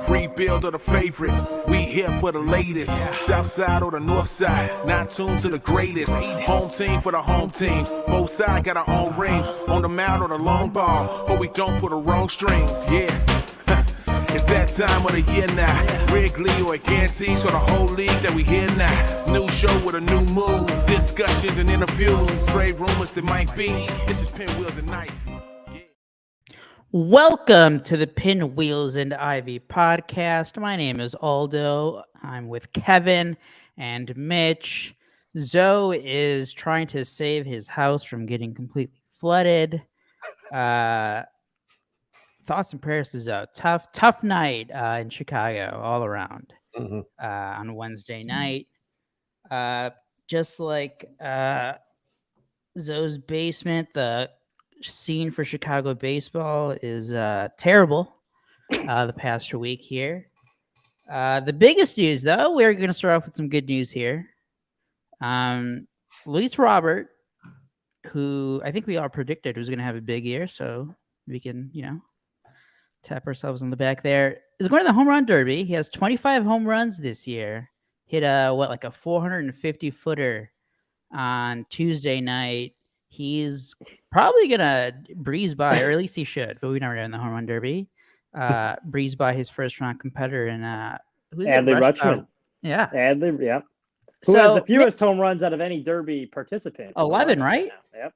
Rebuild of the favorites. We here for the latest. South side or the north side. Not tuned to the greatest. Home team for the home teams. Both sides got our own rings. On the mound or the long ball. But we don't put the wrong strings. Yeah. It's that time of the year now. Wrigley or Gantes or the whole league that we hear now. New show with a new mood. Discussions and interviews. Trade rumors that might be. This is Pinwheels and Knife. Welcome to the Pinwheels and Ivy podcast. My name is Aldo. I'm with Kevin and Mitch. Zoe is trying to save his house from getting completely flooded. Thoughts and prayers to Zoe. Tough night in Chicago all around on Wednesday night. Just like Zoe's basement, the scene for Chicago baseball is terrible the past week here. The biggest news, though, we're going to start off with some good news here. Luis Robert, who I think we all predicted was going to have a big year, so we can, tap ourselves on the back there, is going to the home run derby. He has 25 home runs this year. Hit a 450-footer on Tuesday night. He's probably gonna breeze by, or at least he should, but we never know in the home run derby. Breeze by his first round competitor and who's Adley Rutschman. Yeah. Adley, yeah. Who has the fewest home runs out of any derby participant? 11, right? Yep.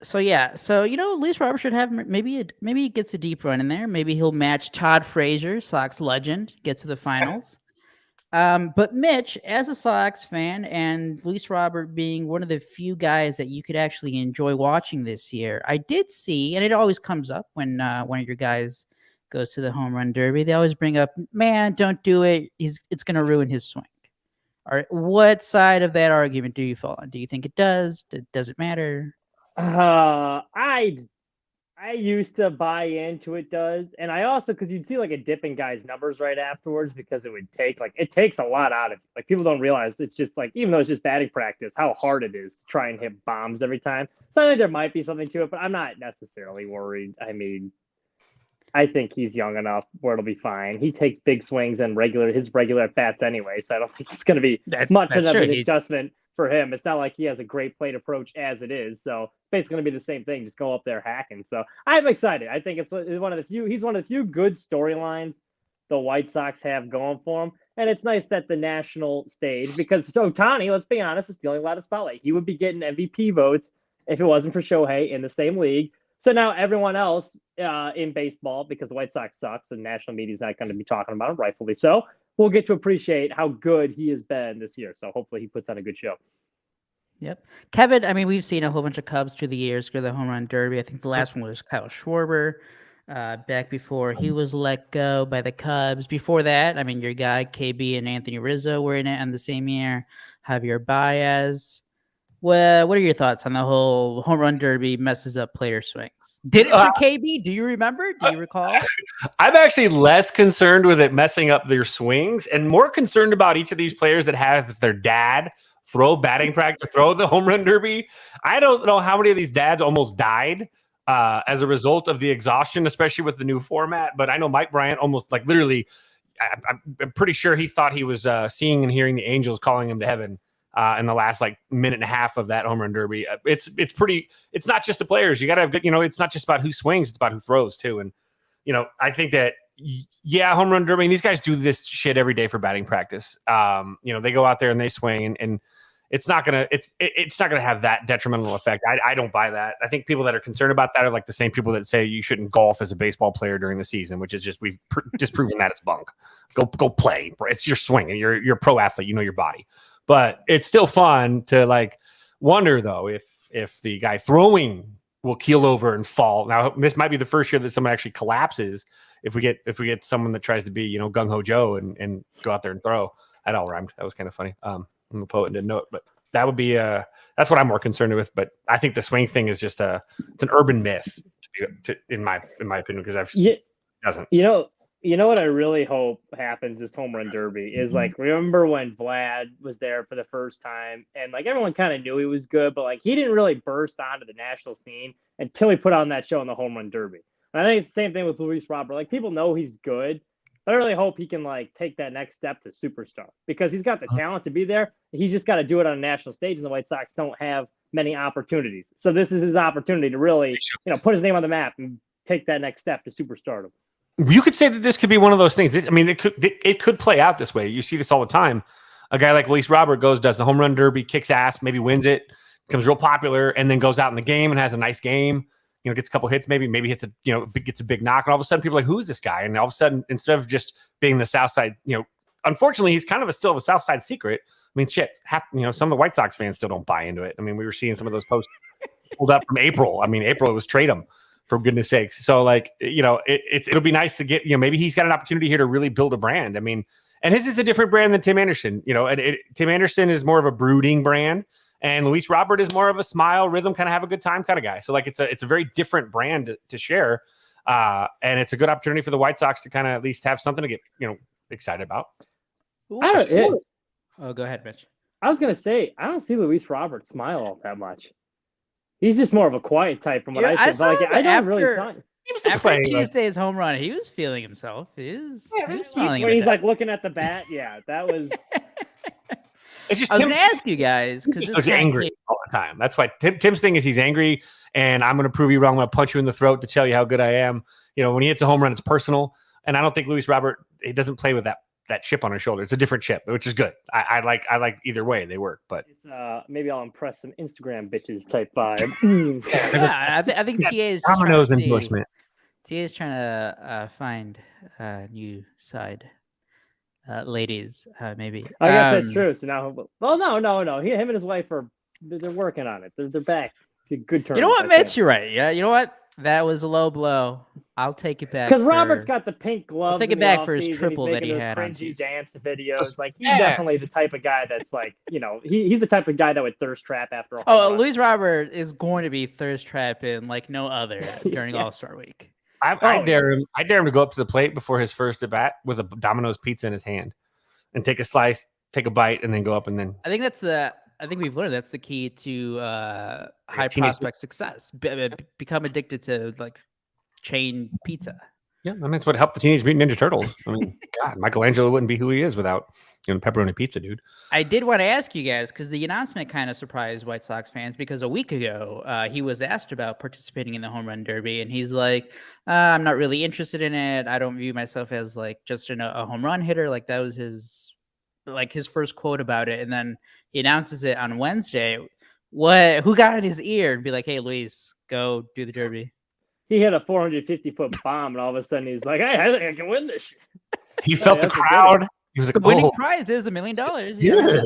So Luis Robert should have maybe he gets a deep run in there. Maybe he'll match Todd Frazier, Sox legend, get to the finals. But Mitch, as a Sox fan, and Luis Robert being one of the few guys that you could actually enjoy watching this year, I did see, and it always comes up when one of your guys goes to the home run derby. They always bring up, man, don't do it. It's going to ruin his swing. All right, what side of that argument do you fall on? Do you think it does? Does it matter? I used to buy into it does. And I also, because you'd see like a dip in guys' numbers right afterwards, because it takes a lot out of it. Like, people don't realize it's just like, even though it's just batting practice, how hard it is to try and hit bombs every time. So I think there might be something to it, but I'm not necessarily worried. I mean, I think he's young enough where it'll be fine. He takes big swings and his regular at bats anyway, so I don't think it's going to be much of an adjustment for him. It's not like he has a great plate approach as it is, so it's basically going to be the same thing. Just go up there hacking. So I'm excited. I think it's one of the few. He's one of the few good storylines the White Sox have going for him, and it's nice that the national stage, because Ohtani, let's be honest, is the only allowed a spotlight. He would be getting MVP votes if it wasn't for Shohei in the same league. So now everyone else in baseball, because the White Sox sucks and national media is not going to be talking about him, rightfully so, we'll get to appreciate how good he has been this year. So hopefully he puts on a good show. Yep. Kevin, I mean, we've seen a whole bunch of Cubs through the years go to the home run derby. I think the last one was Kyle Schwarber back before he was let go by the Cubs. Before that, I mean, your guy, KB and Anthony Rizzo were in it in the same year. Javier Baez. Well, what are your thoughts on the whole home run derby messes up player swings? Did it for KB? Do you remember? Do you recall? I'm actually less concerned with it messing up their swings and more concerned about each of these players that have their dad throw batting practice, throw the home run derby. I don't know how many of these dads almost died as a result of the exhaustion, especially with the new format. But I know Mike Bryant almost literally, I'm pretty sure he thought he was seeing and hearing the angels calling him to heaven. In the last minute and a half of that home run derby. It's not just the players. You got to have good, it's not just about who swings, it's about who throws too. And, I think that, home run derby, and these guys do this shit every day for batting practice. They go out there and they swing and it's not going to have that detrimental effect. I don't buy that. I think people that are concerned about that are like the same people that say you shouldn't golf as a baseball player during the season, which is just, we've disproven that it's bunk. Go play. It's your swing and you're a pro athlete, your body. But it's still fun to wonder though if the guy throwing will keel over and fall. Now this might be the first year that someone actually collapses. If we get someone that tries to be gung ho Joe and go out there and throw. That all rhymed. That was kind of funny. I'm a poet and didn't know it, but that would be that's what I'm more concerned with. But I think the swing thing is just it's an urban myth in my opinion, because doesn't. You know what I really hope happens this home run derby is remember when Vlad was there for the first time and everyone kind of knew he was good, but he didn't really burst onto the national scene until he put on that show in the home run derby. And I think it's the same thing with Luis Robert. People know he's good, But I really hope he can like take that next step to superstar because he's got the talent to be there. He's just got to do it on a national stage, and the White Sox don't have many opportunities. So this is his opportunity to really, put his name on the map and take that next step to superstardom. You could say that this could be one of those things. It could play out this way. You see this all the time. A guy like Luis Robert does the home run derby, kicks ass, maybe wins it, becomes real popular, and then goes out in the game and has a nice game. Gets a couple hits, maybe hits gets a big knock, and all of a sudden people are like, who's this guy? And all of a sudden, instead of just being the South Side, unfortunately, he's kind of still a South Side secret. I mean, shit, some of the White Sox fans still don't buy into it. I mean, we were seeing some of those posts pulled up from April. I mean, April, it was trade him, for goodness sakes. So like, it'll be nice to get, maybe he's got an opportunity here to really build a brand. I mean, and his is a different brand than Tim Anderson. Tim Anderson is more of a brooding brand. And Luis Robert is more of a smile, rhythm, kind of have a good time kind of guy. So like it's a very different brand to share. And it's a good opportunity for the White Sox to kind of at least have something to get, excited about. Oh, go ahead, Mitch. I was going to say, I don't see Luis Robert smile all that much. He's just more of a quiet type from what I see. But like, I don't really sign. After Tuesday's home run, he was feeling himself. He was smiling. When he's like looking at the bat, that was... It's just I was going to ask you guys because he's angry all the time. That's why Tim's thing is he's angry, and I'm going to prove you wrong. I'm going to punch you in the throat to tell you how good I am. When he hits a home run, it's personal, and I don't think Luis Robert he doesn't play with that chip on his shoulder. It's a different chip, which is good. I like either way they work, but it's maybe I'll impress some Instagram bitches type vibe. I think TA is Domino's endorsement. TA is trying to find a new side. Ladies, maybe. I guess that's true. So now, no. Him and his wife they're working on it. They're back to good terms. You know what, Mitch? You're right. Yeah, you know what? That was a low blow. I'll take it back. Because Robert's got the pink gloves. I'll take it back for his triple that he had on cringy dance videos. Like he's definitely the type of guy that's like, he's the type of guy that would thirst trap after. Luis Robert is going to be thirst trapping like no other during All-Star Week. I dare him. I dare him to go up to the plate before his first at bat with a Domino's pizza in his hand, and take a slice, take a bite, and then go up and then. I think we've learned that's the key to high prospect success. Become addicted to like chain pizza. Yeah, I mean it's what helped the Teenage Mutant Ninja Turtles. I mean, God, Michelangelo wouldn't be who he is without pepperoni pizza, dude. I did want to ask you guys because the announcement kind of surprised White Sox fans because a week ago he was asked about participating in the home run derby and he's like, I'm not really interested in it. I don't view myself as like just a home run hitter. Like that was his first quote about it, and then he announces it on Wednesday. Who got in his ear and be like, hey, Luis, go do the derby? He hit a 450-foot bomb, and all of a sudden he's like, hey, I think I can win this shit. He felt the crowd. He was like, winning prize is $1 million. Yeah.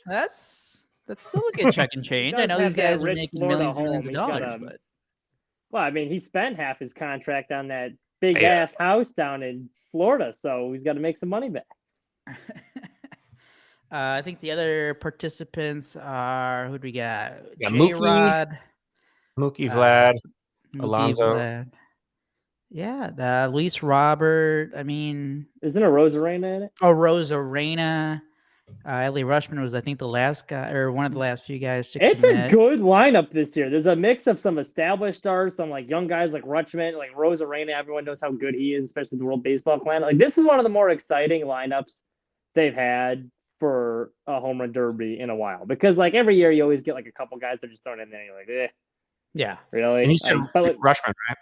That's still a good check and change. I know these guys are making millions and millions of dollars. Well, I mean, he spent half his contract on that big-ass house down in Florida, so he's got to make some money back. I think the other participants are, who do we got? J-Rod. Mookie, Vlad. Alonso. Vlad. Yeah, Luis Robert. I mean, isn't a Rosarena in it? Oh, Rosarena. Ellie Rushman was, I think, the last guy or one of the last few guys to It's commit. A good lineup this year. There's a mix of some established stars, some like young guys like Rutschman, like Rosarena. Everyone knows how good he is, especially the World Baseball Classic. Like this is one of the more exciting lineups they've had for a home run derby in a while. Because like every year you always get like a couple guys that are just thrown in there. And you're like, eh. Yeah, really. And you said Rutschman, right?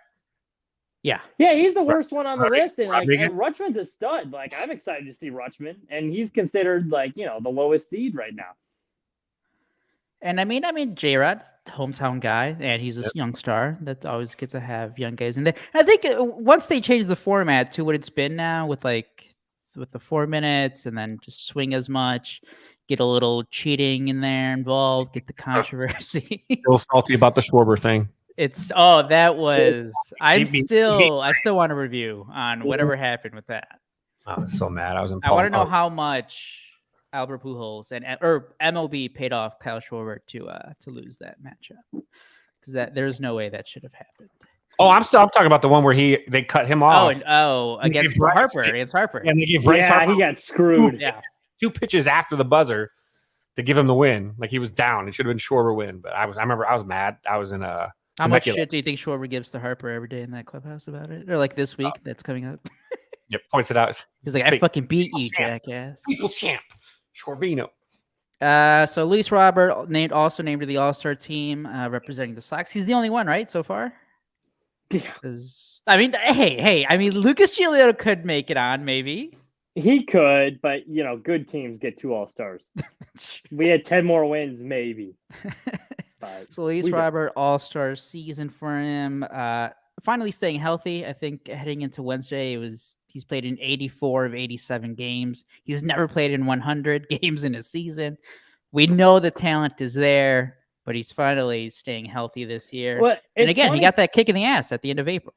Yeah, he's the worst one on the list, and Rutschman's a stud. Like I'm excited to see Rutschman, and he's considered like the lowest seed right now. And I mean, J-Rod, hometown guy, and he's a young star. That always gets to have young guys in there. And I think once they change the format to what it's been now, with the 4 minutes, and then just swing as much. Get a little cheating in there involved. Get the controversy. A little salty about the Schwarber thing. That was. I still want a review on whatever happened with that. I was so mad. I was. I want to know how much Albert Pujols or MLB paid off Kyle Schwarber to lose that matchup because there's no way that should have happened. Oh, I'm talking about the one where they cut him off. Against Harper. Against Harper. And they gave Bryce Harper. He got screwed. Yeah. 2 pitches after the buzzer to give him the win. Like he was down. It should have been Schwarber win. But I remember I was mad. I was in a. How much shit do you think Schwarber gives to Harper every day in that clubhouse about it? Or like this week that's coming up? Yep, points it out. He's like, I fucking beat you, champ. jackass. People's champ, Scorbino. So Luis Robert also named to the All-Star team, representing the Sox. He's the only one, right, so far? Yeah. I mean, hey, I mean, Lucas Giolito could make it on, maybe. He could, but good teams get 2 All-Stars. We had 10 more wins, maybe. So Luis Robert, All-Star season for him. Finally staying healthy. I think heading into Wednesday, he's played in 84 of 87 games. He's never played in 100 games in a season. We know the talent is there, but he's finally staying healthy this year. Well, and again, he got that kick in the ass at the end of April.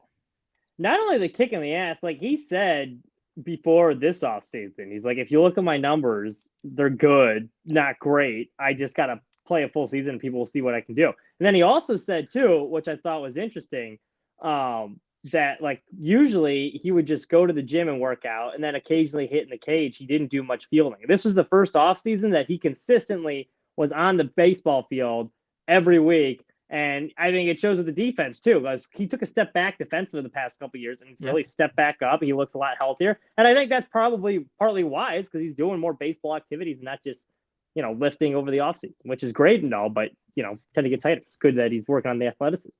Not only the kick in the ass, like he said before this offseason, he's like, if you look at my numbers, they're good, not great. I just got to play a full season and people will see what I can do. And then he also said too, which I thought was interesting, that like usually he would just go to the gym and work out and then occasionally hit in the cage. He didn't do much fielding. This was the first offseason that he consistently was on the baseball field every week. And I think it shows with the defense too, because he took a step back defensively the past couple of years and really stepped back up. He looks a lot healthier. And I think that's probably partly wise because he's doing more baseball activities and not just, lifting over the offseason, which is great and all, but, kind of get tighter. It's good that he's working on the athleticism.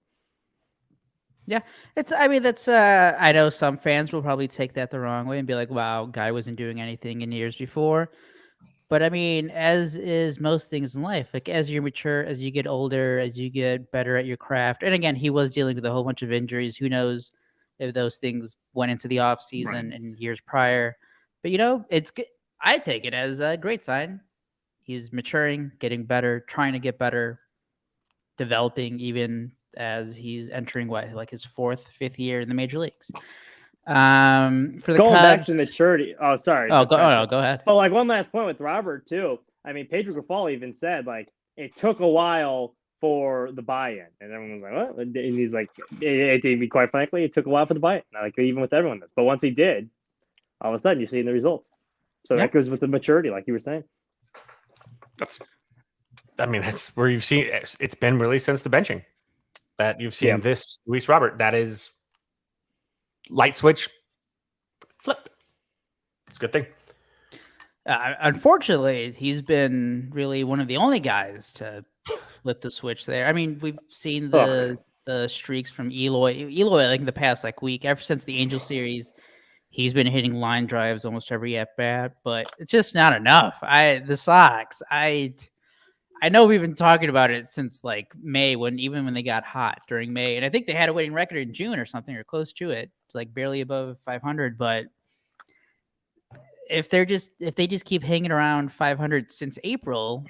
Yeah, I know some fans will probably take that the wrong way and be like, wow, guy wasn't doing anything in years before. But I mean, as is most things in life, like as you mature, as you get older, as you get better at your craft. And again, he was dealing with a whole bunch of injuries. Who knows if those things went into the off season and years prior. But it's good. I take it as a great sign. He's maturing, getting better, trying to get better, developing even as he's entering his 4th, 5th year in the major leagues. For the going Cubs, back to maturity. Oh, sorry. Oh, go ahead. But one last point with Robert too. I mean, Pedro Grifol even said it took a while for the buy-in, and everyone was like, "What?" And he's like, "It quite frankly, it took a while for the buy-in. Even with everyone does. But once he did, all of a sudden you're seeing the results. So that goes with the maturity, like you were saying. That's where you've seen it's been really since the benching that you've seen this Luis Robert. That is light switch flipped. It's a good thing. Unfortunately, he's been really one of the only guys to flip the switch there. I mean, we've seen the streaks from Eloy. Eloy, like in the past week, ever since the Angel series, he's been hitting line drives almost every at bat, but it's just not enough. The Sox, I know we've been talking about it since May, when they got hot during May, and I think they had a winning record in June or something, or close to it. It's barely above 500, but if they just keep hanging around 500 since April,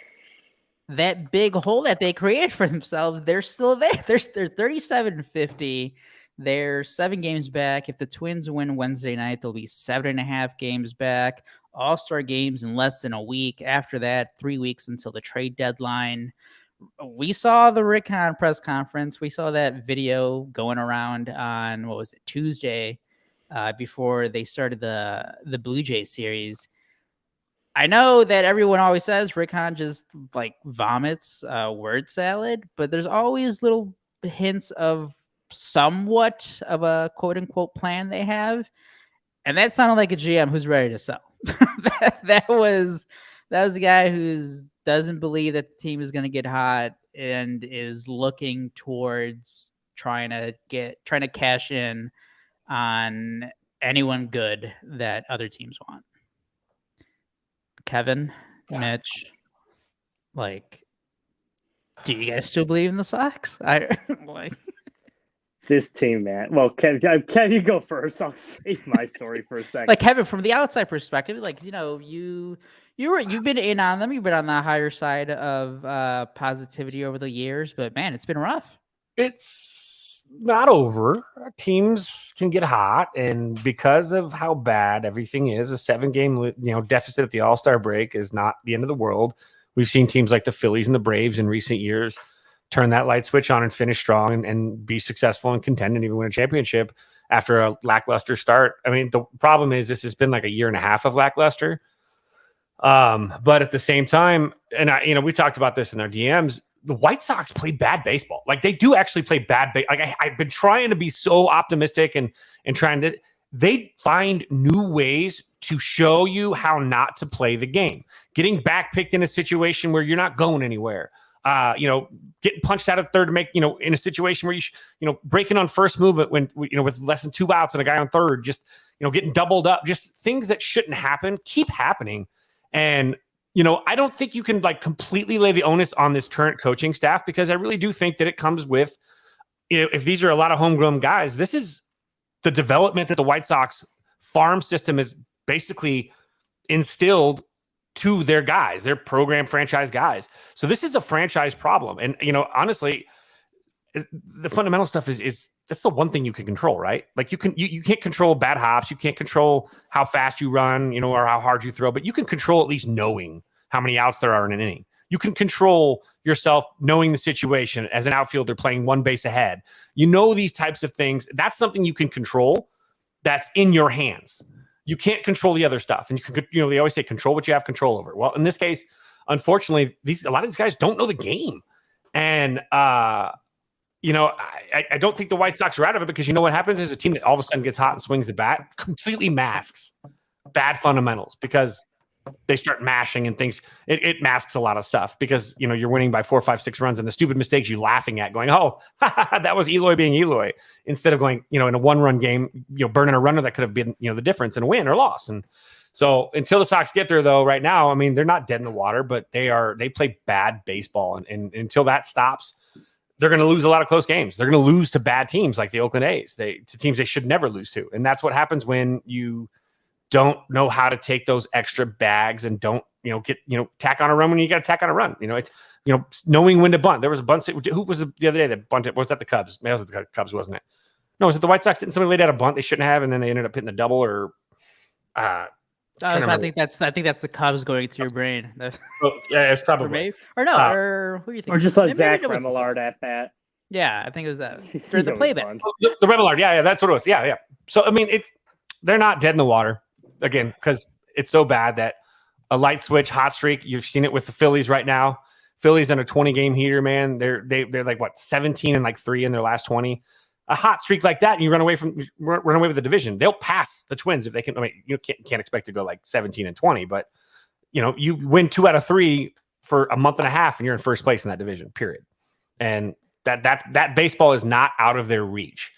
that big hole that they created for themselves, they're still there. They're 37-50. They're 7 games back. If the Twins win Wednesday night, they'll be 7.5 games back. All-Star games in less than a week. After that, 3 weeks until the trade deadline. We saw the Rick Hahn press conference. We saw that video going around on, Tuesday, before they started the Blue Jays series. I know that everyone always says Rick Hahn just vomits word salad, but there's always little hints of somewhat of a quote unquote plan they have. And that sounded like a GM who's ready to sell. that was a guy who doesn't believe that the team is going to get hot and is looking towards trying to cash in on anyone good that other teams want. Kevin, Mitch, do you guys still believe in the Sox? This team, man. Well, Kev, you go first. I'll save my story for a second. Kevin, from the outside perspective, you've been in on them. You've been on the higher side of positivity over the years, but man, it's been rough. It's not over. Teams can get hot, and because of how bad everything is, a 7-game deficit at the All-Star break is not the end of the world. We've seen teams like the Phillies and the Braves in recent years turn that light switch on and finish strong and be successful and contend and even win a championship after a lackluster start. I mean, the problem is this has been a year and a half of lackluster. But at the same time, and we talked about this in our DMs, the White Sox play bad baseball. They do actually play bad. I've been trying to be so optimistic and trying to, they find new ways to show you how not to play the game. Getting back picked in a situation where you're not going anywhere. Getting punched out of third to make, in a situation where breaking on first movement when, with less than 2 outs and a guy on third, just, getting doubled up, just things that shouldn't happen keep happening. And, I don't think you can like completely lay the onus on this current coaching staff, because I really do think that it comes with, if these are a lot of homegrown guys, this is the development that the White Sox farm system is basically instilled to their guys, their program franchise guys. So this is a franchise problem. And, honestly, the fundamental stuff is that's the one thing you can control, right? Like you can't control bad hops. You can't control how fast you run, or how hard you throw, but you can control at least knowing how many outs there are in an inning. You can control yourself knowing the situation as an outfielder playing one base ahead. These types of things. That's something you can control. That's in your hands. You can't control the other stuff. And they always say control what you have control over. Well, in this case, unfortunately, a lot of these guys don't know the game. And, I don't think the White Sox are out of it, because what happens is a team that all of a sudden gets hot and swings the bat completely masks bad fundamentals, because they start mashing and things. It masks a lot of stuff, because, you're winning by 4, 5, 6 runs, and the stupid mistakes you laughing at going, oh, that was Eloy being Eloy, instead of going, in a 1-run game, burning a runner that could have been, the difference in a win or loss. And so until the Sox get there, though, right now, I mean, they're not dead in the water, but they play bad baseball. And until that stops, they're going to lose a lot of close games. They're going to lose to bad teams like the Oakland A's, to teams they should never lose to. And that's what happens when you don't know how to take those extra bags and don't, tack on a run when you got to tack on a run. It's, knowing when to bunt. There was a bunt. Who was the other day that bunted? Was that the Cubs? That was the Cubs, wasn't it? No, was it the White Sox? Didn't somebody lay down a bunt they shouldn't have, and then they ended up hitting the double? Or I think that's the Cubs going to your brain. Yeah, it's probably. Or no, or who do you think? Or just like Zach Remillard at bat. Yeah, I think it was that. Or the playback. The Remillard, yeah, that's what it was. Yeah. So, I mean, they're not dead in the water, again, because it's so bad that a light switch, hot streak, you've seen it with the Phillies right now. Phillies in a 20-game heater, man. They're like, 17 and 3 in their last 20. A hot streak like that, and you run away with the division. They'll pass the Twins if they can. I mean, you can't expect to go 17 and 20, but you win 2 out of 3 for a month and a half, and you're in first place in that division. Period. And that baseball is not out of their reach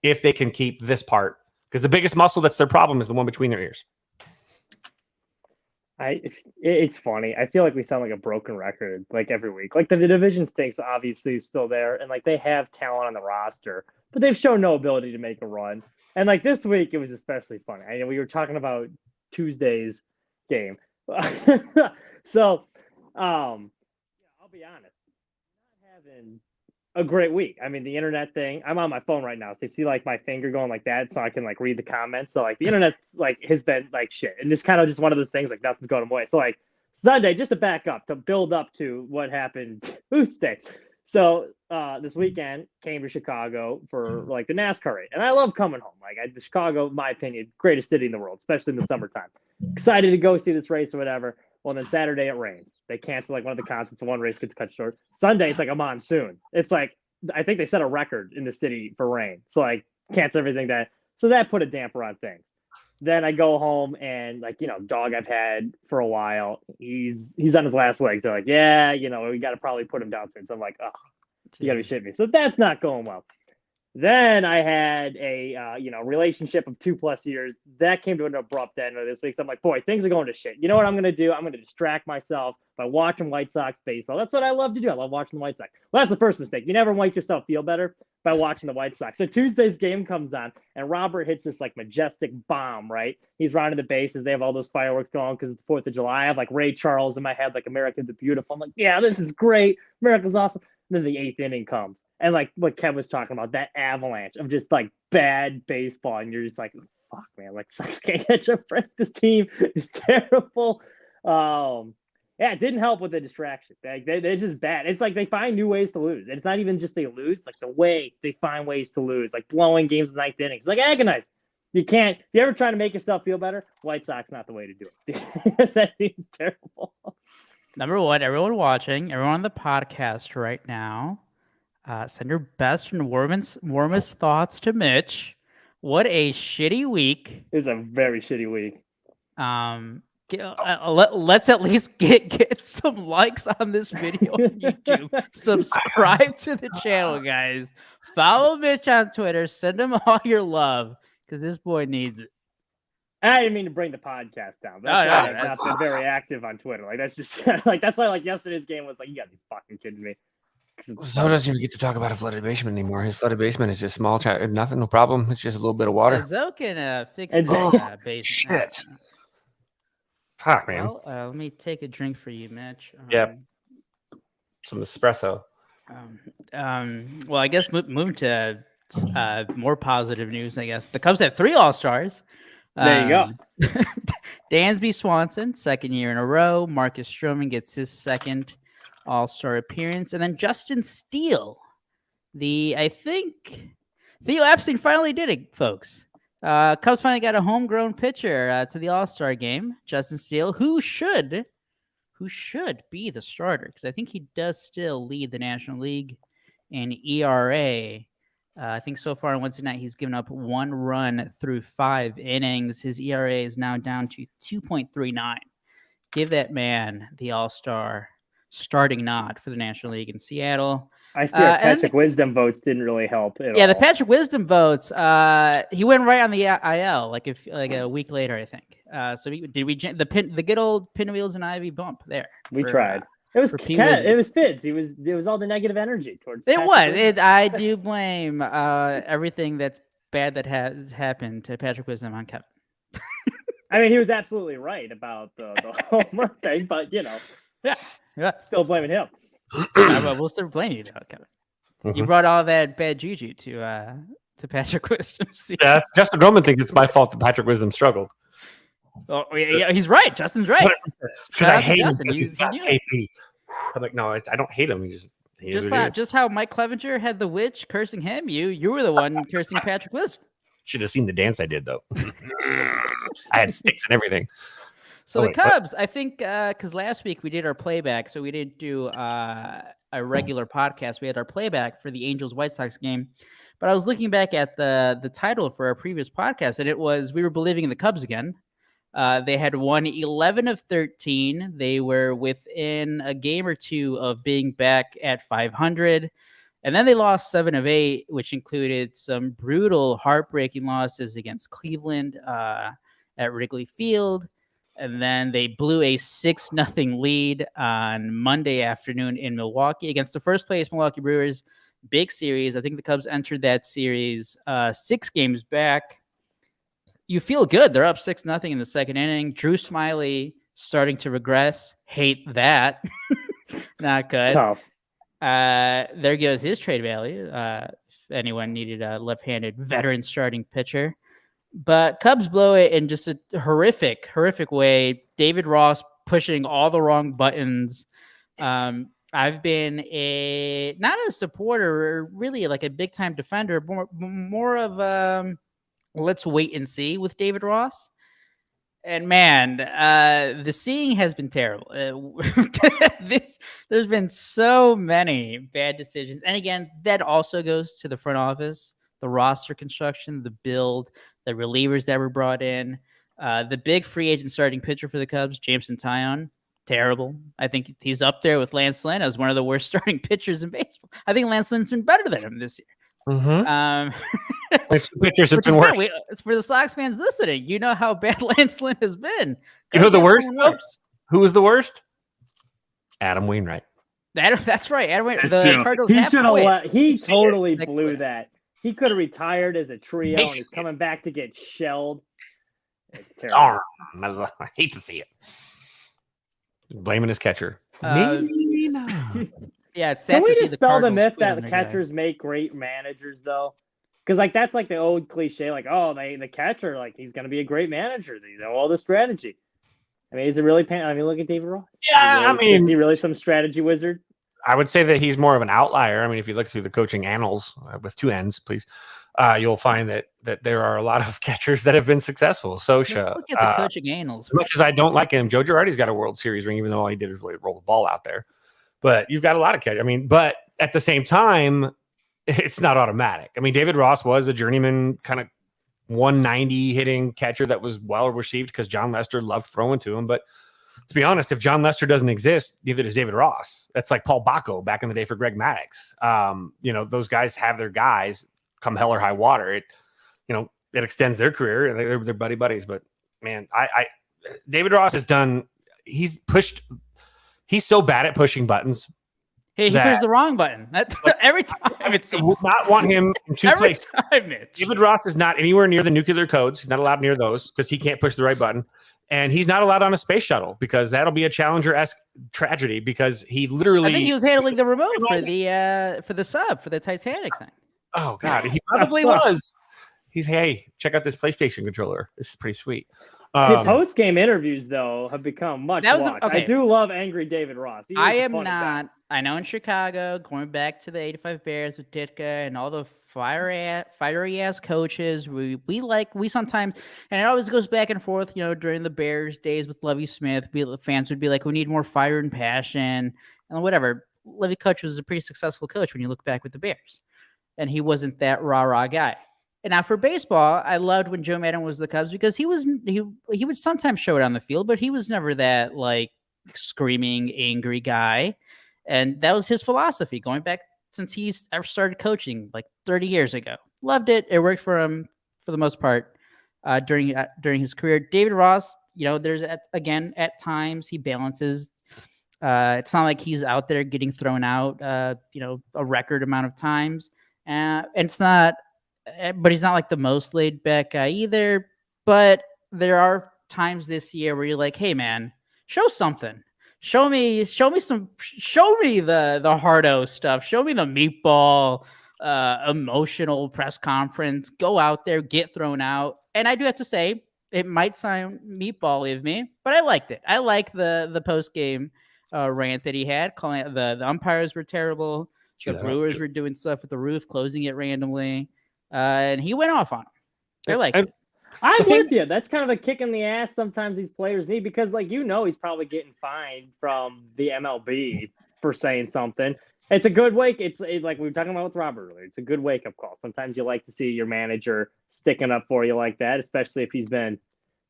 if they can keep this part, because the biggest muscle that's their problem is the one between their ears. It's funny. I feel like we sound like a broken record every week. The division stinks obviously is still there, and they have talent on the roster, but they've shown no ability to make a run. And this week it was especially funny. I know we were talking about Tuesday's game. So I'll be honest, not having a great week. I mean, the internet thing, I'm on my phone right now, so you see my finger going like that, so I can read the comments. So the internet has been shit, and it's kind of just one of those things nothing's going away. So Sunday, just to back up, to build up to what happened Tuesday. So this weekend came to Chicago for the NASCAR race, and I love coming home. The Chicago, in my opinion, greatest city in the world, especially in the summertime. Excited to go see this race or whatever. Well, then Saturday it rains. They cancel one of the concerts, and one race gets cut short. Sunday it's a monsoon. It's I think they set a record in the city for rain. So cancel everything so that put a damper on things. Then I go home and dog I've had for a while. He's on his last legs. They're yeah, we got to probably put him down soon. So I'm oh, you got to be shitting me. So that's not going well. Then I had a relationship of 2+ years that came to an abrupt end this week. So I'm boy, things are going to shit. You know what I'm going to do? I'm going to distract myself by watching White Sox baseball. That's what I love to do. I love watching the White Sox. Well, that's the first mistake. You never make yourself feel better by watching the White Sox. So Tuesday's game comes on, and Robert hits this majestic bomb, right? He's rounding the bases. They have all those fireworks going because it's the 4th of July. I have Ray Charles in my head, America the Beautiful. I'm yeah, this is great. America's awesome. And then the 8th inning comes, and what Kev was talking about, that avalanche of just bad baseball, and you're just fuck, man, Sox can't catch a break. This team is terrible. Yeah, it didn't help with the distraction. They're just bad. It's they find new ways to lose. And it's not even just they lose, the way they find ways to lose, blowing games in the 9th innings. Agonizing. You can't. If you ever try to make yourself feel better, White Sox not the way to do it. That team's terrible. Number one, everyone watching, everyone on the podcast right now, send your best and warmest thoughts to Mitch What a shitty week. It was a very shitty week. Let's at least get some likes on this video on YouTube. Subscribe to the channel, guys. Follow Mitch on Twitter. Send him all your love because this boy needs it. I didn't mean to bring the podcast down. But that's why I've not been very active on Twitter. Like that's just like that's why like yesterday's game was like you gotta be fucking kidding me. So doesn't even get to talk about a flooded basement anymore. His flooded basement is just small, nothing, no problem. It's just a little bit of water. Zoe can fix It's- the basement. Shit. Fuck, man. Well, let me take a drink for you, Mitch. Yep. Some espresso. Well, I guess moving to more positive news. I guess the Cubs have 3 All-Stars. There you go. Dansby Swanson, second year in a row. Marcus Stroman gets his second All-Star appearance, and then Justin Steele. I think Theo Epstein finally did it, folks. Cubs finally got a homegrown pitcher to the All-Star game. Justin Steele, who should be the starter, because I think he does still lead the National League in ERA. I think so far on Wednesday night, he's given up 1 run through 5 innings. His ERA is now down to 2.39. Give that man the All-Star starting nod for the National League in Seattle. I see our Patrick Wisdom votes didn't really help at all. The Patrick Wisdom votes. He went right on the IL like a week later, I think. So the good old Pinwheels and Ivy bump there. We tried. It was Fids. It was all the negative energy towards. I do blame everything that's bad that has happened to Patrick Wisdom on Kevin. I mean, he was absolutely right about the homer thing, but yeah, still blaming him. We'll still blame you, though, Kevin. Mm-hmm. You brought all that bad juju to Patrick Wisdom. Yeah, Justin Roman thinks it's my fault that Patrick Wisdom struggled. Oh, yeah, he's right. Justin's right. Because I hate him. He's not KP. I'm like, no, I don't hate him. Just how Mike Clevenger had the witch cursing him. You were the one cursing Patrick Wisdom. Should have seen the dance I did, though. I had sticks and everything. So the Cubs, I think, because last week we did our playback, so we didn't do a regular podcast. We had our playback for the Angels White Sox game. But I was looking back at the title for our previous podcast, and it was We Were Believing in the Cubs Again. They had won 11 of 13. They were within a game or two of being back at 500. And then they lost 7 of 8, which included some brutal, heartbreaking losses against Cleveland at Wrigley Field. And then they blew a 6-0 lead on Monday afternoon in Milwaukee against the first place Milwaukee Brewers. Big series. I think the Cubs entered that series 6 games back. You feel good. They're up 6-0 in the second inning. Drew Smyly starting to regress. Hate that. Not good. Tough. There goes his trade value. If anyone needed a left-handed veteran starting pitcher. But Cubs blow it in just a horrific way. David Ross pushing all the wrong buttons. I've been not a supporter, or really like a big-time defender, more of let's wait and see with David Ross. And man, the seeing has been terrible. There's been so many bad decisions. And again, that also goes to the front office, the roster construction, the build, the relievers that were brought in. The big free agent starting pitcher for the Cubs, Jameson Taillon, terrible. I think he's up there with Lance Lynn as one of the worst starting pitchers in baseball. I think Lance Lynn's been better than him this year. Which pitchers have been worse? It's for the Sox fans listening. You know how bad Lance Lynn has been. You know the worst? Who was the worst? Adam Wainwright. That's right. Adam Wainwright. He totally blew that. He could have retired as a trio, and he's coming back to get shelled. It's terrible. I hate to see it. Blaming his catcher. Maybe not. Yeah, it's sad. Can we dispel the myth that the catchers make great managers, though? Because that's like the old cliche, like, the catcher, like he's going to be a great manager. They know all the strategy. I mean, is it really? Look at David Ross. Yeah, is he really some strategy wizard? I would say that he's more of an outlier. I mean, if you look through the coaching annals with 2 N's, please, you'll find that there are a lot of catchers that have been successful. Sosha. Look at the coaching annals. As much as I don't like him, Joe Girardi's got a World Series ring, even though all he did is really roll the ball out there. But you've got a lot of catchers. I mean, but at the same time, it's not automatic. I mean, David Ross was a journeyman kind of 190 hitting catcher that was well received because John Lester loved throwing to him. But to be honest, if John Lester doesn't exist, neither does David Ross. That's like Paul Bacco back in the day for Greg Maddux. Those guys have their guys come hell or high water. It extends their career and they're buddy buddies. But man, David Ross has done. He's so bad at pushing buttons. Hey, he pushed the wrong button. Every time it seems. Would not want him in two Every places. time, Mitch. David Ross is not anywhere near the nuclear codes. He's not allowed near those because he can't push the right button. And he's not allowed on a space shuttle because that'll be a Challenger-esque tragedy because he literally. I think he was handling the remote for the Titanic thing. Oh God, he probably was. Hey, check out this PlayStation controller. This is pretty sweet. His post-game interviews, though, have become much watched. Okay. I do love angry David Ross. I am not. I know in Chicago, going back to the '85 Bears with Ditka and all the fiery ass coaches, we sometimes, and it always goes back and forth. During the Bears days with Lovie Smith, fans would be like, "We need more fire and passion," and whatever. Lovie Coach was a pretty successful coach when you look back with the Bears, and he wasn't that rah guy. And now for baseball, I loved when Joe Maddon was the Cubs because he would sometimes show it on the field, but he was never that like screaming, angry guy. And that was his philosophy going back since he's ever started coaching like 30 years ago. Loved it. It worked for him for the most part during his career. David Ross, there's at times he balances. It's not like he's out there getting thrown out, a record amount of times. And it's not. But he's not like the most laid back guy either. But there are times this year where you're like, hey man, show something. Show me the hardo stuff. Show me the meatball, emotional press conference. Go out there, get thrown out. And I do have to say, it might sound meatball of me, but I liked it. I like the post game rant that he had, calling it the umpires were terrible. The Brewers were doing stuff with the roof, closing it randomly. And he went off on him. I like it. I'm with you. That's kind of a kick in the ass sometimes these players need because, he's probably getting fined from the MLB for saying something. It's a good wake. It's like we were talking about with Robert earlier. It's a good wake-up call. Sometimes you like to see your manager sticking up for you like that, especially if he's been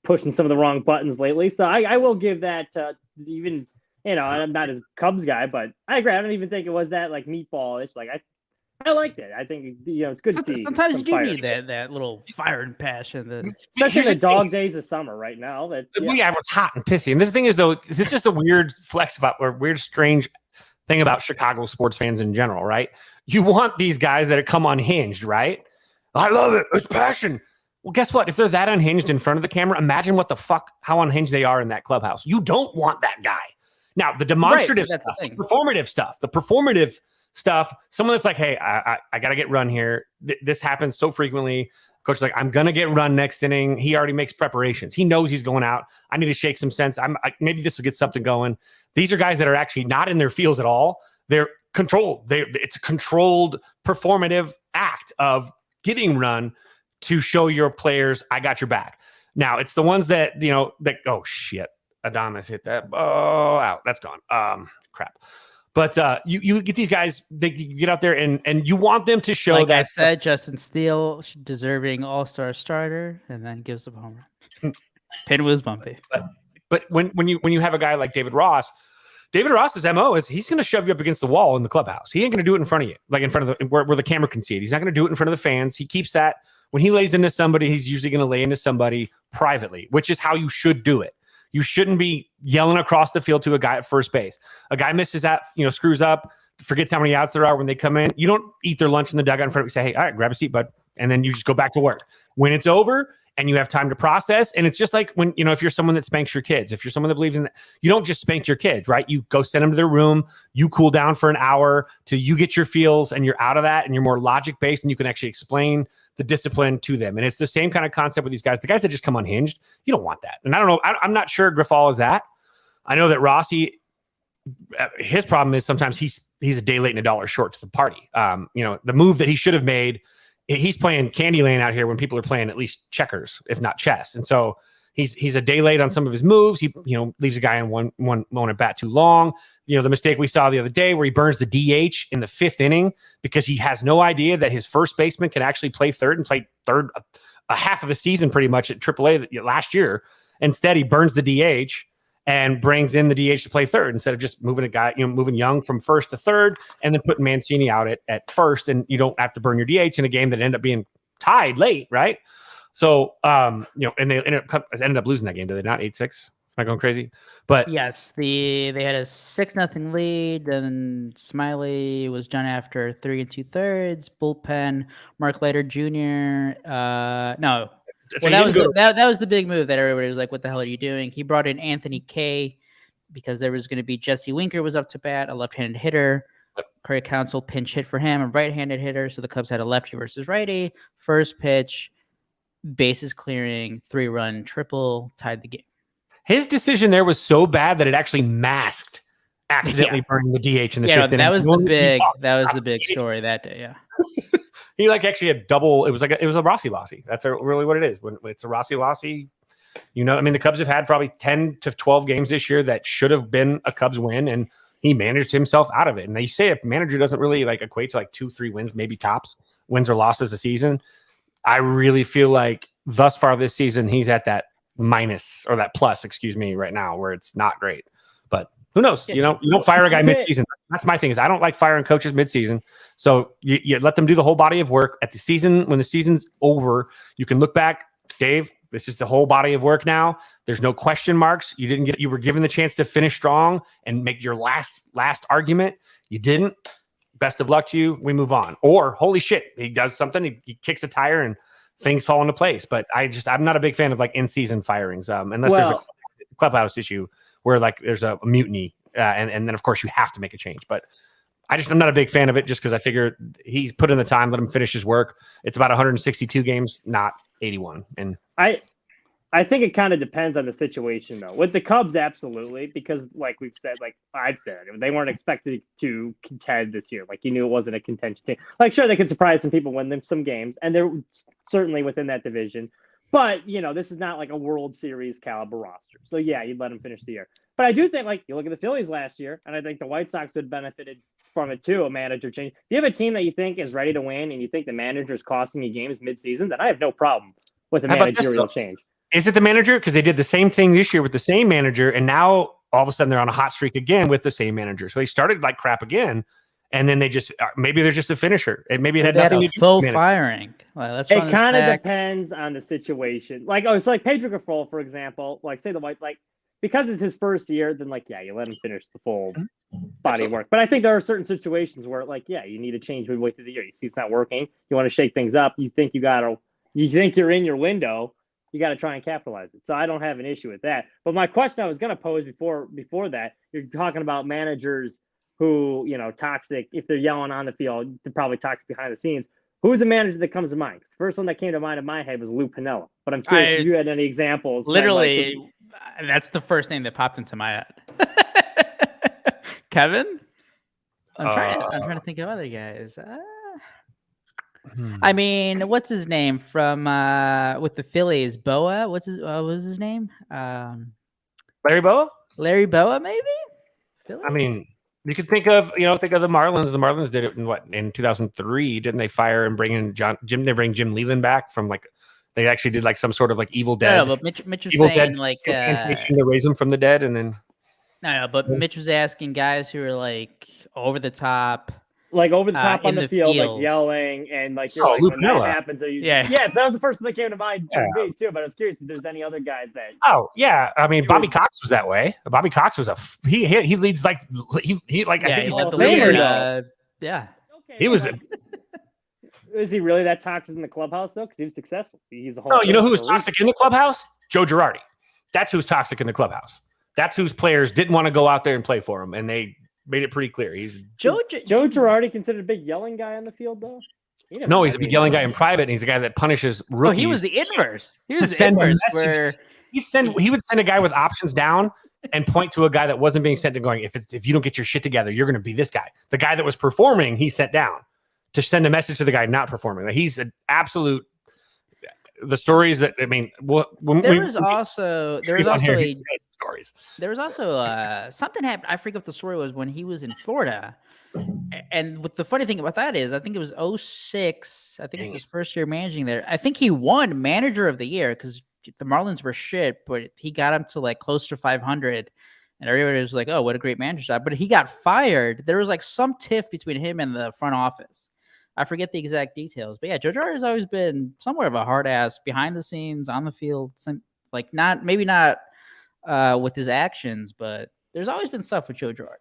pushing some of the wrong buttons lately. So I will give that even, I'm not as Cubs guy, but I agree. I don't even think it was that like meatball. It's like I liked it. I think it's good to see. Sometimes you do need that little fire and passion, especially in the dog days of summer right now. It's hot and pissy. And this thing is though, this is just a weird flex about or weird strange thing about Chicago sports fans in general, right? You want these guys that come unhinged, right? I love it. It's passion. Well, guess what? If they're that unhinged in front of the camera, imagine how unhinged they are in that clubhouse. You don't want that guy. Now, the demonstrative stuff, the performative stuff, someone that's like, hey, I got to get run here. This happens so frequently. Coach is like, I'm going to get run next inning. He already makes preparations. He knows he's going out. I need to shake some sense. Maybe this will get something going. These are guys that are actually not in their feels at all. They're controlled. It's a controlled performative act of getting run to show your players, I got your back. Now, it's the ones that, oh, shit. Adames hit that. Oh, out. That's gone. Crap. But you get these guys, they get out there and you want them to show that. I said, Justin Steele, deserving all-star starter, and then gives up a home run. Pin was bumpy. But when you have a guy like David Ross's MO is he's going to shove you up against the wall in the clubhouse. He ain't going to do it in front of you, like in front of where the camera can see it. He's not going to do it in front of the fans. He keeps that. When he lays into somebody, he's usually going to lay into somebody privately, which is how you should do it. You shouldn't be yelling across the field to a guy at first base. A guy misses that, screws up, forgets how many outs there are when they come in. You don't eat their lunch in the dugout in front of you. Say, hey, all right, grab a seat, bud. And then you just go back to work. When it's over and you have time to process, and it's just like when, if you're someone that spanks your kids, if you're someone that believes in that, you don't just spank your kids, right? You go send them to their room, you cool down for an hour till you get your feels and you're out of that and you're more logic-based and you can actually explain the discipline to them. And it's the same kind of concept with these guys. The guys that just come unhinged, you don't want that. And I don't know, I'm not sure Grifol is that. I know that Rossi, his problem is sometimes he's a day late and a dollar short to the party. The move that he should have made, he's playing Candyland out here when people are playing at least checkers, if not chess. And so he's a day late on some of his moves. He leaves a guy in one at bat too long. The mistake we saw the other day where he burns the DH in the 5th inning because he has no idea that his first baseman can actually play third and play third a half of the season pretty much at AAA last year. Instead, he burns the DH and brings in the DH to play third instead of just moving moving Young from first to third and then putting Mancini out at first, and you don't have to burn your DH in a game that ended up being tied late, right? So, and they ended up losing that game. Did they not? 8-6? Am I going crazy? But yes, they had a 6-0 lead. Then Smiley was done after 3 2/3. Bullpen. Mark Leiter Jr. No. so Well, that was the big move that everybody was like, "What the hell are you doing?" He brought in Anthony Kay because there was going to be Jesse Winker was up to bat, a left-handed hitter. Corey Counsell pinch hit for him, a right-handed hitter. So the Cubs had a lefty versus righty. First pitch, bases clearing, 3-run triple, tied the game. His decision there was so bad that it actually masked accidentally burning the DH in the fifth inning. That was the big story that day. Yeah. He actually had double. It was a Rossi Lassi. That's really what it is. When it's a Rossi Lassi, the Cubs have had probably 10 to 12 games this year that should have been a Cubs win, and he managed himself out of it. And they say a manager doesn't really equate to 2-3 wins, maybe tops, wins or losses a season. I really feel like thus far this season, he's at that minus or that plus, right now, where it's not great. But who knows? Yeah. You don't fire a guy mid-season. That's my thing. Is I don't like firing coaches mid-season. So you let them do the whole body of work at the season. When the season's over, you can look back, Dave. This is the whole body of work now. There's no question marks. You were given the chance to finish strong and make your last argument. You didn't. Best of luck to you. We move on. Or holy shit, he does something. He kicks a tire and things fall into place. But I'm not a big fan of in-season firings, unless there's a clubhouse issue where there's a mutiny, and then of course you have to make a change. But I'm not a big fan of it just because I figure he's put in the time, let him finish his work. It's about 162 games, not 81. And I think it kind of depends on the situation, though. With the Cubs, absolutely, because like we've said, I've said, they weren't expected to contend this year. You knew it wasn't a contention team. Sure, they could surprise some people, win them some games, and they're certainly within that division. But, this is not a World Series caliber roster. So, yeah, you'd let them finish the year. But I do think, you look at the Phillies last year, and I think the White Sox would have benefited from it, too, a manager change. If you have a team that you think is ready to win and you think the manager is costing you games midseason, then I have no problem with a managerial change. Is it the manager? Because they did the same thing this year with the same manager, and now all of a sudden they're on a hot streak again with the same manager. So they started like crap again, and then they just maybe they're just a finisher. And maybe it had nothing to do with firing. Well, it kind of depends on the situation. It's like Pedro Grifol, for example. Say the White, because it's his first year, then you let him finish the full body of work. But I think there are certain situations where you need to change midway through the year. You see it's not working. You want to shake things up. You think you're in your window. You got to try and capitalize it. So I don't have an issue with that. But my question I was going to pose before that, you're talking about managers who, toxic. If they're yelling on the field, they're probably toxic behind the scenes. Who's a manager that comes to mind? The first one that came to mind in my head was Lou Piniella. But I'm curious if you had any examples. Literally, that's the first name that popped into my head. Kevin? I'm trying to think of other guys. I mean, what's his name from with the Phillies? Boa? What was his name? Larry Boa? Larry Boa, maybe? Phillies? I mean, you could think of the Marlins. The Marlins did it in 2003, didn't they? Fire and bring in Jim. They bring Jim Leland back from they actually did some sort of Evil Dead. No, but Mitch was saying to raise them from the dead, and then but Mitch was asking guys who were over the top. Over the top on the field, yelling, and when that happens, yes, that was the first thing that came to mind for me too. But I was curious if there's any other guys that. Oh yeah, I mean Bobby Cox was that way. Bobby Cox was he leads I think he's at the leader. Yeah, okay, he was. Is he really that toxic in the clubhouse though? Because he was successful. He's a whole. No, you know who was toxic in the clubhouse? Joe Girardi. That's who's toxic in the clubhouse. That's whose players didn't want to go out there and play for him, and they made it pretty clear. He's Joe Girardi considered a big yelling guy on the field, though. No, he's a big yelling guy in private, and he's a guy that punishes rookies. Oh, he was the inverse. He was the inverse. Where he would send a guy with options down and point to a guy that wasn't being sent and going, if you don't get your shit together, you're going to be this guy. The guy that was performing, he sent down to send a message to the guy not performing. He's an absolute. The stories that there was also something happened. I forget what the story was when he was in Florida. And what the funny thing about that is, I think it was '06. I think it's his first year managing there. I think he won Manager of the Year because the Marlins were shit, but he got him to like close to 500. And everybody was like, oh, what a great manager job. But he got fired. There was like some tiff between him and the front office. I forget the exact details. But yeah, Joe Girardi has always been somewhat of a hard ass behind the scenes, on the field. Like maybe not with his actions, but there's always been stuff with Joe Girardi.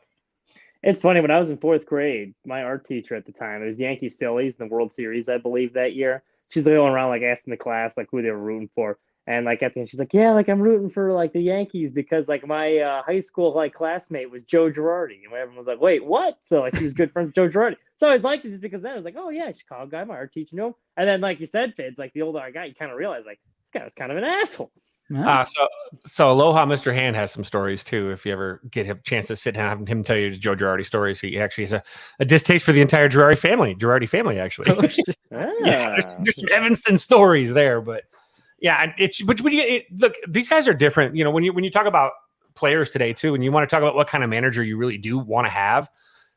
It's funny, when I was in 4th grade, my art teacher at the time, it was Yankees Phillies in the World Series, I believe, that year. She's going around like asking the class like who they were rooting for. And like at the end, she's like, yeah, like I'm rooting for like the Yankees because like my high school like classmate was Joe Girardi. And everyone was like, wait, what? So like he was good friends with Joe Girardi. So I always liked it just because then I was like, oh yeah, Chicago guy, my art teacher, you know. And then like you said, Fids, like the older I got, you kind of realize like this guy was kind of an asshole. So Aloha Mr. Hand has some stories too. If you ever get a chance to sit down and have him tell you Joe Girardi stories, he actually has a distaste for the entire Girardi family actually. Yeah, there's some Evanston stories there, but yeah, look, these guys are different. You know, when you talk about players today too, and you want to talk about what kind of manager you really do want to have,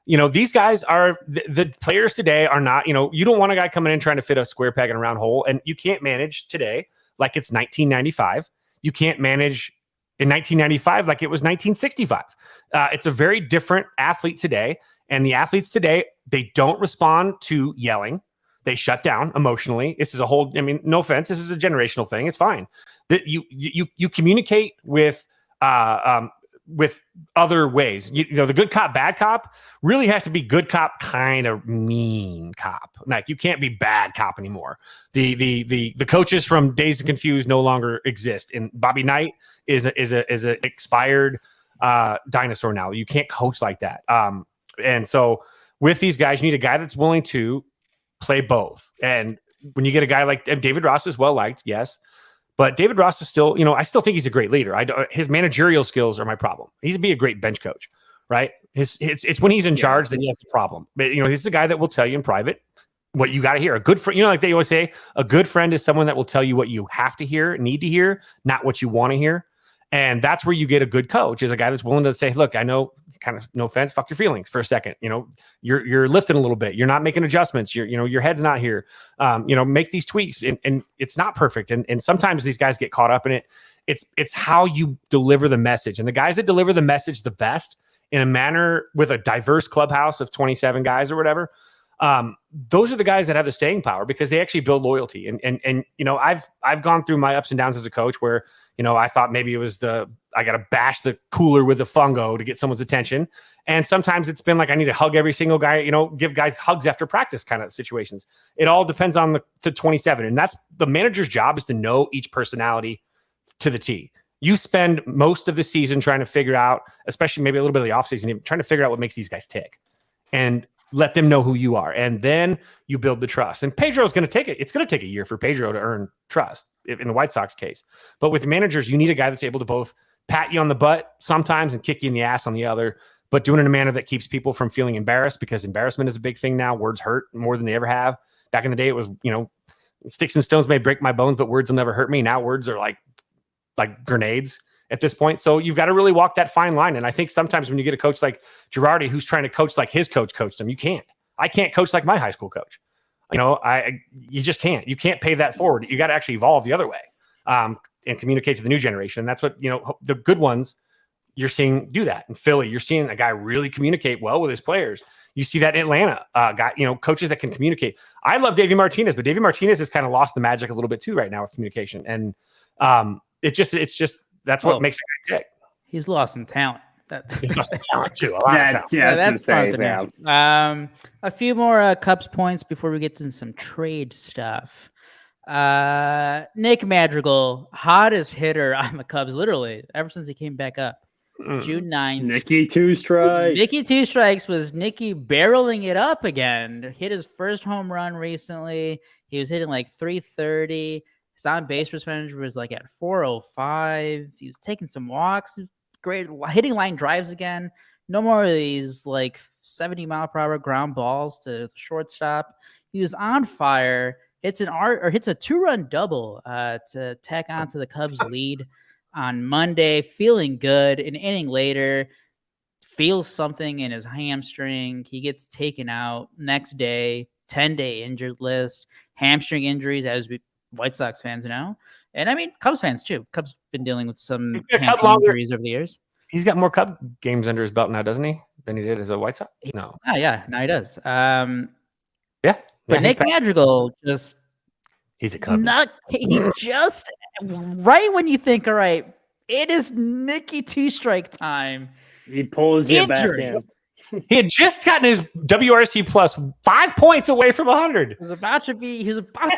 you know, these guys are the players today are not, you know, you don't want a guy coming in trying to fit a square peg in a round hole, and you can't manage today like it's 1995. You can't manage in 1995 like it was 1965. It's a very different athlete today. And the athletes today, they don't respond to yelling. They shut down emotionally. This is a whole, I mean, no offense. This is a generational thing. It's fine. That you communicate with other ways. You know, the good cop, bad cop really has to be good cop, kind of mean cop. Like you can't be bad cop anymore. The coaches from Dazed and Confused no longer exist. And Bobby Knight is a expired dinosaur now. You can't coach like that. And so with these guys, you need a guy that's willing to play both. And when you get a guy like David Ross is well liked, yes. But David Ross is still, you know, I still think he's a great leader. His managerial skills are my problem. He'd be a great bench coach, right? It's when he's in charge that he has a problem. But, you know, he's the guy that will tell you in private what you got to hear. A good friend, you know, like they always say, a good friend is someone that will tell you what you have to hear, need to hear, not what you want to hear. And that's where you get a good coach, is a guy that's willing to say, look, I know, kind of, no offense, fuck your feelings for a second. You know, you're lifting a little bit. You're not making adjustments. Your head's not here. Make these tweaks, and it's not perfect. And sometimes these guys get caught up in it. It's how you deliver the message. And the guys that deliver the message the best in a manner with a diverse clubhouse of 27 guys or whatever, those are the guys that have the staying power because they actually build loyalty. And you know, I've gone through my ups and downs as a coach where, you know, I thought maybe it was I got to bash the cooler with a fungo to get someone's attention. And sometimes it's been like, I need to hug every single guy, you know, give guys hugs after practice kind of situations. It all depends on the 27. And that's the manager's job, is to know each personality to the T. You spend most of the season trying to figure out, especially maybe a little bit of the offseason, trying to figure out what makes these guys tick and let them know who you are. And then you build the trust. And Pedro's going to take it. It's going to take a year for Pedro to earn trust in the White Sox case. But with managers, you need a guy that's able to both pat you on the butt sometimes and kick you in the ass on the other, but doing it in a manner that keeps people from feeling embarrassed, because embarrassment is a big thing now. Words hurt more than they ever have. Back in the day, it was, you know, sticks and stones may break my bones, but words will never hurt me. Now words are like grenades at this point. So you've got to really walk that fine line. And I think sometimes when you get a coach like Girardi, who's trying to coach like his coach coached him, you can't. I can't coach like my high school coach. You know, you just can't. You can't pay that forward. You got to actually evolve the other way and communicate to the new generation. And that's what, you know, the good ones you're seeing do that. In Philly, you're seeing a guy really communicate well with his players. You see that in Atlanta, coaches that can communicate. I love Davey Martinez, but Davey Martinez has kind of lost the magic a little bit too right now with communication. And it's just that's what makes a guy tick. He's lost some talent. He's lost some talent too. That's fun to mention. A few more Cubs points before we get into some trade stuff. Nick Madrigal, hottest hitter on the Cubs, literally ever since he came back up. June 9th. Nicky Two Strikes was Nicky barreling it up again. Hit his first home run recently. He was hitting like 330. His on base percentage was like at 405. He was taking some walks. Great hitting line drives again. No more of these like 70 mile per hour ground balls to the shortstop. He was on fire. Hits a 2-run double to tack on to the Cubs lead on Monday. Feeling good. An inning later, feels something in his hamstring. He gets taken out next day, 10-day injured list, hamstring injuries, as White Sox fans know. And I mean, Cubs fans too. Cubs been dealing with some hamstring injuries over the years. He's got more Cub games under his belt now, doesn't he, than he did as a White Sox? No. Oh, yeah. Now he does. But Nick Madrigal just he's a Cub. He just right when you think, all right, it is Nicky two-strike time. He pulls you back in. He had just gotten his WRC plus 5 points away from 100. He was about to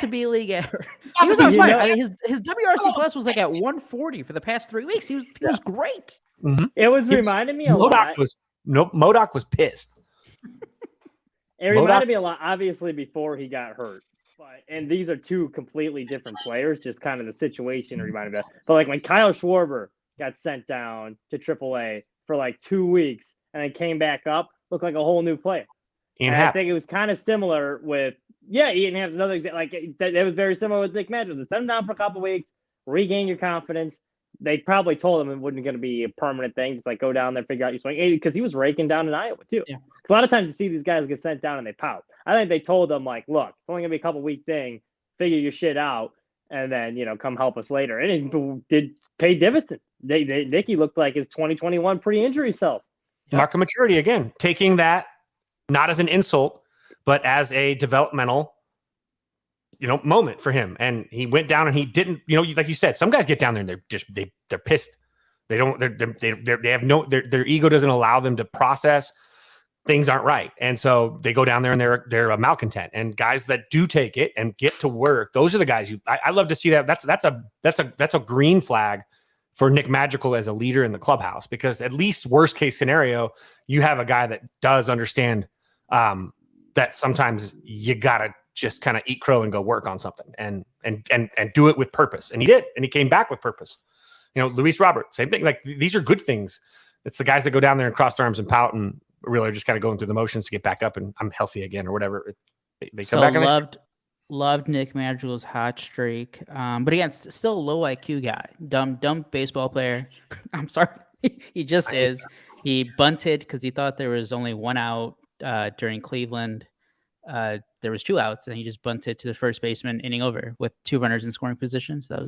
be league error. He was on fire. His WRC plus was like at 140 for the past 3 weeks. He was great. Mm-hmm. It was reminding me a lot. Modoc was pissed. It reminded me a lot, obviously, before he got hurt. And these are two completely different players, just kind of the situation reminded me of. But like when Kyle Schwarber got sent down to AAA for like 2 weeks and then came back up, looked like a whole new player. And I think it was kind of similar with, Ian Happ's another example. Like it was very similar with Nick Madrigal. Send him down for a couple weeks, regain your confidence. They probably told him it wasn't going to be a permanent thing. Just like go down there, figure out your swing. Because he was raking down in Iowa too. Yeah. A lot of times you see these guys get sent down and they pout. I think they told them like, look, it's only going to be a couple week thing. Figure your shit out, and then come help us later. And it did pay dividends. Nicky looked like his 2021 pre-injury self. Mark of maturity again, taking that not as an insult, but as a developmental, moment for him. And he went down and he didn't, like you said, some guys get down there and they're pissed. They have their ego doesn't allow them to process. Things aren't right. And so they go down there and they're a malcontent. And guys that do take it and get to work, those are the guys I love to see that. That's a green flag for Nick Madrigal as a leader in the clubhouse, because at least worst case scenario, you have a guy that does understand that sometimes you gotta just kind of eat crow and go work on something and do it with purpose. And he did, and he came back with purpose. Luis Robert, same thing. Like these are good things. It's the guys that go down there and cross their arms and pout and really are just kind of going through the motions to get back up and I'm healthy again or whatever. They come back. Loved Nick Madrigal's hot streak. But again, still a low IQ guy. Dumb baseball player. I'm sorry. He just is. He bunted because he thought there was only one out during Cleveland. There was 2 outs and he just bunted to the first baseman, inning over with 2 runners in scoring position. So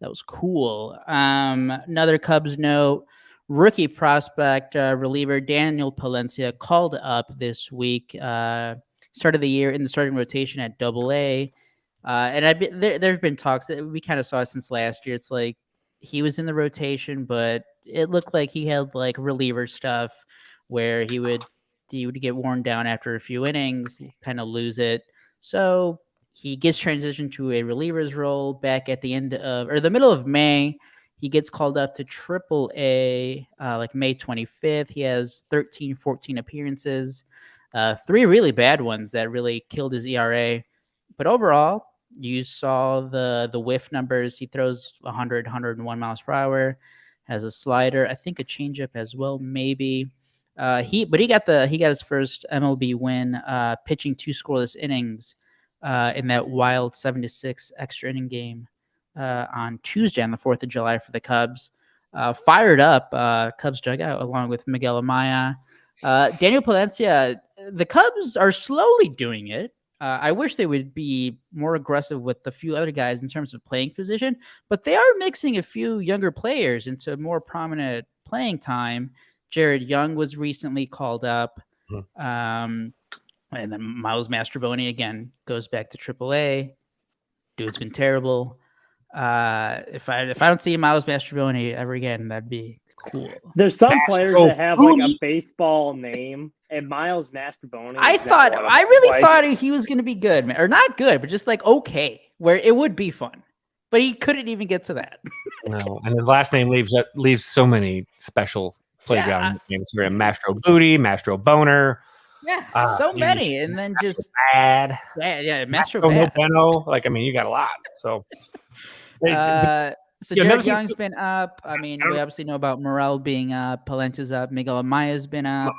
that was cool. Another Cubs note. Rookie prospect reliever Daniel Palencia called up this week. Started the year in the starting rotation at AA. And there's been talks that we kind of saw since last year. It's like he was in the rotation, but it looked like he had like reliever stuff where he would get worn down after a few innings, kind of lose it. So he gets transitioned to a reliever's role back at the end of, or the middle of May. He gets called up to AAA like May 25th. He has 14 appearances, 3 really bad ones that really killed his ERA. But overall, you saw the whiff numbers. He throws 101 miles per hour, has a slider, I think a changeup as well, maybe. He got his first MLB win, pitching 2 scoreless innings in that wild 7-6 extra inning game on Tuesday on the 4th of July for the Cubs. Fired up Cubs dugout along with Miguel Amaya. Daniel Palencia, the Cubs are slowly doing it. I wish they would be more aggressive with a few other guys in terms of playing position, but they are mixing a few younger players into more prominent playing time. Jared Young was recently called up. And then Miles Mastrobuoni again goes back to AAA. Dude's been terrible. If I don't see Miles Mastrobuoni ever again, that'd be cool. There's some players that have like a baseball name, and Miles Mastrobuoni. I really thought he was going to be good, man, or not good, but just like okay, where it would be fun. But he couldn't even get to that. No, and his last name leaves so many special playground names for him. Mastro Booty, Mastro Boner. Yeah, so many, and then just bad. Yeah, Mastro bad. Like, I mean, you got a lot. So, Jared Young's been up. I mean, we obviously know about Morel being up. Palencia's up. Miguel Amaya's been up.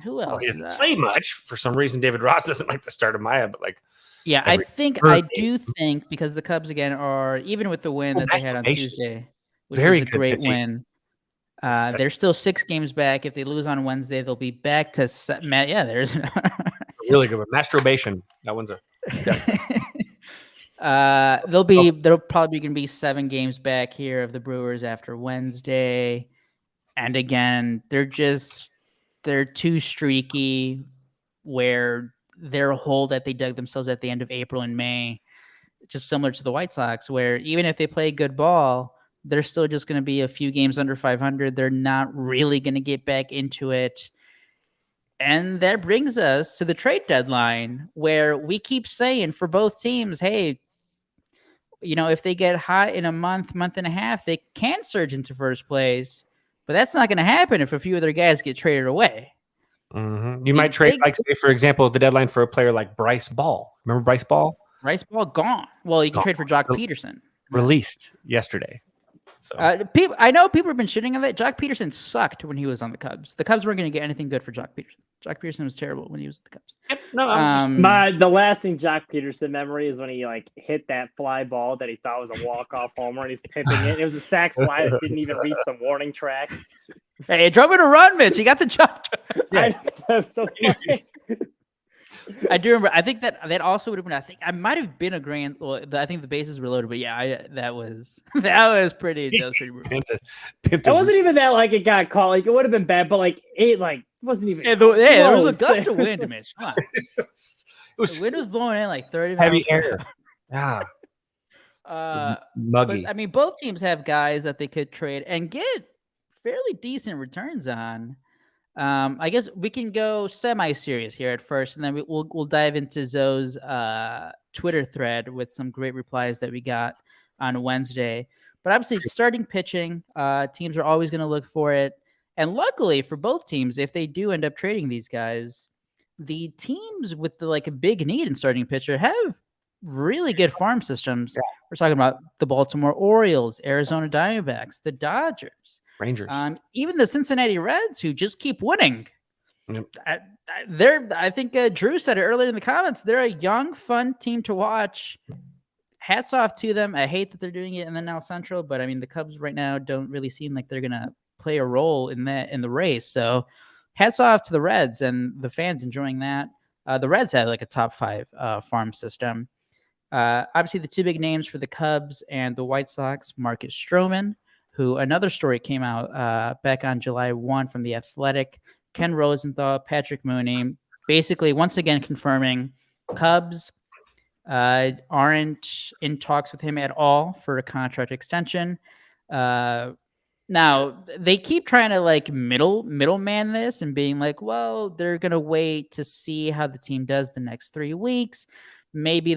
Who else? He doesn't play much for some reason. David Ross doesn't like the start of Maya, but like, yeah, I do think because the Cubs again are even with the win that they had on Tuesday, which was a great win. They're still 6 games back. If they lose on Wednesday, they'll be back to yeah. There's really good one. Masturbation. That one's a. they'll probably gonna be 7 games back here of the Brewers after Wednesday, and again they're too streaky. Where their hole that they dug themselves at the end of April and May, just similar to the White Sox, where even if they play good ball, they're still just going to be a few games under 500. They're not really going to get back into it. And that brings us to the trade deadline, where we keep saying for both teams, hey, if they get hot in a month and a half, they can surge into first place. But that's not going to happen if a few of their guys get traded away. Mm-hmm. You might trade, say, for example, the deadline for a player like Bryce Ball. Remember Bryce Ball? Bryce Ball gone. Well, you can trade for Jock Peterson. Released yesterday. So I know people have been shitting on that. Jock Peterson sucked when he was on the Cubs. The Cubs weren't going to get anything good for Jock Peterson. Jock Peterson was terrible when he was at the Cubs. Yep. No, the lasting Jock Peterson memory is when he hit that fly ball that he thought was a walk-off homer and he's pimping it. It was a sac fly that didn't even reach the warning track. Hey, it drove it a run, Mitch. He got the job. Yeah. That's so funny. I do remember. I think that also would have been. I think I might have been a grand. Well, I think the bases were loaded, but yeah, that was pretty. That was pretty brutal. It wasn't even that it got caught. It would have been bad, but it wasn't even. Yeah, there was a gust of wind, Mitch. Come on. The wind was blowing in 30 miles. Heavy air. Yeah. Muggy. But, I mean, both teams have guys that they could trade and get fairly decent returns on. I guess we can go semi-serious here at first, and then we'll dive into Zoe's Twitter thread with some great replies that we got on Wednesday. But obviously, it's starting pitching. Teams are always going to look for it. And luckily for both teams, if they do end up trading these guys, the teams with a big need in starting pitcher have really good farm systems. Yeah. We're talking about the Baltimore Orioles, Arizona Diamondbacks, the Dodgers. Rangers, even the Cincinnati Reds, who just keep winning. Yep. I think Drew said it earlier in the comments. They're a young, fun team to watch. Hats off to them. I hate that they're doing it in the NL Central, but I mean the Cubs right now don't really seem like they're gonna play a role in the race. So, hats off to the Reds and the fans enjoying that. The Reds have a top 5 farm system. Obviously, the two big names for the Cubs and the White Sox: Marcus Stroman, who another story came out back on July 1 from The Athletic. Ken Rosenthal, Patrick Mooney, basically once again confirming Cubs aren't in talks with him at all for a contract extension. Now, they keep trying to middleman this and being well, they're going to wait to see how the team does the next 3 weeks. Maybe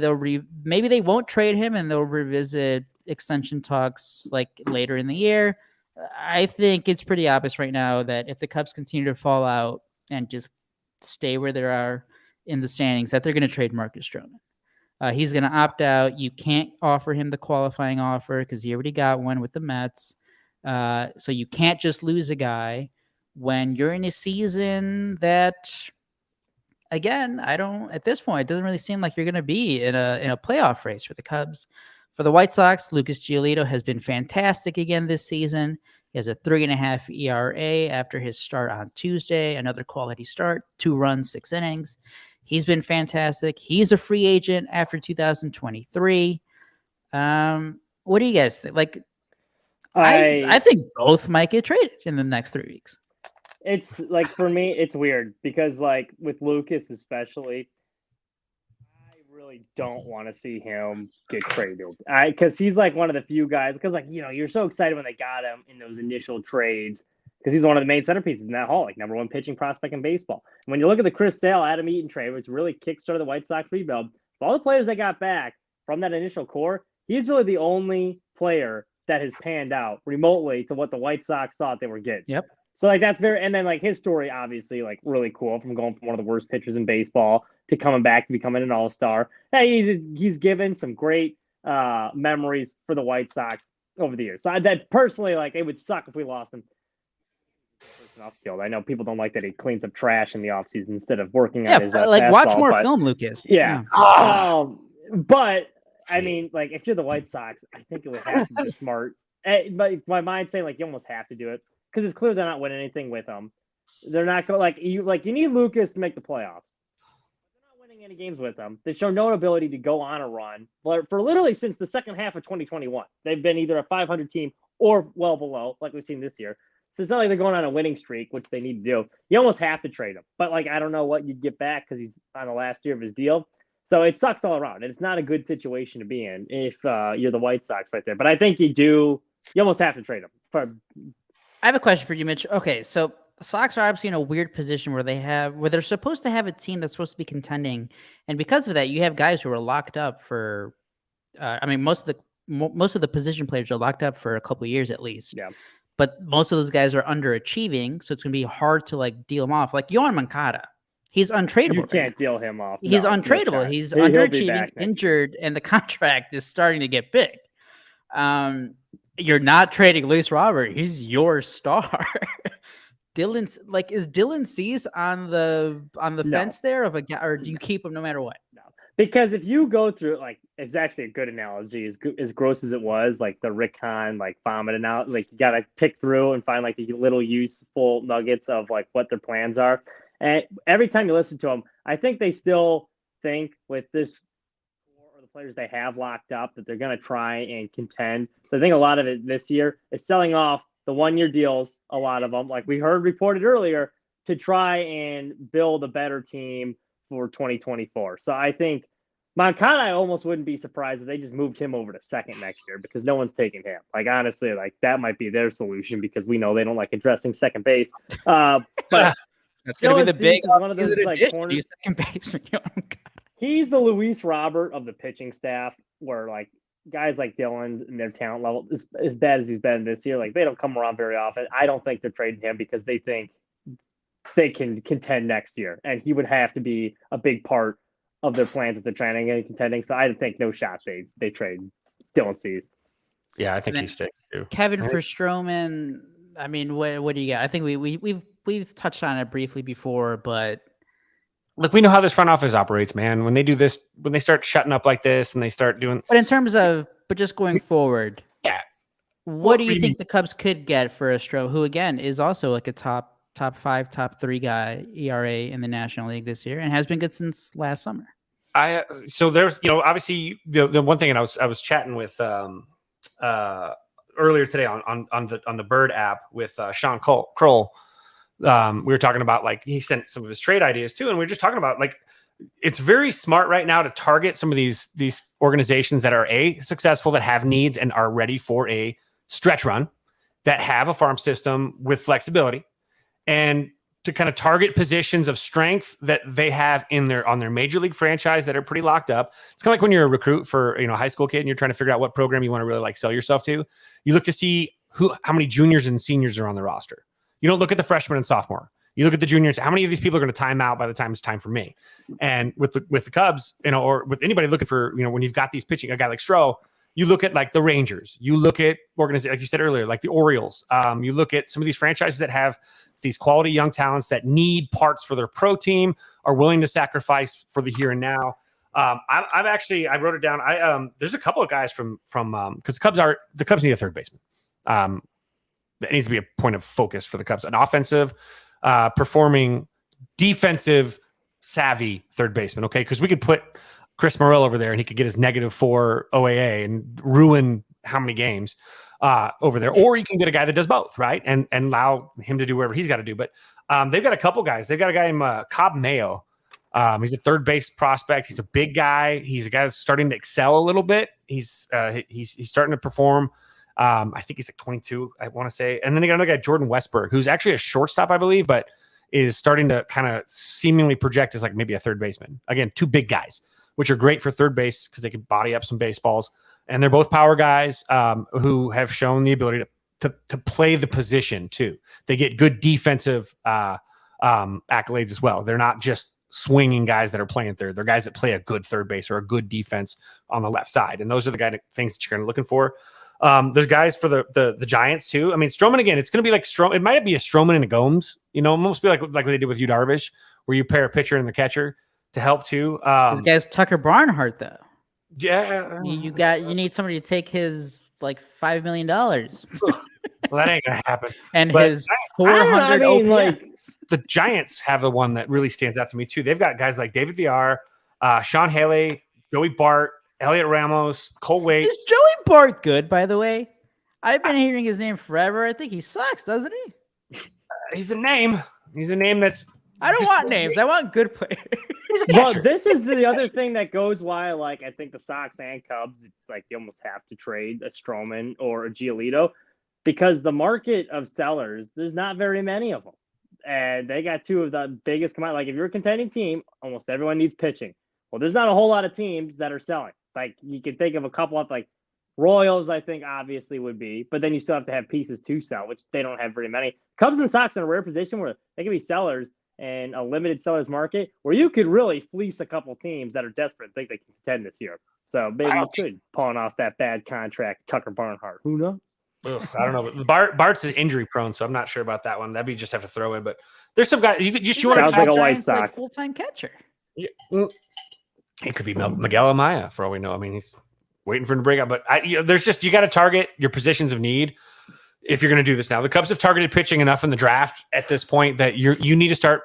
maybe they won't trade him and they'll revisit extension talks later in the year. I think it's pretty obvious right now that if the Cubs continue to fall out and just stay where they are in the standings, that they're going to trade Marcus Stroman. He's going to opt out. You can't offer him the qualifying offer because he already got one with the Mets. So you can't just lose a guy when you're in a season that, again, at this point, it doesn't really seem like you're going to be in a playoff race for the Cubs. For the White Sox, Lucas Giolito has been fantastic again this season. He has a 3.5 ERA after his start on Tuesday. Another quality start, 2 runs, 6 innings. He's been fantastic. He's a free agent after 2023. What do you guys think? I think both might get traded in the next 3 weeks. It's for me, it's weird because with Lucas especially, I really don't want to see him get traded. Because he's one of the few guys. Because you're so excited when they got him in those initial trades because he's one of the main centerpieces in that haul, number 1 pitching prospect in baseball. And when you look at the Chris Sale, Adam Eaton trade, which really kickstarted the White Sox rebuild, for all the players they got back from that initial core, he's really the only player that has panned out remotely to what the White Sox thought they were getting. Yep. So that's very, and then his story, obviously, really cool from going from one of the worst pitchers in baseball to coming back to becoming an all-star. Hey, he's given some great memories for the White Sox over the years. So that personally, it would suck if we lost him. Off field. I know people don't like that he cleans up trash in the offseason instead of working on his fastball, watch more film, Lucas. Yeah. But I mean, if you're the White Sox, I think it would have to be smart. But my mind's saying you almost have to do it. because it's clear they're not winning anything with him. They're not going you need Lucas to make the playoffs. They're not winning any games with him. They show no ability to go on a run for literally since the second half of 2021. They've been either a 500 team or well below, like we've seen this year. So it's not like they're going on a winning streak, which they need to do. You almost have to trade him, but I don't know what you'd get back because he's on the last year of his deal. So it sucks all around, and it's not a good situation to be in if you're the White Sox right there. But I think you almost have to trade him. I have a question for you, Mitch. Okay, so the Sox are obviously in a weird position where they're supposed to have a team that's supposed to be contending, and because of that, you have guys who are locked up for. Most of the position players are locked up for a couple of years at least. Yeah. But most of those guys are underachieving, so it's going to be hard to deal them off. Like Yohan Moncada, he's untradeable. You can't deal him off. He's untradeable. He's underachieving, injured, and the contract is starting to get big. You're not trading Luis Robert. He's your star. Is Dylan Cease on the fence there of a guy, or do you keep him no matter what? No, because if you go through it's actually a good analogy. As gross as it was, the Rick Hahn vomiting out, you gotta pick through and find the little useful nuggets of what their plans are. And every time you listen to them, I think they still think with this or the players they have locked up that they're going to try and contend. So I think a lot of it this year is selling off the 1-year deals, a lot of them, like we heard reported earlier, to try and build a better team for 2024. So I think Moncada, I almost wouldn't be surprised if they just moved him over to second next year because no one's taking him. Honestly, that might be their solution because we know they don't like addressing second base. But that's going to be the big one of those corners. Second baseman. He's the Luis Robert of the pitching staff, where guys like Dylan and their talent level is as bad as he's been this year. They don't come around very often. I don't think they're trading him because they think they can contend next year, and he would have to be a big part of their plans if they're trying to get contending. So I think no shot they trade Dylan Cease. Yeah, I think he sticks too. Kevin for Stroman. I mean, what do you got? I think we've touched on it briefly before, but look, we know how this front office operates, man. When they do this, when they start shutting up like this, and they start doing. But in terms of, just going forward, yeah. What do you think the Cubs could get for a Stroman, who again is also a top 5, top 3 guy ERA in the National League this year, and has been good since last summer? So there's obviously the one thing, and I was chatting with earlier today on the Bird app with Sean Kroll. We were talking about he sent some of his trade ideas too, and we were just talking about it's very smart right now to target some of these organizations that are successful, that have needs and are ready for a stretch run, that have a farm system with flexibility, and to kind of target positions of strength that they have on their major league franchise that are pretty locked up. It's kind of like when you're a recruit for a high school kid and you're trying to figure out what program you want to really sell yourself to. You look to see how many juniors and seniors are on the roster. You don't look at the freshman and sophomore. You look at the juniors. How many of these people are going to time out by the time it's time for me? And with the Cubs, or with anybody looking for, when you've got these pitching, a guy like Stroh, you look at the Rangers. You look at organizations, like you said earlier, like the Orioles. You look at some of these franchises that have these quality young talents that need parts for their pro team, are willing to sacrifice for the here and now. I wrote it down. There's a couple of guys from because the Cubs need a third baseman. That needs to be a point of focus for the Cubs. An offensive, performing, defensive, savvy third baseman. Okay, because we could put Chris Morel over there and he could get his -4 OAA and ruin how many games over there. Or you can get a guy that does both, right? And allow him to do whatever he's got to do. But they've got a couple guys. They've got a guy named Cobb Mayo. He's a third base prospect. He's a big guy. He's a guy that's starting to excel a little bit. He's starting to perform. I think he's 22, I want to say. And then they got another guy, Jordan Westberg, who's actually a shortstop, I believe, but is starting to kind of seemingly project as maybe a third baseman. Again, 2 big guys, which are great for third base because they can body up some baseballs. And they're both power guys who have shown the ability to play the position too. They get good defensive accolades as well. They're not just swinging guys that are playing third. They're guys that play a good third base or a good defense on the left side. And those are the things that you're kind of looking for. There's guys for the Giants too. I mean, Stroman, again, it's going to be like Stroman. It might be a Stroman and a Gomes, almost be like what they did with Yu Darvish, where you pair a pitcher and the catcher to help too. This guy's Tucker Barnhart, though. Yeah. You need somebody to take his $5 million. Well, that ain't gonna happen. And But his I don't know, 400 I mean, OPS. the Giants have the one that really stands out to me too. They've got guys like David VR, Sean Haley, Joey Bart, Elliot Ramos, Cole Waits. Is Joey Bart good, by the way? I've been hearing his name forever. I think he sucks, doesn't he? He's a name. He's a name that's. I don't want names. I want good players. He's a Well, catcher. this is the other thing that goes why, like, I think the Sox and Cubs, it's like you almost have to trade a Stroman or a Giolito because the market of sellers, there's not very many of them. And they got two of the biggest commodity. Like, if you're a contending team, almost everyone needs pitching. Well, there's not a whole lot of teams that are selling. Like, you can think of a couple of, like, Royals, I think, obviously would be, but then you still have to have pieces to sell, which they don't have very many. Cubs and Sox in a rare position where they can be sellers and a limited sellers market where you could really fleece a couple teams that are desperate and think they can contend this year. So maybe you could pawn off that bad contract, Tucker Barnhart. Who knows? Ugh, I don't know. But Bart's injury prone, so I'm not sure about that one. That'd be just have to throw in. But there's some guys you He's want Sounds to like a White Giants, like, Sox. full-time catcher. It could be Miguel Amaya for all we know. I mean, he's waiting for him to break out. But there's just you got to target your positions of need if you're going to do this now. The Cubs have targeted pitching enough in the draft at this point that you need to start.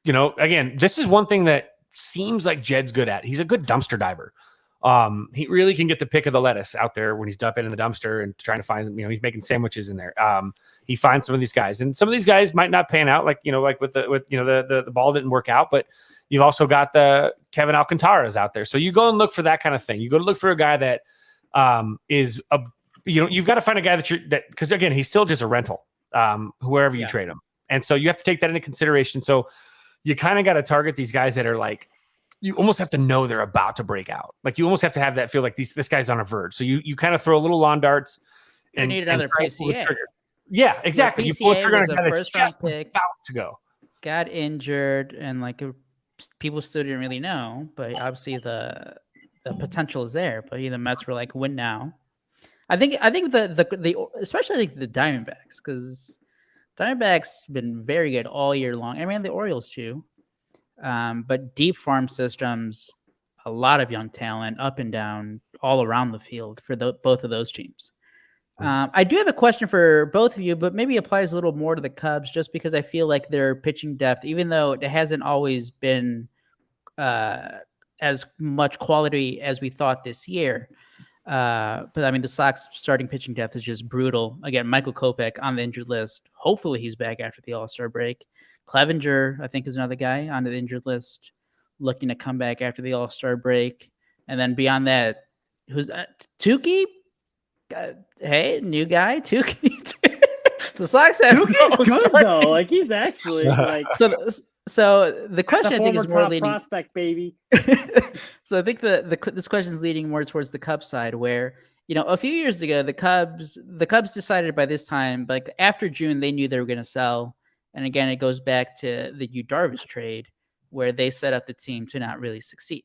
Again, this is one thing that seems like Jed's good at. He's a good dumpster diver. He really can get the pick of the lettuce out there when he's dumping in the dumpster and trying to find, he's making sandwiches in there. He finds some of these guys, and some of these guys might not pan out, like with the ball didn't work out, but you've also got the Kevin Alcantara's out there. So you go and look for that kind of thing. You go to look for a guy that is you've got to find a guy because again, he's still just a rental, wherever you trade him. And so you have to take that into consideration. So you kind of got to target these guys that are like, you almost have to know they're about to break out. Like you almost have to have that feel like this guy's on a verge. So you kind of throw a little lawn darts and need another try to pull the PCA. trigger. Yeah, exactly. You pull the trigger on a was a guy that's first-round just pick. about to go. Got injured, and people still didn't really know, but obviously the potential is there. But the Mets were like, win now. I think the especially like the Diamondbacks, because Diamondbacks been very good all year long. I mean the Orioles too. But deep farm systems, a lot of young talent up and down all around the field for both of those teams. I do have a question for both of you, but maybe applies a little more to the Cubs just because I feel like their pitching depth, even though it hasn't always been as much quality as we thought this year. But I mean, the Sox starting pitching depth is just brutal. Again, Michael Kopech on the injured list. Hopefully he's back after the All-Star break. Clevenger, I think, is another guy on the injured list looking to come back after the All-Star break. And then beyond that, who's that? Tukey? Hey, new guy, Tukey. The Sox have Tukey's good though. Like he's actually like so the question I think is more leaning prospect, baby. So I think this question is leading more towards the Cubs side, where a few years ago the Cubs decided by this time, like after June, they knew they were going to sell. And again, it goes back to the Yu Darvish trade, where they set up the team to not really succeed.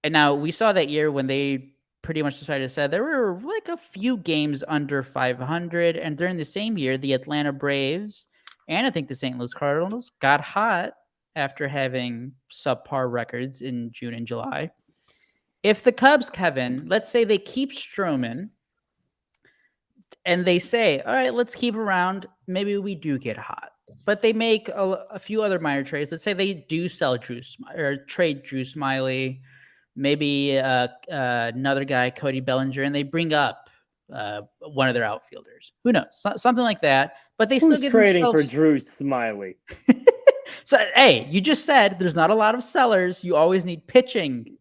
And now we saw that year when they pretty much decided to sell, there were like a few games under 500. And during the same year, the Atlanta Braves and I think the St. Louis Cardinals got hot after having subpar records in June and July. If the Cubs, Kevin, let's say they keep Stroman, and they say, all right, let's keep around. Maybe we do get hot. But they make a few other minor trades. Let's say they do sell trade Drew Smiley, maybe another guy, Cody Bellinger, and they bring up one of their outfielders. Who knows? Something like that. But they still get trading themselves... for Drew Smiley. So, hey, you just said there's not a lot of sellers. You always need pitching.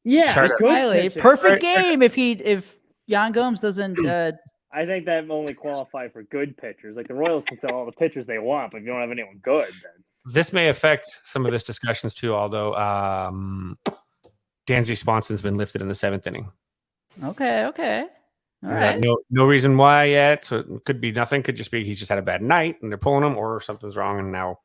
Yeah, Drew Smiley, perfect game if Yan Gomes doesn't... I think that only qualify for good pitchers. Like the Royals can sell all the pitchers they want, but if you don't have anyone good, then this may affect some of this discussions too. Although Dansby Swanson's been lifted in the 7th inning. Okay. All right. No reason why yet. So it could be nothing. Could just be he's just had a bad night and they're pulling him, or something's wrong and now.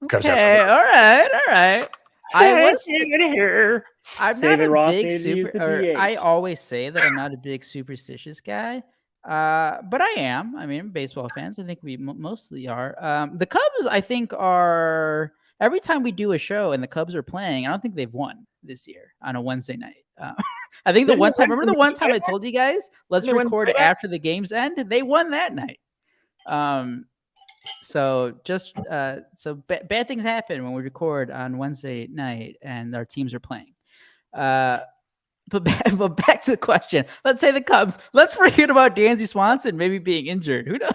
Okay. All right. I'm not David a Ross big needed to use the DH. I always say that I'm not a big superstitious guy, but I am. I mean, baseball fans, I think we mostly are. The Cubs, I think, are every time we do a show and the Cubs are playing, I don't think they've won. this year on a Wednesday night. I think Didn't they remember the one time I told you guys, let's Didn't they win record back? after the games end? They won that night. So just bad things happen when we record on Wednesday night and our teams are playing. But back to the question. Let's say the Cubs. Let's forget about Dansby Swanson maybe being injured. Who knows?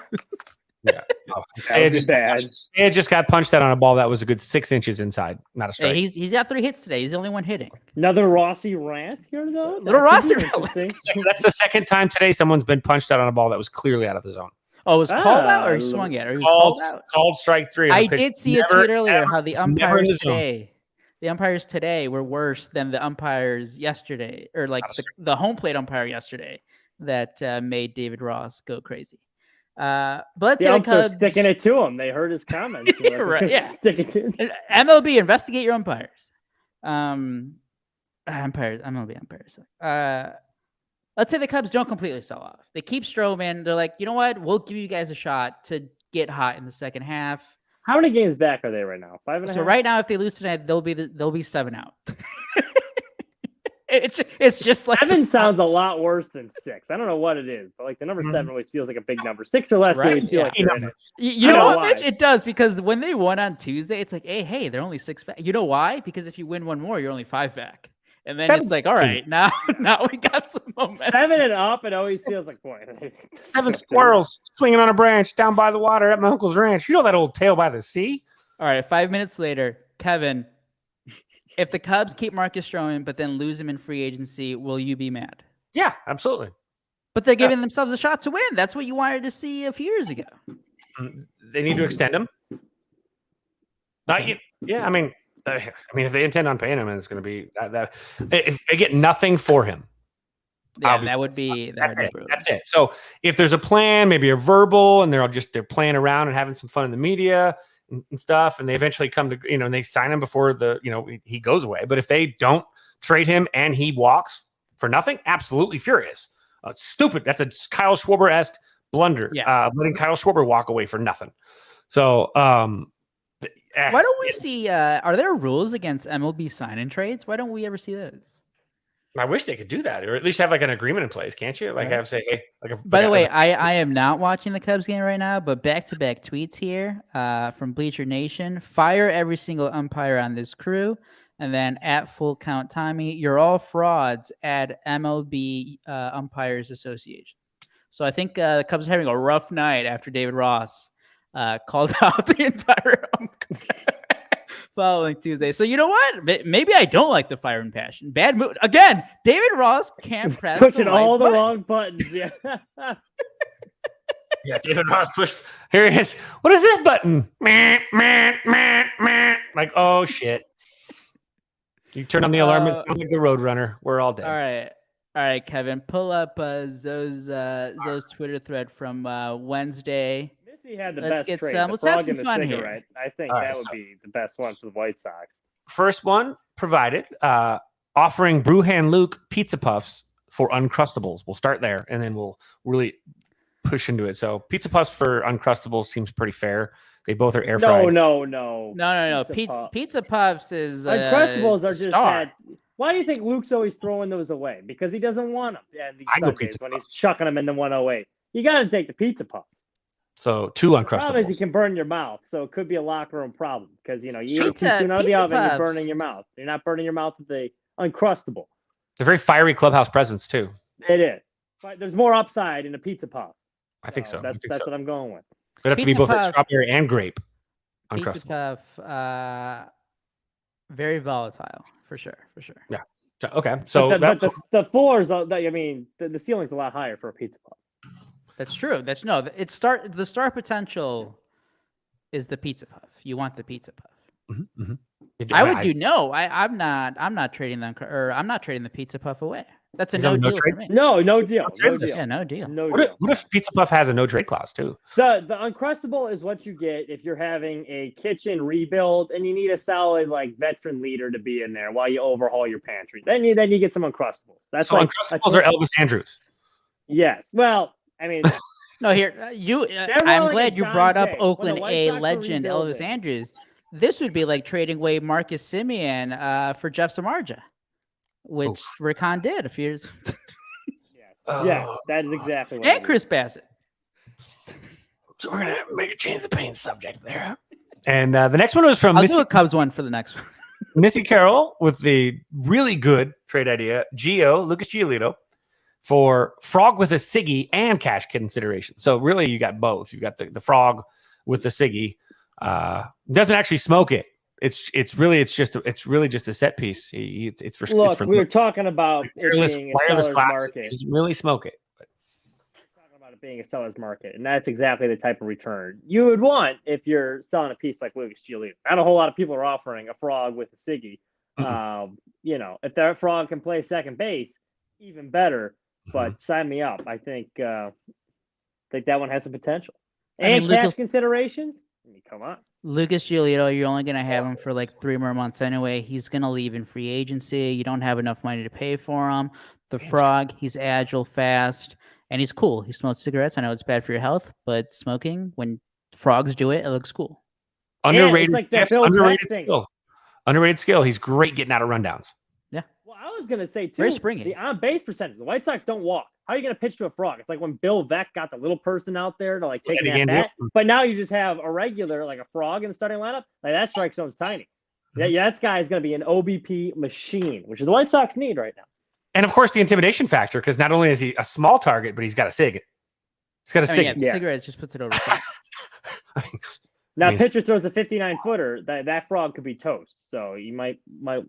Yeah. Oh, Seiya just got punched out on a ball that was a good 6 inches inside, not a strike. Hey, he's got 3 hits today. He's the only one hitting. Another Rossi rant here, though. Little Rossi rant. That's the second time today someone's been punched out on a ball that was clearly out of the zone. Oh, it was called out or he swung at? Or he was called out? Called strike 3. I did see a tweet earlier how the umpires the today. The umpires today were worse than the umpires yesterday, or like the home plate umpire yesterday that made David Ross go crazy. But let's say the Cubs are sticking it to him. They heard his comments. Right, yeah. Stick it to him. MLB, investigate your umpires. MLB umpires. Let's say the Cubs don't completely sell off. They keep Stroman. They're like, you know what? We'll give you guys a shot to get hot in the second half. How many games back are they right now? 5.5? So right now, if they lose tonight, they'll be 7 out. it's just like 7 sounds a lot worse than 6. I don't know what it is, but like the number 7 always feels like a big number. 6 or less always feel like you're in it. You know what, Mitch? It does, because when they won on Tuesday, it's like, hey, they're only 6 back. You know why? Because if you win one more, you're only 5 back. And then it's like, all right, now we got some momentum. 7 and up, it always feels like, boy. 7 squirrels swinging on a branch down by the water at my uncle's ranch. You know that old tale by the sea? All right, 5 minutes later, Kevin, if the Cubs keep Marcus Stroman but then lose him in free agency, will you be mad? Yeah, absolutely. But they're giving themselves a shot to win. That's what you wanted to see a few years ago. They need to extend him. Yeah, I mean, if they intend on paying him, it's going to be that. If they get nothing for him, yeah, that would be that's it. So if there's a plan, maybe a verbal, and they're playing around and having some fun in the media and stuff, and they eventually come to and they sign him before he goes away. But if they don't trade him and he walks for nothing, absolutely furious. Stupid. That's a Kyle Schwarber-esque blunder. Yeah. Letting Kyle Schwarber walk away for nothing. So. Why don't we see? Are there rules against MLB sign-in trades? Why don't we ever see those? I wish they could do that, or at least have like an agreement in place, can't you? Like have say, hey. By the way, I am not watching the Cubs game right now, but back-to-back tweets here from Bleacher Nation: fire every single umpire on this crew, and then at Full Count Tommy, you're all frauds. Add MLB Umpires Association. So I think the Cubs are having a rough night after David Ross called out the entire following Tuesday. So you know what? Maybe I don't like the fire and passion. Bad mood. Again, David Ross can't press pushing all the wrong buttons. Yeah. Yeah, David Ross pushed. Here he is. What is this button? Like, oh shit. You turn on the alarm, it sounds like the Roadrunner. We're all dead. All right, Kevin. Pull up Zoe's Twitter thread from Wednesday. He had the best trade. Let's have some fun here. I think that would be the best one for the White Sox. First one provided, offering Bruhan Luke pizza puffs for Uncrustables. We'll start there, and then we'll really push into it. So pizza puffs for Uncrustables seems pretty fair. They both are air fried. No. Pizza puffs is Uncrustables are just bad. Why do you think Luke's always throwing those away? Because he doesn't want them. Yeah, these Sundays when he's chucking them in the 108. You got to take the pizza puffs. So 2 Uncrustables. The problem is you can burn your mouth, so it could be a locker room problem because you eat it too soon out of the oven, you're burning your mouth. You're not burning your mouth with the Uncrustable. They're very fiery clubhouse presence too. It is, but there's more upside in a pizza puff. I think so. That's what I'm going with. It'd have to be both strawberry and grape. Pizza puff, very volatile for sure. Yeah. Okay. So the floors, the ceiling's a lot higher for a pizza puff. That's true. The star potential is the pizza puff. You want the pizza puff. Mm-hmm, mm-hmm. I'm not trading them, or I'm not trading the pizza puff away. That's a no deal for me. No deal. Yeah, no deal. What if pizza puff has a no trade clause too? The Uncrustable is what you get if you're having a kitchen rebuild and you need a solid veteran leader to be in there while you overhaul your pantry. Then you get some Uncrustables. Uncrustables are Elvis Andrews. Yes. Well, I mean, no. Here, I'm glad you brought up Oakland A legend Elvis Andrews. This would be like trading away Marcus Simeon for Jeff Samardzija. which Rickon did a few years. Yes, that is exactly what. And Chris Bassett. So we're gonna make a change the pain subject there. And the next one was from I'll do a Cubs one for the next one. Missy Carroll with the really good trade idea. Lucas Giolito for Frog with a Siggy and cash consideration. So really, you got both. You got the Frog with the Siggy. Doesn't actually smoke it. It's really just a set piece. It's for Look, it's for we were talking about it being a seller's market. He doesn't really smoke it. Talking about it being a seller's market, and that's exactly the type of return you would want if you're selling a piece like Lucas Giolito. Not a whole lot of people are offering a Frog with a Siggy. If that Frog can play second base, even better. But sign me up. I think that one has some potential. And cash considerations. I mean, come on. Lucas Giolito, you're only going to have him for like 3 more months anyway. He's going to leave in free agency. You don't have enough money to pay for him. The Frog, he's agile, fast, and he's cool. He smokes cigarettes. I know it's bad for your health, but smoking, when frogs do it, it looks cool. Underrated, like that underrated skill. He's great getting out of rundowns. Yeah. Well, I was going to say, too, very springy. The on-base percentage. The White Sox don't walk. How are you going to pitch to a Frog? It's like when Bill Veeck got the little person out there to like take that bat. But now you just have a regular, like a Frog in the starting lineup. Like that strike zone's tiny. That guy is going to be an OBP machine, which is the White Sox need right now. And of course, the intimidation factor, because not only is he a small target, but he's got a cig. He's got a cig. Cigarettes just puts it over top. Now, pitcher throws a 59-footer. That Frog could be toast. So you might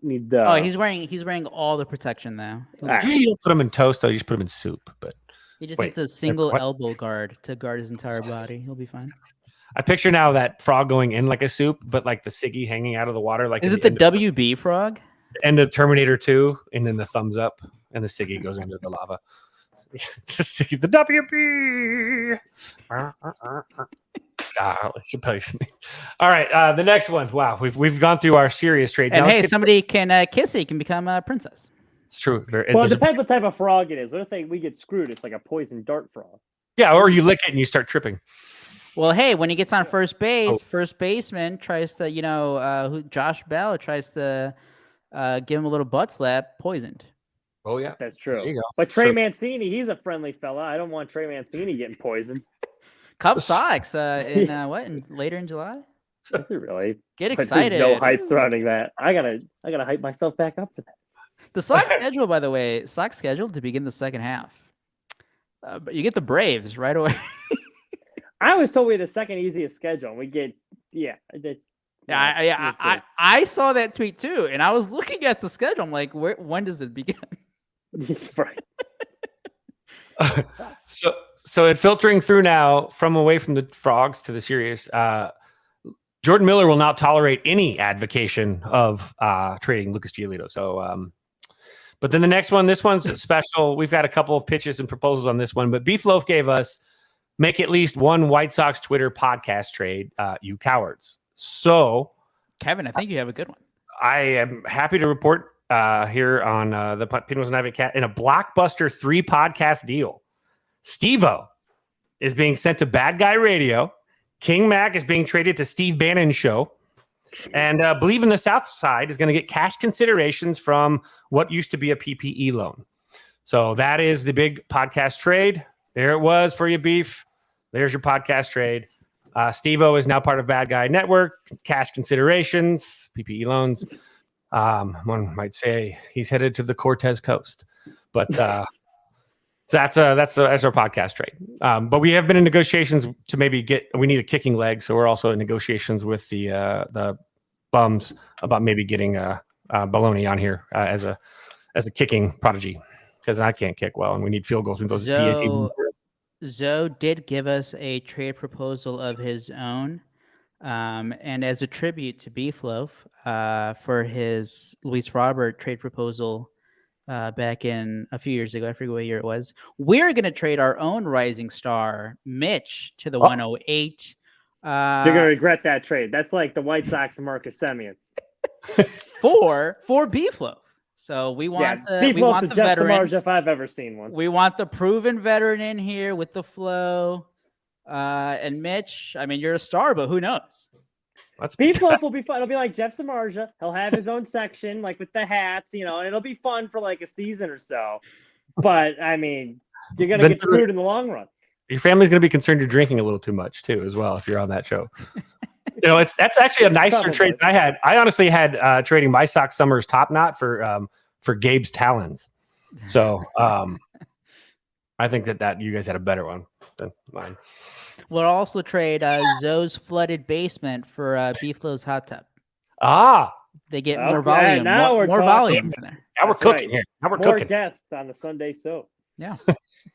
need the. Oh, he's wearing all the protection now. You don't put him in toast though. You just put him in soup. But he just needs a single elbow guard to guard his entire body. He'll be fine. I picture now that Frog going in like a soup, but like the ciggy hanging out of the water. Like, is it the WB Frog? End of Terminator 2, and then the thumbs up, and the ciggy goes into the lava. The WB. All right, the next one. Wow, we've gone through our serious trades. And hey, somebody can kiss it, you can become a princess. It's true. Well, it depends what type of frog it is. What if we get screwed? It's like a poison dart frog. Yeah, or you lick it and you start tripping. Well, hey, when he gets on first base, first baseman tries to, Josh Bell tries to give him a little butt slap, poisoned. Oh yeah, that's true. But Trey Mancini, he's a friendly fella. I don't want Trey Mancini getting poisoned. Cubs Sox later in July. Does it really? Get excited! There's no hype surrounding that. I gotta hype myself back up for that. The Sox schedule, by the way, scheduled to begin the second half. But you get the Braves right away. I was told we had the second easiest schedule, and we get I saw that tweet too, and I was looking at the schedule. I'm like, when does it begin? Right. So it filtering through now from away from the Frogs to the Sirius. Jordan Miller will not tolerate any advocation of trading Lucas Giolito. So, but then the next one, this one's special. We've got a couple of pitches and proposals on this one, but Beef Loaf gave us make at least one White Sox Twitter podcast trade. You cowards. So, Kevin, I think you have a good one. I am happy to report here on the Pinos and Ivy Cat in a blockbuster 3 podcast deal. Steve-O is being sent to Bad Guy Radio. King Mac is being traded to Steve Bannon's show. And Believe in the South Side is going to get cash considerations from what used to be a PPE loan. So that is the big podcast trade. There it was for you, Beef. There's your podcast trade. Steve-O is now part of Bad Guy Network. Cash considerations, PPE loans. One might say he's headed to the Cortez Coast. But that's our podcast trade. But we have been in negotiations to maybe we need a kicking leg, so we're also in negotiations with the bums about maybe getting Baloney on here as a kicking prodigy, because I can't kick well and we need field goals with those PATs. Zoe did give us a trade proposal of his own, and as a tribute to Beef Loaf for his Luis Robert trade proposal back in a few years ago, I forget what year it was, we're going to trade our own rising star, Mitch, to the 108. You're going to regret that trade. That's like the White Sox and Marcus Semien. for Beef Loaf. So we want the Jeff veteran. Samardzija if I've ever seen one. We want the proven veteran in here with the flow. And Mitch, I mean, you're a star, but who knows? P-Plus will be fun. It'll be like Jeff Samardzija. He'll have his own section, like with the hats, and it'll be fun for like a season or so. But I mean, you're gonna get screwed in the long run. Your family's gonna be concerned you're drinking a little too much too, as well, if you're on that show. That's actually a nicer trade than I had. I honestly had trading my Sox Summers top knot for Gabe's Talons. So I think that you guys had a better one than mine. We'll also trade Zoe's flooded basement for Beeflo's hot tub. They get more volume. More volume from there. Now we're cooking here. Now we're more cooking. Guests on the Sunday soap. Yeah.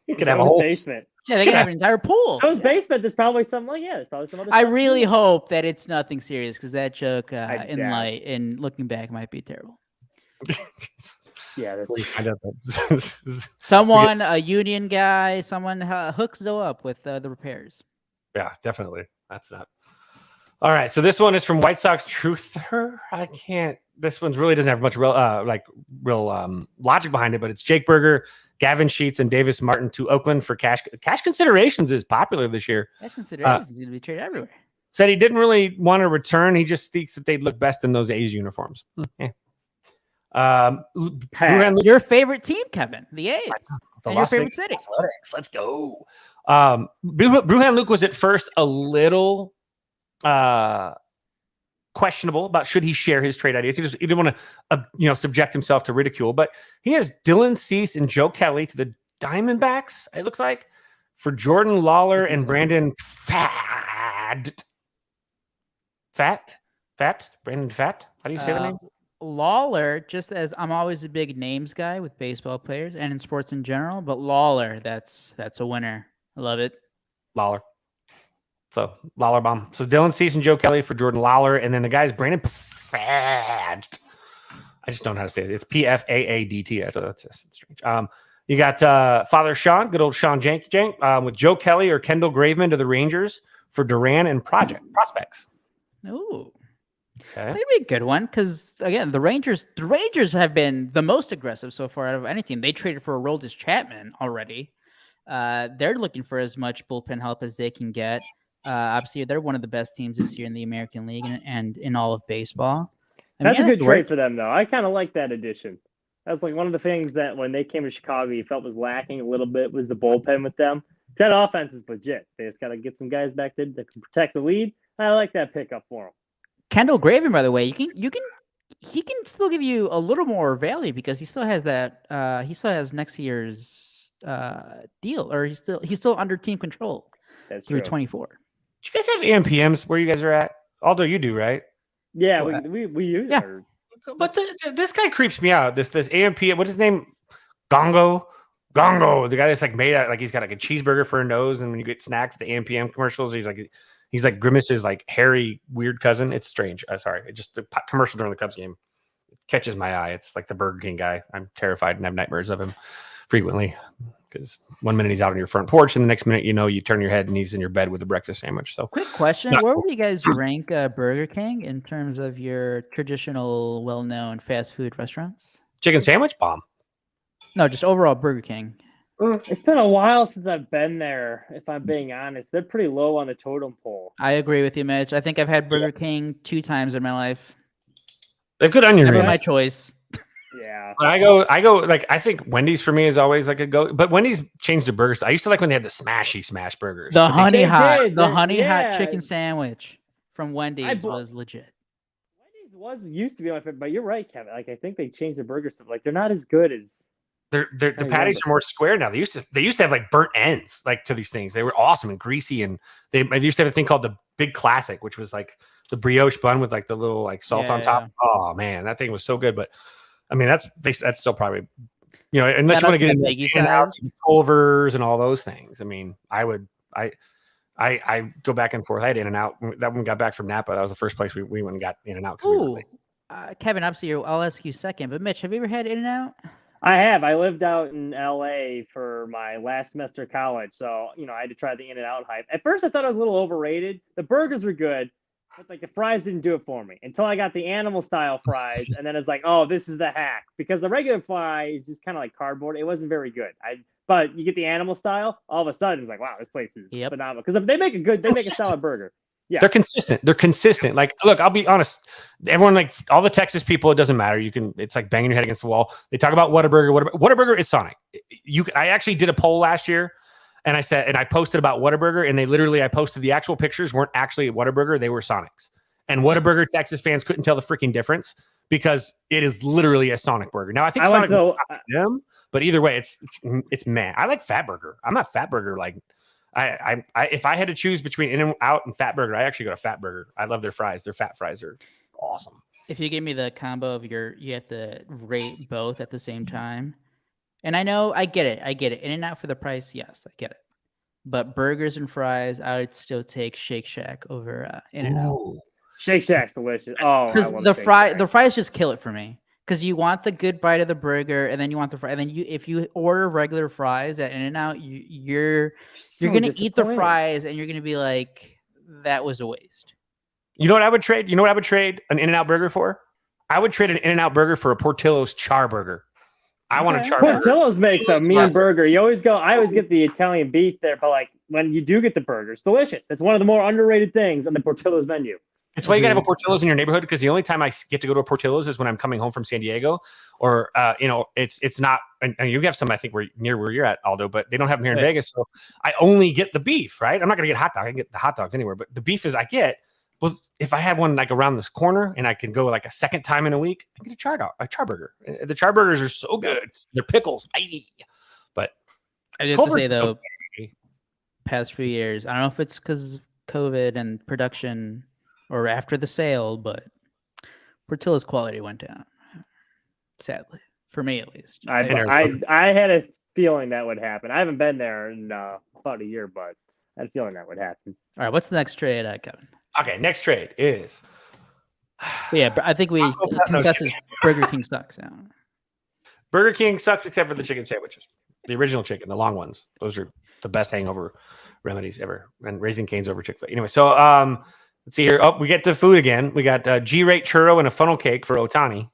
You could have a whole basement. Yeah, they can have an entire pool. Zoe's basement. There's probably some other. I really hope that it's nothing serious, because that joke in looking back might be terrible. Yeah, someone, a union guy, someone hooks Zoe up with the repairs. Yeah, definitely. That's not. All right, so this one is from White Sox Truther. This one's really doesn't have much real logic behind it, but it's Jake Berger, Gavin Sheets, and Davis Martin to Oakland for cash. Cash considerations is popular this year. Cash considerations is going to be traded everywhere. Said he didn't really want to return. He just thinks that they'd look best in those A's uniforms. Your favorite team, Kevin, the A's, and your favorite city. Athletics. Let's go. Bruhan Luke was at first a little questionable about should he share his trade ideas. He didn't want to subject himself to ridicule, but he has Dylan Cease and Joe Kelly to the Diamondbacks, it looks like, for Jordan Lawler and Brandon Brandon Fat. How do you say the name? Lawler, just as I'm always a big names guy with baseball players and in sports in general, but Lawler, that's a winner. I love it. Lawler. So Lawler bomb. So Dylan Cease and Joe Kelly for Jordan Lawler, and then the guy's Brandon Pfadt. I just don't know how to say it. It's Pfaadt. So that's just strange. You got Father Sean, good old Sean Jank, with Joe Kelly or Kendall Graveman to the Rangers for Duran and prospects. Ooh. Okay. That'd be a good one, because again, the Rangers have been the most aggressive so far out of any team. They traded for Aroldis Chapman already. They're looking for as much bullpen help as they can get. Obviously, they're one of the best teams this year in the American League and in all of baseball. That's a good trade for them, though. I kind of like that addition. That's like one of the things that when they came to Chicago, you felt was lacking a little bit was the bullpen with them. That offense is legit. They just got to get some guys back there that can protect the lead. I like that pickup for them. Kendall Graveman, by the way, he can still give you a little more value because he still has that. He still has next year's deal, or he's still under team control. That's through true. 24. Do you guys have AMPMs where you guys are at? Although you do, right? Yeah, we use it. But this guy creeps me out. This AMP, what's his name? Gongo, the guy that's like made out like he's got like a cheeseburger for a nose, and when you get snacks, the AMPM commercials, he's like Grimace's like hairy weird cousin. It's strange. Sorry, it just the commercial during the Cubs game catches my eye. It's like the Burger King guy. I'm terrified and have nightmares of him frequently because one minute he's out on your front porch, and the next minute you turn your head and he's in your bed with a breakfast sandwich. So, quick question: where would you guys rank Burger King in terms of your traditional, well-known fast food restaurants? Chicken sandwich bomb. No, just overall Burger King. It's been a while since I've been there, if I'm being honest. They're pretty low on the totem pole. I agree with you, Mitch. I think I've had Burger King 2 times in my life. They've good onion rings. Never my choice. Yeah. But I go like I think Wendy's for me is always like a go. But Wendy's changed the burgers. I used to like when they had the smashy smash burgers. The honey hot hot chicken sandwich from Wendy's was legit. Wendy's used to be my favorite, but you're right, Kevin. Like I think they changed the burger stuff. Like they're not as good as the patties are more square now. They used to have like burnt ends like to these things. They were awesome and greasy, and they used to have a thing called the Big Classic, which was like the brioche bun with like the little like salt on top. Yeah. Oh man, that thing was so good. But I mean, that's still probably unless you want to get into Culver's and all those things. I mean, I go back and forth. I had In-N-Out. That one got back from Napa. That was the first place we went and got In-N-Out. Kevin, obviously, I'll ask you second. But Mitch, have you ever had In-N-Out? I have. I lived out in LA for my last semester of college. So, I had to try the In-N-Out hype. At first, I thought it was a little overrated. The burgers were good, but like the fries didn't do it for me until I got the animal style fries. And then it's like, oh, this is the hack, because the regular fry is just kind of like cardboard. It wasn't very good. But you get the animal style, all of a sudden it's like, wow, this place is phenomenal. Because they make a solid burger. Yeah. They're consistent. They're consistent. Like, look, I'll be honest. Everyone, like all the Texas people, it doesn't matter. It's like banging your head against the wall. They talk about Whataburger. Whataburger is Sonic. I actually did a poll last year, and I posted about Whataburger, and I posted the actual pictures weren't actually Whataburger. They were Sonic's. And Whataburger Texas fans couldn't tell the freaking difference because it is literally a Sonic burger. Now I think Sonic them, but either way, it's meh. I like Fatburger. I'm not Fatburger like. I if I had to choose between In-N-Out and Fatburger, I actually go to Fatburger. I love their fries. Their fat fries are awesome. If you give me the combo of you have to rate both at the same time. And I get it. In-N-Out for the price, yes, I get it. But burgers and fries, I would still take Shake Shack over In-N-Out. Shake Shack's delicious. Oh, because the fries just kill it for me. Because you want the good bite of the burger, and then you want the fry, and then if you order regular fries at In-N-Out, you're gonna eat the fries, and you're gonna be like, that was a waste. You know what I would trade? You know what I would trade an In-N-Out burger for? I would trade an In-N-Out burger for a Portillo's char burger. I want a char burger. Portillo's makes a mean burger. I always get the Italian beef there, but like when you do get the burger, it's delicious. It's one of the more underrated things on the Portillo's menu. It's why you gotta have a Portillo's in your neighborhood, because the only time I get to go to a Portillo's is when I'm coming home from San Diego, or it's not. And you have some, I think, near where you're at, Aldo, but they don't have them here in Vegas. So I only get the beef, right? I'm not gonna get hot dog. I can get the hot dogs anywhere, but the beef is I get. Well, if I had one like around this corner and I can go like a second time in a week, I get a char burger. The char burgers are so good. They're pickles, but I have to say though, past few years, I don't know if it's because of COVID and production or after the sale, but Portillo's quality went down. Sadly, for me at least. I had a feeling that would happen. I haven't been there in about a year, but I had a feeling that would happen. All right, what's the next trade, Kevin? Okay, next trade is. Yeah, I think we consensus Burger King sucks. Yeah. Burger King sucks except for the chicken sandwiches, the original chicken, the long ones. Those are the best hangover remedies ever. And Raising Cane's over Chick-fil-A. Anyway, so let's see here. Oh, we get to food again. We got G-Rate churro and a funnel cake for Otani,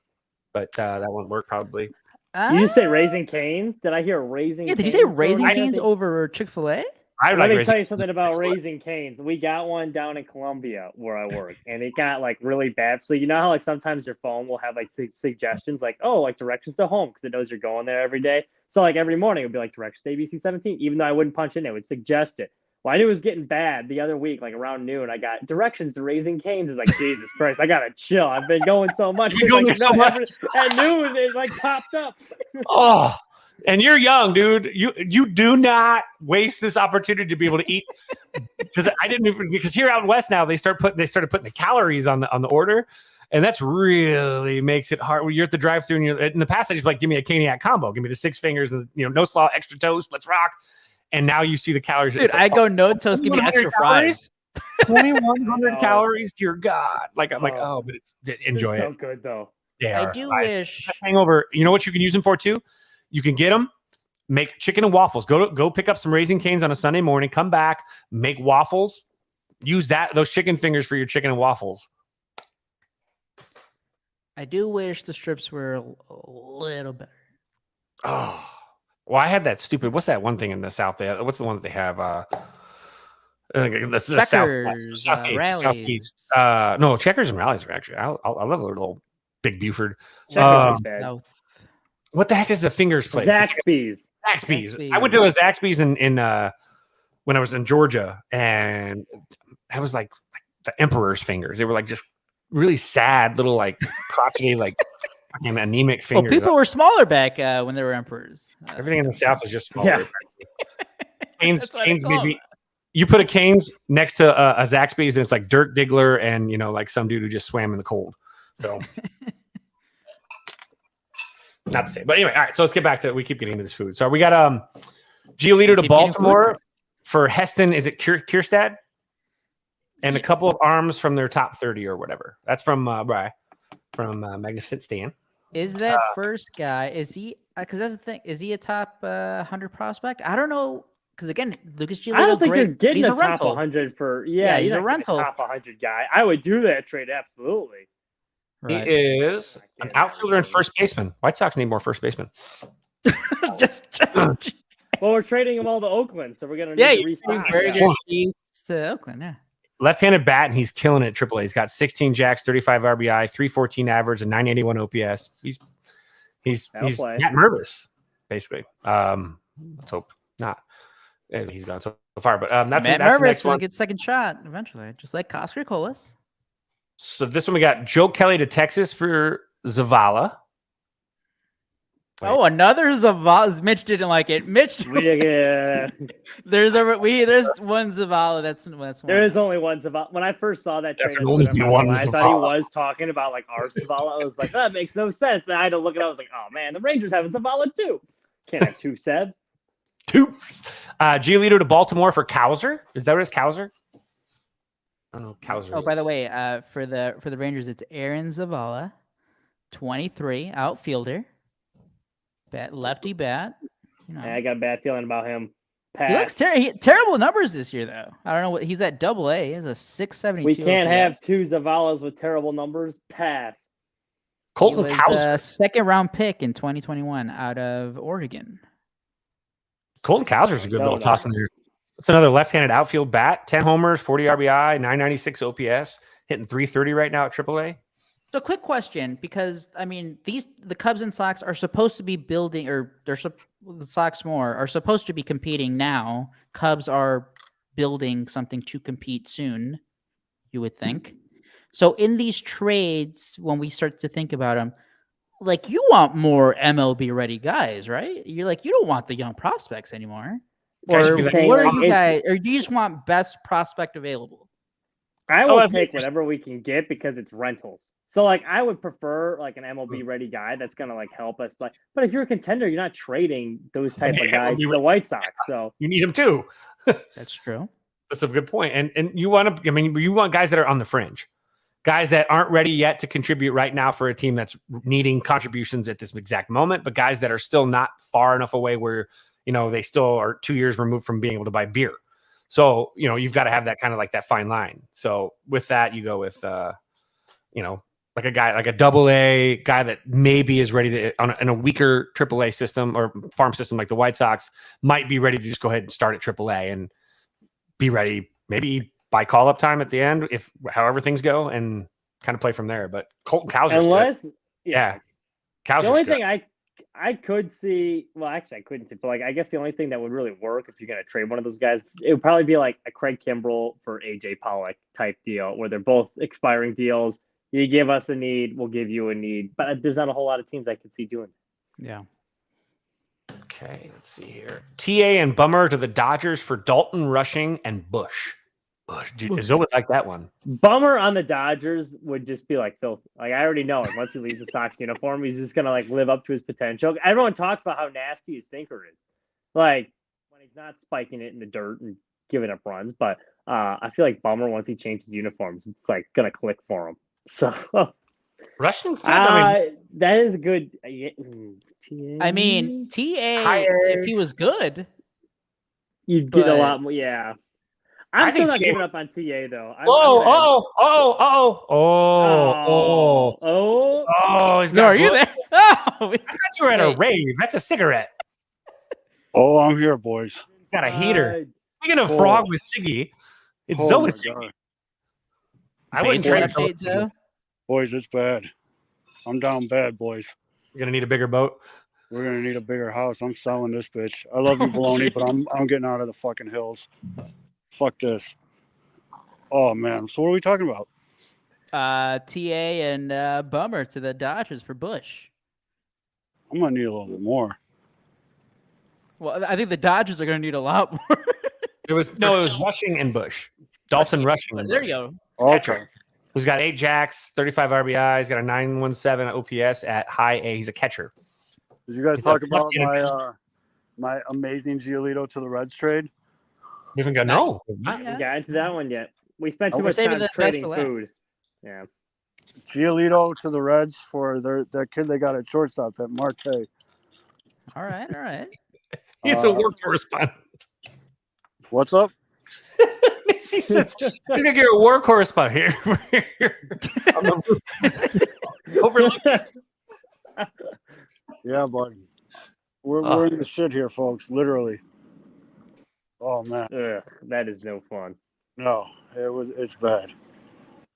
but that won't work probably. Did you say Raising Cane's? Did I hear Raising? Yeah, did you say Raising Cane's over Chick-fil-A? Let me tell you something about Raising Cane's. We got one down in Columbia where I work, and it got like really bad. So you know how like sometimes your phone will have like suggestions like, oh, like directions to home, because it knows you're going there every day. So like every morning it would be like directions to ABC 17, even though I wouldn't punch in, it would suggest it. Well, I knew it was getting bad the other week, like around noon. I got directions to Raising Cane's. It's like, Jesus Christ, I gotta chill. I've been going so much. At noon, it like popped up. Oh. And you're young, dude. You do not waste this opportunity to be able to eat, because here out in West now they started putting the calories on the order, and that's really makes it hard. When you're at the drive-thru and in the past I just like, give me a Caniac combo, give me the 6 fingers and no slaw, extra toast, let's rock. And now you see the calories. Dude, I go no toast, give me extra fries. 2,100 calories, dear God! Like I'm like, oh, but enjoy it. So good though. I do wish hangover. You know what you can use them for too? You can get them, make chicken and waffles. Go pick up some Raising Cane's on a Sunday morning. Come back, make waffles. Use those chicken fingers for your chicken and waffles. I do wish the strips were a little better. Oh, well, I had that stupid. What's that one thing in the South? What's the one that they have? The Southeast. No, Checkers and Rallies are actually. I love a little Big Buford. Checkers is bad. What the heck is the fingers place? Zaxby's. I went to a Zaxby's in when I was in Georgia, and I was like the Emperor's fingers. They were like just really sad little like crotchety like fucking anemic fingers. Well, people were smaller back when they were emperors. Everything in the South was just smaller. Yeah. Cane's maybe. You put a Cane's next to a Zaxby's, and it's like Dirk Diggler and like some dude who just swam in the cold. So. Not the same, but anyway, all right. So let's get back to it. We keep getting into this food. So we got Giolito to Baltimore for Heston. Is it Kierstad? And a couple of arms from their top 30 or whatever. That's from Magnificent Stan. Is that first guy? Is he? Because that's the thing. Is he a top 100 prospect? I don't know. Because again, Lucas Giolito. I don't think you're getting he's a a top rental. 100 for. Yeah, he's a rental. Top 100 guy. I would do that trade absolutely. Right. He is an outfielder and first baseman. White Sox need more first baseman. Well, we're trading them all to Oakland, so we're gonna need to resign. To Oakland, yeah. left-handed bat, and he's killing it at AAA. He's got 16 jacks, 35 RBI, 314 average, and 981 OPS. He's Matt Mervis, basically. Let's hope not. He's gone so far, but that's Matt the Mervis next will one. get second shot eventually, just like Oscar Colas. So this one we got Joe Kelly to Texas for Zavala. Wait. Oh, another Zavala. Mitch didn't like it. Mitch, Yeah. there's one Zavala. That's one. There is only one Zavala. When I first saw that trade, can only be one I thought he Zavala. was talking about like our Zavala. I was like, that makes no sense. Then I had to look it up. I was like, oh man, the Rangers have a Zavala too. Can't have two Seb. Toops. Giolito to Baltimore for Cowser. Is that what it's Cowser? I don't know. Cowser. Oh, by the way, for the Rangers, it's Aaron Zavala, 23, outfielder, lefty bat. You know. Yeah, I got a bad feeling about him. Pass. He looks terrible numbers this year, though. I don't know what he's at. AA. He has a 672. We can't OPS. have two Zavalas with terrible numbers. Pass. Colton He was Cowser. a second-round pick in 2021 out of Oregon. Colton Cowser's a good little toss in there. It's another left-handed outfield bat. 10 homers, 40 RBI, 996 OPS, hitting 330 right now at AAA. So, quick question, because I mean, the Cubs and Sox are supposed to be building, or the Sox more are supposed to be competing now. Cubs are building something to compete soon, you would think. So, in these trades, when we start to think about them, like you want more MLB ready guys, right? You're like, you don't want the young prospects anymore. Guys Or should be like, what are like, you guys? Or do you just want best prospect available? I will I take think- whatever we can get because it's rentals. So like I would prefer like an MLB ready guy that's gonna like help us. Like, but if you're a contender, you're not trading those type of guys to the White Sox. So You need them too. That's true. That's a good point. And you want to, I mean, you want guys that are on the fringe, guys that aren't ready yet to contribute right now for a team that's needing contributions at this exact moment, but guys that are still not far enough away where, you know, they still are 2 years removed from being able to buy beer. So, you know, you've got to have that kind of like that fine line. So with that, you go with, you know, like a guy, like a AA guy that maybe is ready to, in a weaker AAA system or farm system like the White Sox, might be ready to just go ahead and start at AAA and be ready, maybe by call up time at the end, if however things go, and kind of play from there. But Colton Cowser's good. Yeah. Cowser's the only good. thing I could see, well, actually I couldn't see, but like I guess the only thing that would really work if you're gonna trade one of those guys, it would probably be like a Craig Kimbrell for AJ Pollock type deal, where they're both expiring deals. You give us a need, we'll give you a need. But there's not a whole lot of teams I could see doing that. Yeah. Okay, let's see here. TA and Bummer to the Dodgers for Dalton, Rushing, and Bush. Zoe would like that one. Bummer on the Dodgers would just be like filthy. Like I already know it. Once he leaves the Sox uniform, he's just gonna like live up to his potential. Everyone talks about how nasty his sinker is, like when he's not spiking it in the dirt and giving up runs. But I feel like Bummer, once he changes uniforms, it's like gonna click for him. So Rushing, I mean, that is good. I mean, TA, if he was good, you'd get a but- lot more. Yeah. I I'm still think not TA giving was- up on TA though. He's got no, are you blood. there? Oh, I thought you were at a Wait. rave. That's a cigarette. Oh, I'm here, boys. He's got a heater. Speaking of Oh. frog with Siggy, it's Oh, Zoe my Siggy. God. I wouldn't baseball trade Zoe update, Siggy. though. Boys, it's bad. I'm down bad, boys. You're gonna need a bigger boat. We're gonna need a bigger house. I'm selling this bitch. I love you, baloney, but I'm getting out of the fucking hills. Fuck this. Oh man. So what are we talking about? TA and Bummer to the Dodgers for Bush. I'm gonna need a little bit more. Well, I think the Dodgers are going to need a lot more. It was Rushing and Bush. Dalton Rushing and There Bush. you go. Okay. Catcher. Who's got 8 jacks, 35 RBI. He's got a 917 OPS at high A. He's a catcher. Did you guys It's talk a about fucking- my amazing Giolito to the Reds trade? We haven't got no. I haven't got into that one yet. We spent too We're much saving time the best trading for last. food. Yeah. Giolito to the Reds for that kid they got at shortstop, that Marte. All right. He's a war correspondent. What's up? He says, "You're gonna get a war correspondent here." Overlook. Yeah, buddy. We're in the shit here, folks. Literally. Oh man. Ugh, that is no fun. No, it's bad.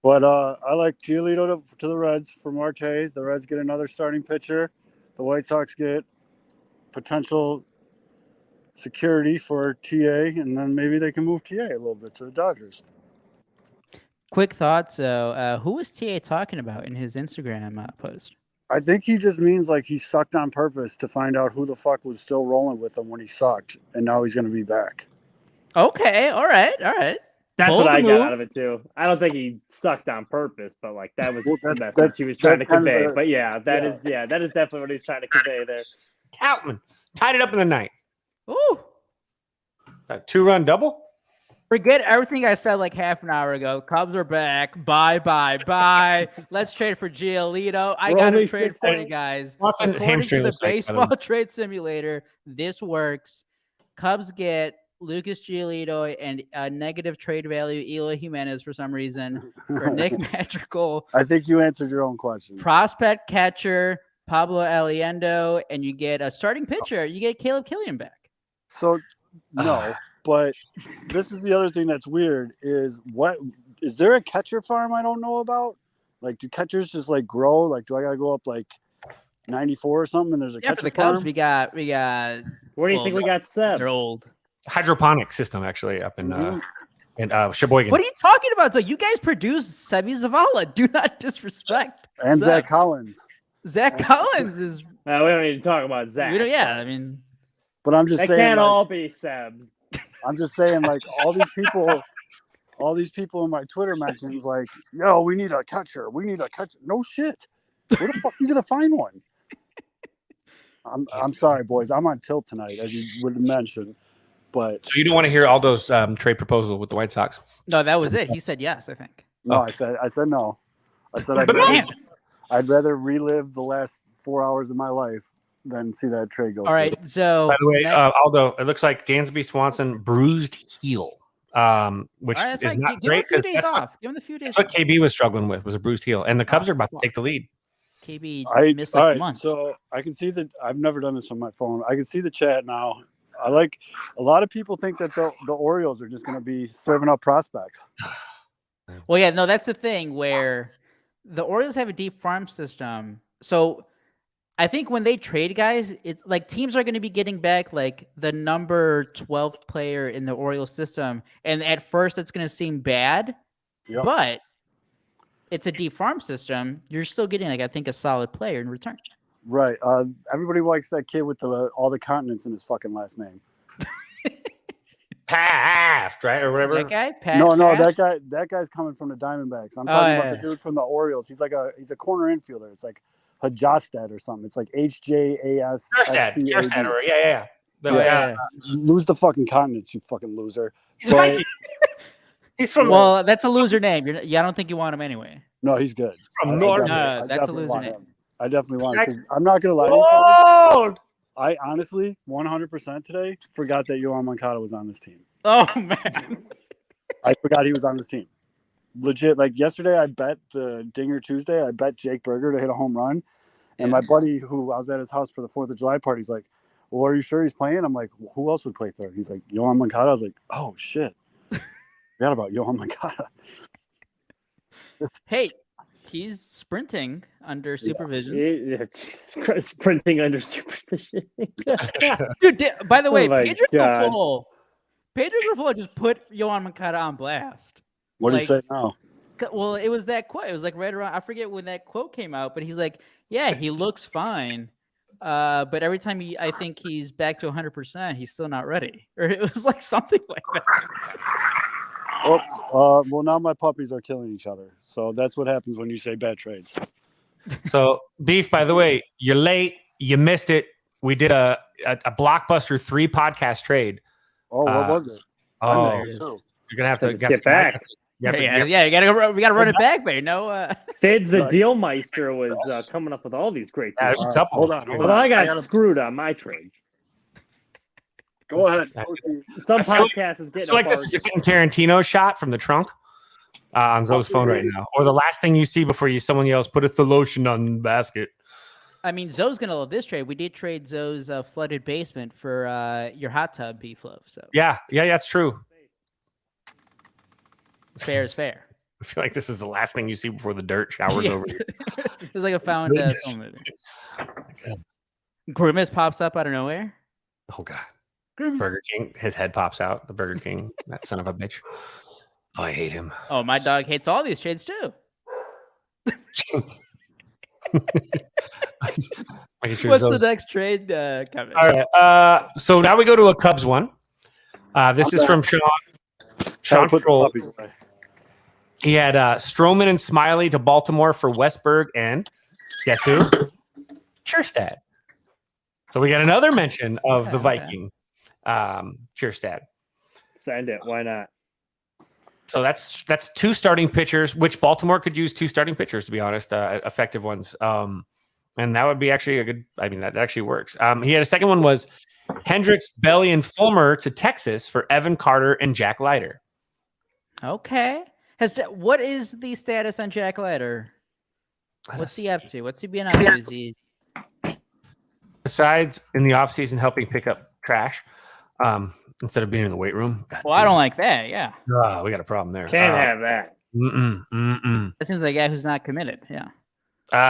But I like Giolito to the Reds for Marte. The Reds get another starting pitcher. The White Sox get potential security for TA, and then maybe they can move TA a little bit to the Dodgers. Quick thoughts. So, who was TA talking about in his Instagram post? I think he just means like he sucked on purpose to find out who the fuck was still rolling with him when he sucked, and now he's going to be back. Okay, all right. That's Bold what I move. got out of it too. I don't think he sucked on purpose, but like that was the message that's- he was trying to that's kind of convey. the- But that is definitely what he's trying to convey there. Outman tied it up in the ninth. Ooh. A 2-run double. Forget everything I said like half an hour ago. Cubs are back. Bye. Let's trade for Giolito. I We're got to only trade 6 for you innings. guys. Watson's According to hamstring the looks like, by the baseball way. trade simulator, this works. Cubs get Lucas Giolito and a negative trade value Eloy Jimenez for some reason for Nick Madrigal, I think you answered your own question. prospect catcher Pablo Aliendo, and you get a starting pitcher. You get Caleb Killian back. So no, but this is the other thing that's weird is is there a catcher farm I don't know about? Like, do catchers just like grow? Like, do I gotta go up like 94 or something? And there's a Yeah, catcher for the Cubs, farm? we got. Where do you Well, think we got Seb? They're old. Hydroponic system actually up in Mhm. Sheboygan. What are you talking about? So you guys produce Sebi Zavala. Do not disrespect. And Seb. Zach Collins. Zach Collins is. We don't need to talk about Zach. We don't, yeah, I mean, But I'm just They saying, can't like, all be Sebs. I'm just saying, like, all these people in my Twitter mentions, like, yo, we need a catcher. We need a catcher. No shit. Where the fuck are you gonna find one? I'm sorry, boys. I'm on tilt tonight, as you would mention. But So you don't want to hear Aldo's trade proposal with the White Sox? no, that was it. He said yes, I think. no, Oh. I said no. I said Damn. I'd rather relive the last 4 hours of my life than see that trade go. All right, so By the way, next, Aldo, it looks like Dansby Swanson bruised heel, which all right, that's is fine. not Give him great a few because days that's off. Give him the few days. what KB was struggling with was a bruised heel, and the Cubs are about to fuck. take the lead. KB I missed all like right, a month. so I can see that. I've never done this on my phone. I can see the chat now. I like a lot of people think that the Orioles are just going to be serving up prospects. Well, yeah, no, that's the thing where the Orioles have a deep farm system. So I think when they trade guys, it's like teams are going to be getting back like the number 12th player in the Orioles system. And at first it's going to seem bad, Yep. but it's a deep farm system. You're still getting like, I think, a solid player in return. Right. Everybody likes that kid with all the continents in his fucking last name. Paft, right, or whatever. That guy, Pat. No, Pat? that guy's coming from the Diamondbacks. I'm talking about yeah. the dude from the Orioles. He's a corner infielder. It's like Hajastad or something. It's like HJAS. Kjerstad, or yeah. Yeah. Lose the fucking continents, you fucking loser. He's Viking. He's from Well, that's a loser name. I don't think you want him anyway. No, he's good. from North. No, that's a definitely loser want name. him. I definitely want him. 'Cause I'm not gonna lie to you, fellas. Old. I honestly, 100% today, forgot that Yohan Moncada was on this team. Oh, man. I forgot he was on this team. Legit, like yesterday, I bet the Dinger Tuesday. I bet Jake Berger to hit a home run, and my buddy, who I was at his house for the 4th of July party, he's like, "Well, are you sure he's playing?" I'm like, well, "Who else would play third?" He's like, "Yohan Moncada." I was like, "Oh shit, forgot about Yohan Moncada." Hey, he's sprinting under supervision. Yeah, Jesus Christ, sprinting under supervision. Dude, by the way, Oh my Pedro God. Grifol just put Yohan Moncada on blast. What do you Like- say now? Well, it was that quote. It was like right around, I forget when that quote came out, but he's like, yeah, he looks fine. But every time I think he's back to 100%, he's still not ready. Or it was like something like that. Well, now my puppies are killing each other. So that's what happens when you say bad trades. So, Beef, by the way, you're late. You missed it. We did a Blockbuster 3 podcast trade. Oh, what was it? Oh, I'm there, too. you're going to have to Let's get back. You have to- Yeah, you gotta run it back, man. No, Fids the Right. Dealmeister was coming up with all these great Yeah, deals. there's a couple. Hold on. But I got screwed on my trade. Go ahead. Some I feel like- podcast is I getting feel like this is a Quentin Tarantino shot from the trunk on Zoe's phone right now. Or the last thing you see before someone yells, put the lotion on the basket. I mean, Zoe's gonna love this trade. We did trade Zoe's flooded basement for your hot tub, Beef Love. So Yeah, that's true. Fair is fair. I feel like this is the last thing you see before the dirt showers Yeah. over you. It's like a found film movie. Grimace pops up out of nowhere. Oh God. Grimace. Burger King, his head pops out. The Burger King, that son of a bitch. Oh, I hate him. Oh, my dog hates all these trades too. What's the next trade coming? All right. So now we go to a Cubs one. This is from Sean. Sean Put the Stroll. puppies away. He had Stroman and Smiley to Baltimore for Westberg and guess who? Scherstad. So we got another mention of the Viking, Scherstad. Send it. Why not? So that's two starting pitchers, which Baltimore could use two starting pitchers, to be honest, effective ones. And that would be actually a good, I mean, that actually works. He had a second one was Hendricks, Belly, and Fulmer to Texas for Evan Carter and Jack Leiter. Okay. What is the status on Jack Leiter? What's he up to? What's he being up to? Is he... Besides in the offseason helping pick up trash instead of being in the weight room. Well, I don't like that. Yeah. We got a problem there. Can't have that. That seems like a guy who's not committed. Yeah.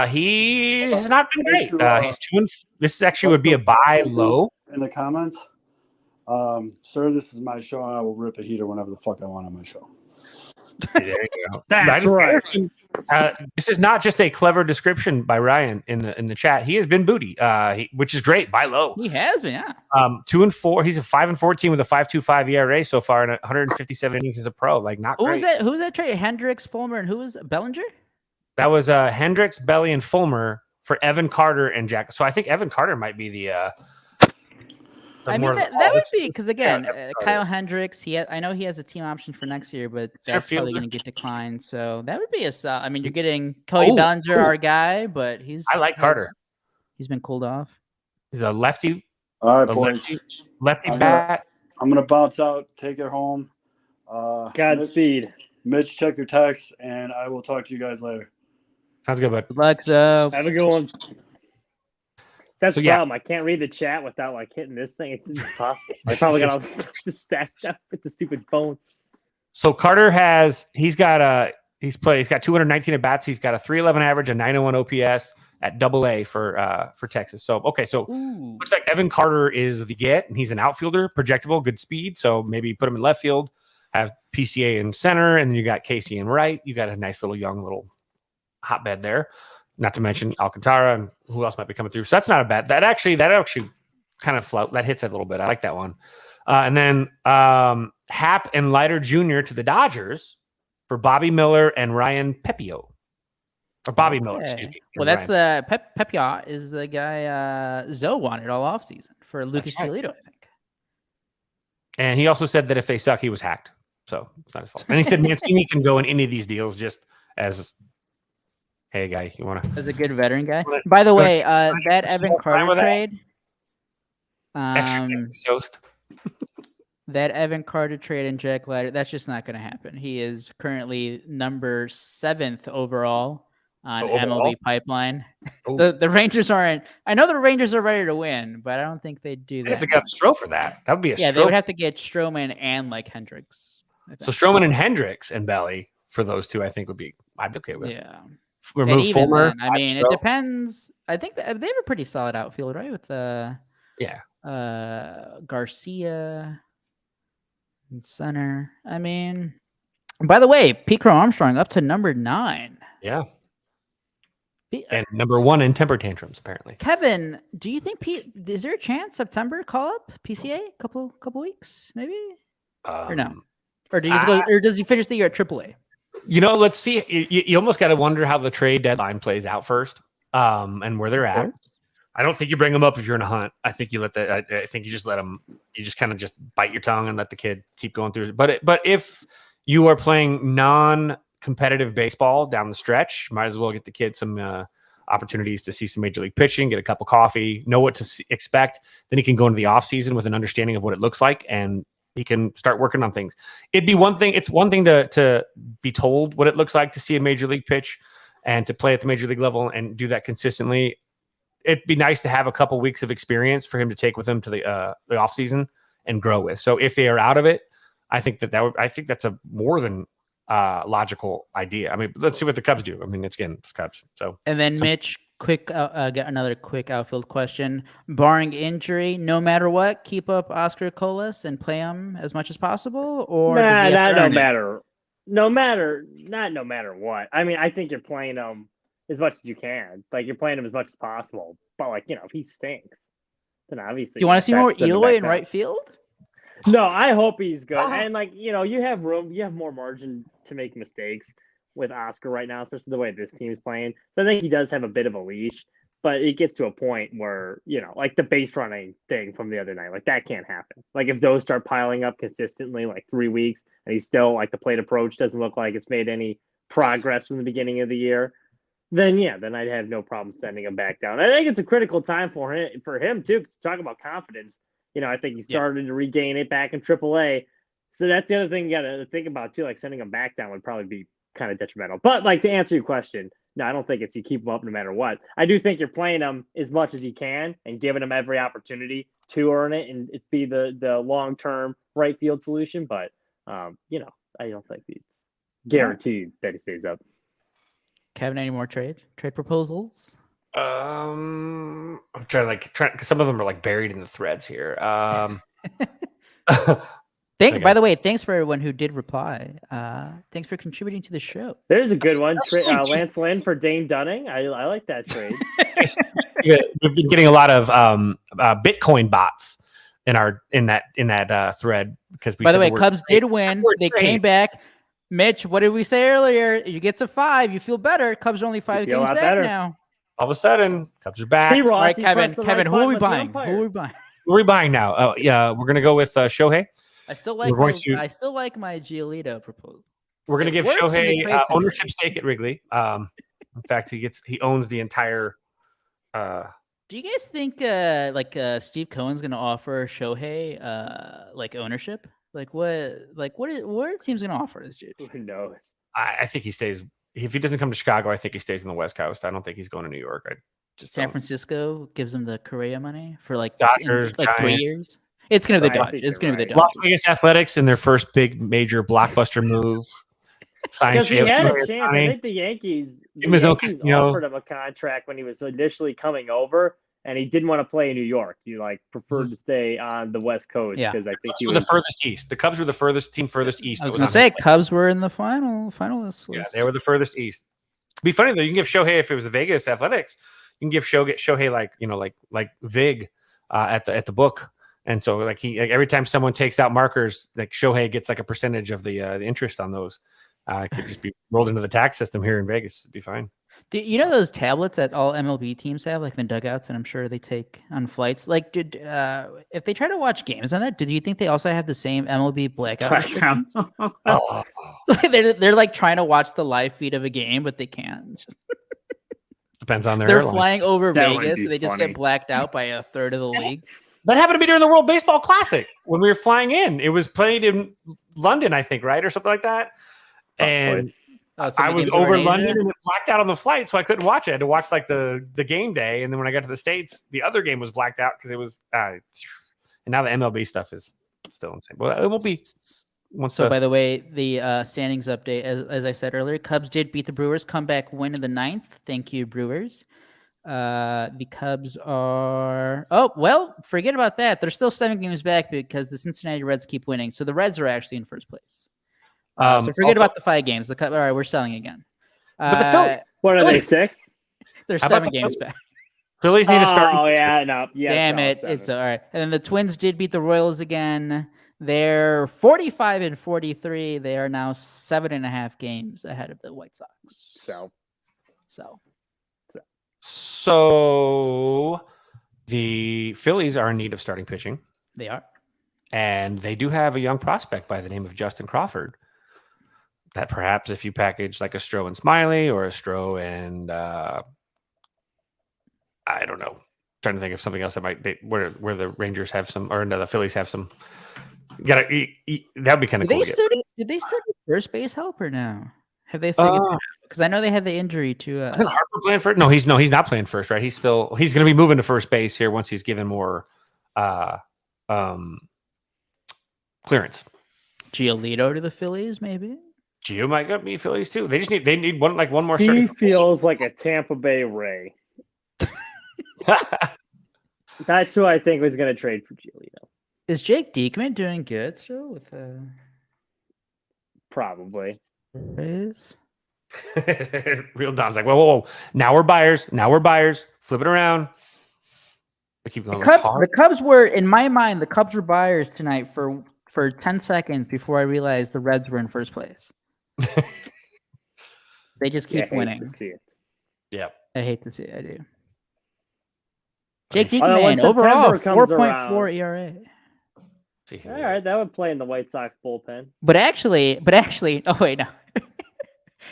He has not been great. He's this actually would be a buy low. In the comments, sir, this is my show, and I will rip a heater whenever the fuck I want on my show. There you go. That's right. This is not just a clever description by Ryan in the chat. He has been booty, which is great. Buy low. He has been, yeah. 2-4. He's a 5-14 with a 5.25 ERA so far, and 157 innings as a pro. Like not great. Who was that trade? Hendricks, Fulmer, and who was Bellinger? That was Hendricks, Belly, and Fulmer for Evan Carter and Jack. So I think Evan Carter might be the. I mean, that would be because again, Kyle Hendricks. I know he has a team option for next year, but that's probably going to get declined. So that would be a. I mean, you're getting Cody Bellinger, our guy, but I like Carter. He's been cooled off. He's a lefty. All right, boys. Lefty bat. I'm gonna bounce out. Take it home. Godspeed. Mitch, check your text, and I will talk to you guys later. Sounds good, bud. Good luck, Zoe. Have a good one. That's So, the yeah. problem. I can't read the chat without like hitting this thing. It's impossible. I probably got all this stuff just stacked up with the stupid phone. So Carter he's got 219 at bats. He's got a 311 average, a 901 OPS at AA for Texas. So looks like Evan Carter is the get, and he's an outfielder, projectable, good speed. So maybe put him in left field, have PCA in center, and then you got Casey in right. You got a nice little young little hotbed there. Not to mention Alcantara and who else might be coming through. So that's not a bad. That actually kind of float. That hits a little bit. I like that one. And then Happ and Leiter Jr. to the Dodgers for Bobby Miller and Ryan Pepio. Or Bobby Miller, excuse me. Well, that's the Pepia is the guy Zoe wanted all offseason for Lucas Giolito, I think. And he also said that if they suck, he was hacked. So it's not his fault. And he said Mancini can go in any of these deals just as, hey, guy, you want to? As a good veteran guy. By the way, that Evan Carter trade. Extra Texas toast. That Evan Carter trade and Jack Leiter, that's just not going to happen. He is currently number 7th overall on MLB Pipeline. The Rangers aren't. I know the Rangers are ready to win, but I don't think they'd do that. They have to get Stroh for that. That would be they would have to get Stroman and like Hendricks. So Stroman and Hendricks and Belly for those two, I think I'd be okay with. Yeah. Remove Fulmer. Then, I mean, it depends. I think they have a pretty solid outfield, right? With Garcia in center. I mean, by the way, Pete Crow Armstrong up to number 9. Yeah. And number 1 in temper tantrums, apparently. Kevin, do you think is there a chance September call up PCA couple weeks maybe, or no, or does he finish the year at AAA? Let's see. You almost got to wonder how the trade deadline plays out first, and where they're at. I don't think you bring them up if you're in a hunt. I think you let that. I think you just let them. You just kind of just bite your tongue and let the kid keep going through. But if you are playing non-competitive baseball down the stretch, might as well get the kid some opportunities to see some major league pitching, get a cup of coffee, know what to expect. Then he can go into the off season with an understanding of what it looks like, and he can start working on things. It'd be one thing. It's one thing to be told what it looks like to see a major league pitch and to play at the major league level and do that consistently. It'd be nice to have a couple weeks of experience for him to take with him to the off season and grow with. So if they are out of it, I think that's a more than logical idea. I mean, let's see what the Cubs do. I mean, it's Cubs. So And then Mitch, got another quick outfield question. Barring injury, no matter what, keep up Oscar Colas and play him as much as possible, or does he have to no earn it? matter, not no matter what. I mean, I think you're playing him as much as you can. Like you're playing him as much as possible. But like if he stinks, then obviously. Do you want to see more Eloy in right field? No, I hope he's good. And like you have room, you have more margin to make mistakes with Oscar right now, especially the way this team's playing. So I think he does have a bit of a leash, but it gets to a point where, like the base running thing from the other night, like that can't happen. Like if those start piling up consistently, like 3 weeks, and he's still like the plate approach doesn't look like it's made any progress in the beginning of the year, then I'd have no problem sending him back down. I think it's a critical time for him too, because talk about confidence. I think he started to regain it back in AAA. So that's the other thing you got to think about too. Like sending him back down would probably be kind of detrimental. But like to answer your question, no, I don't think it's you keep him up no matter what. I do think you're playing him as much as you can and giving him every opportunity to earn it and it be the long-term right field solution. But I don't think it's guaranteed that he stays up. Kevin, any more trade proposals? I'm trying because some of them are like buried in the threads here. By the way, thanks for everyone who did reply. Thanks for contributing to the show. There's a good one. Lance Lynn for Dane Dunning. I like that trade. We've been getting a lot of Bitcoin bots in that thread because by the way, Cubs did win. They came back. Mitch, what did we say earlier? You get to 5, you feel better. Cubs are only 5 games back better now. All of a sudden, Cubs are back. See, Ross, all right, Kevin, who are we buying? Who are we buying? Who are we buying now? Oh, yeah, we're gonna go with Shohei. I still like my Giolito proposal. We're gonna give Shohei ownership stake at Wrigley. In fact, he owns the entire. Do you guys think Steve Cohen's gonna offer Shohei ownership? What are teams gonna offer this dude? Who knows? I think he stays. If he doesn't come to Chicago, I think he stays in the West Coast. I don't think he's going to New York. San Francisco gives him the Correa money for Dodgers, 3 years. It's gonna be the Dodgers. It's gonna be the Dodgers. Las Vegas Athletics in their first big major blockbuster move. Because he had a chance. I think the Yankees offered him a contract when he was initially coming over, and he didn't want to play in New York. He preferred to stay on the West Coast because I think he was the furthest east. The Cubs were the furthest east. I was gonna say Cubs were in the finalists list. Yeah, they were the furthest east. It'd be funny though. You can give Shohei, if it was the Vegas Athletics, you can give Shohei like Vig at the book. And so every time someone takes out markers, like Shohei gets like a percentage of the interest on those. It could just be rolled into the tax system here in Vegas. It'd be fine. Do you know those tablets that all MLB teams have, like the dugouts, and I'm sure they take on flights? Like, if they try to watch games on that, do you think they also have the same MLB blackout? They're like trying to watch the live feed of a game, but they can't. Depends on They're airline. flying over Vegas, so they just get blacked out by a third of the league. That happened to me during the World Baseball Classic when we were flying in. It was played in London, I think, right, or something like that. And I was over London and it blacked out on the flight, so I couldn't watch it. I had to watch the game day, and then when I got to the States, the other game was blacked out because it was. And now the MLB stuff is still insane. Well, it won't be. By the way, the standings update, as I said earlier, Cubs did beat the Brewers, comeback win in the 9th. Thank you, Brewers. The Cubs are. Oh well, forget about that. They're still 7 games back because the Cincinnati Reds keep winning, so the Reds are actually in first place. So forget about the 5 games. All right, we're selling again. But the Phillies, what are they, 6? They're 7 games back. Phillies need to start. Oh yeah, no, yeah. Damn it, 7. It's all right. And then the Twins did beat the Royals again. They're 45-43. They are now 7.5 games ahead of the White Sox. So the Phillies are in need of starting pitching. They are. And they do have a young prospect by the name of Justin Crawford. That perhaps if you package like a Stroh and Smiley or a Stroh and I don't know. I'm trying to think of something else that where the Rangers have some or the Phillies have some. That'd be kind of cool. Did they still do first base helper now? Have they figured it out? Because I know they had the injury to Isn't Harper playing first? No, he's not playing first, right? He's going to be moving to first base here once he's given more clearance. Giolito to the Phillies, maybe. Gio might go be Phillies too. They need one more. He starting feels like a Tampa Bay Ray. That's who I think was going to trade for Giolito. Is Jake Diekman doing good still with Probably. Rays? Real Don's like, whoa. Now we're buyers. Flip it around. I keep going. The Cubs were, in my mind, the Cubs were buyers tonight for 10 seconds before I realized the Reds were in first place. They just keep winning. To see it. Yeah. I hate to see it. I do. Jake Although when Diekman, overall, September comes 4.4 ERA. All right, that would play in the White Sox bullpen. But actually, oh wait, no.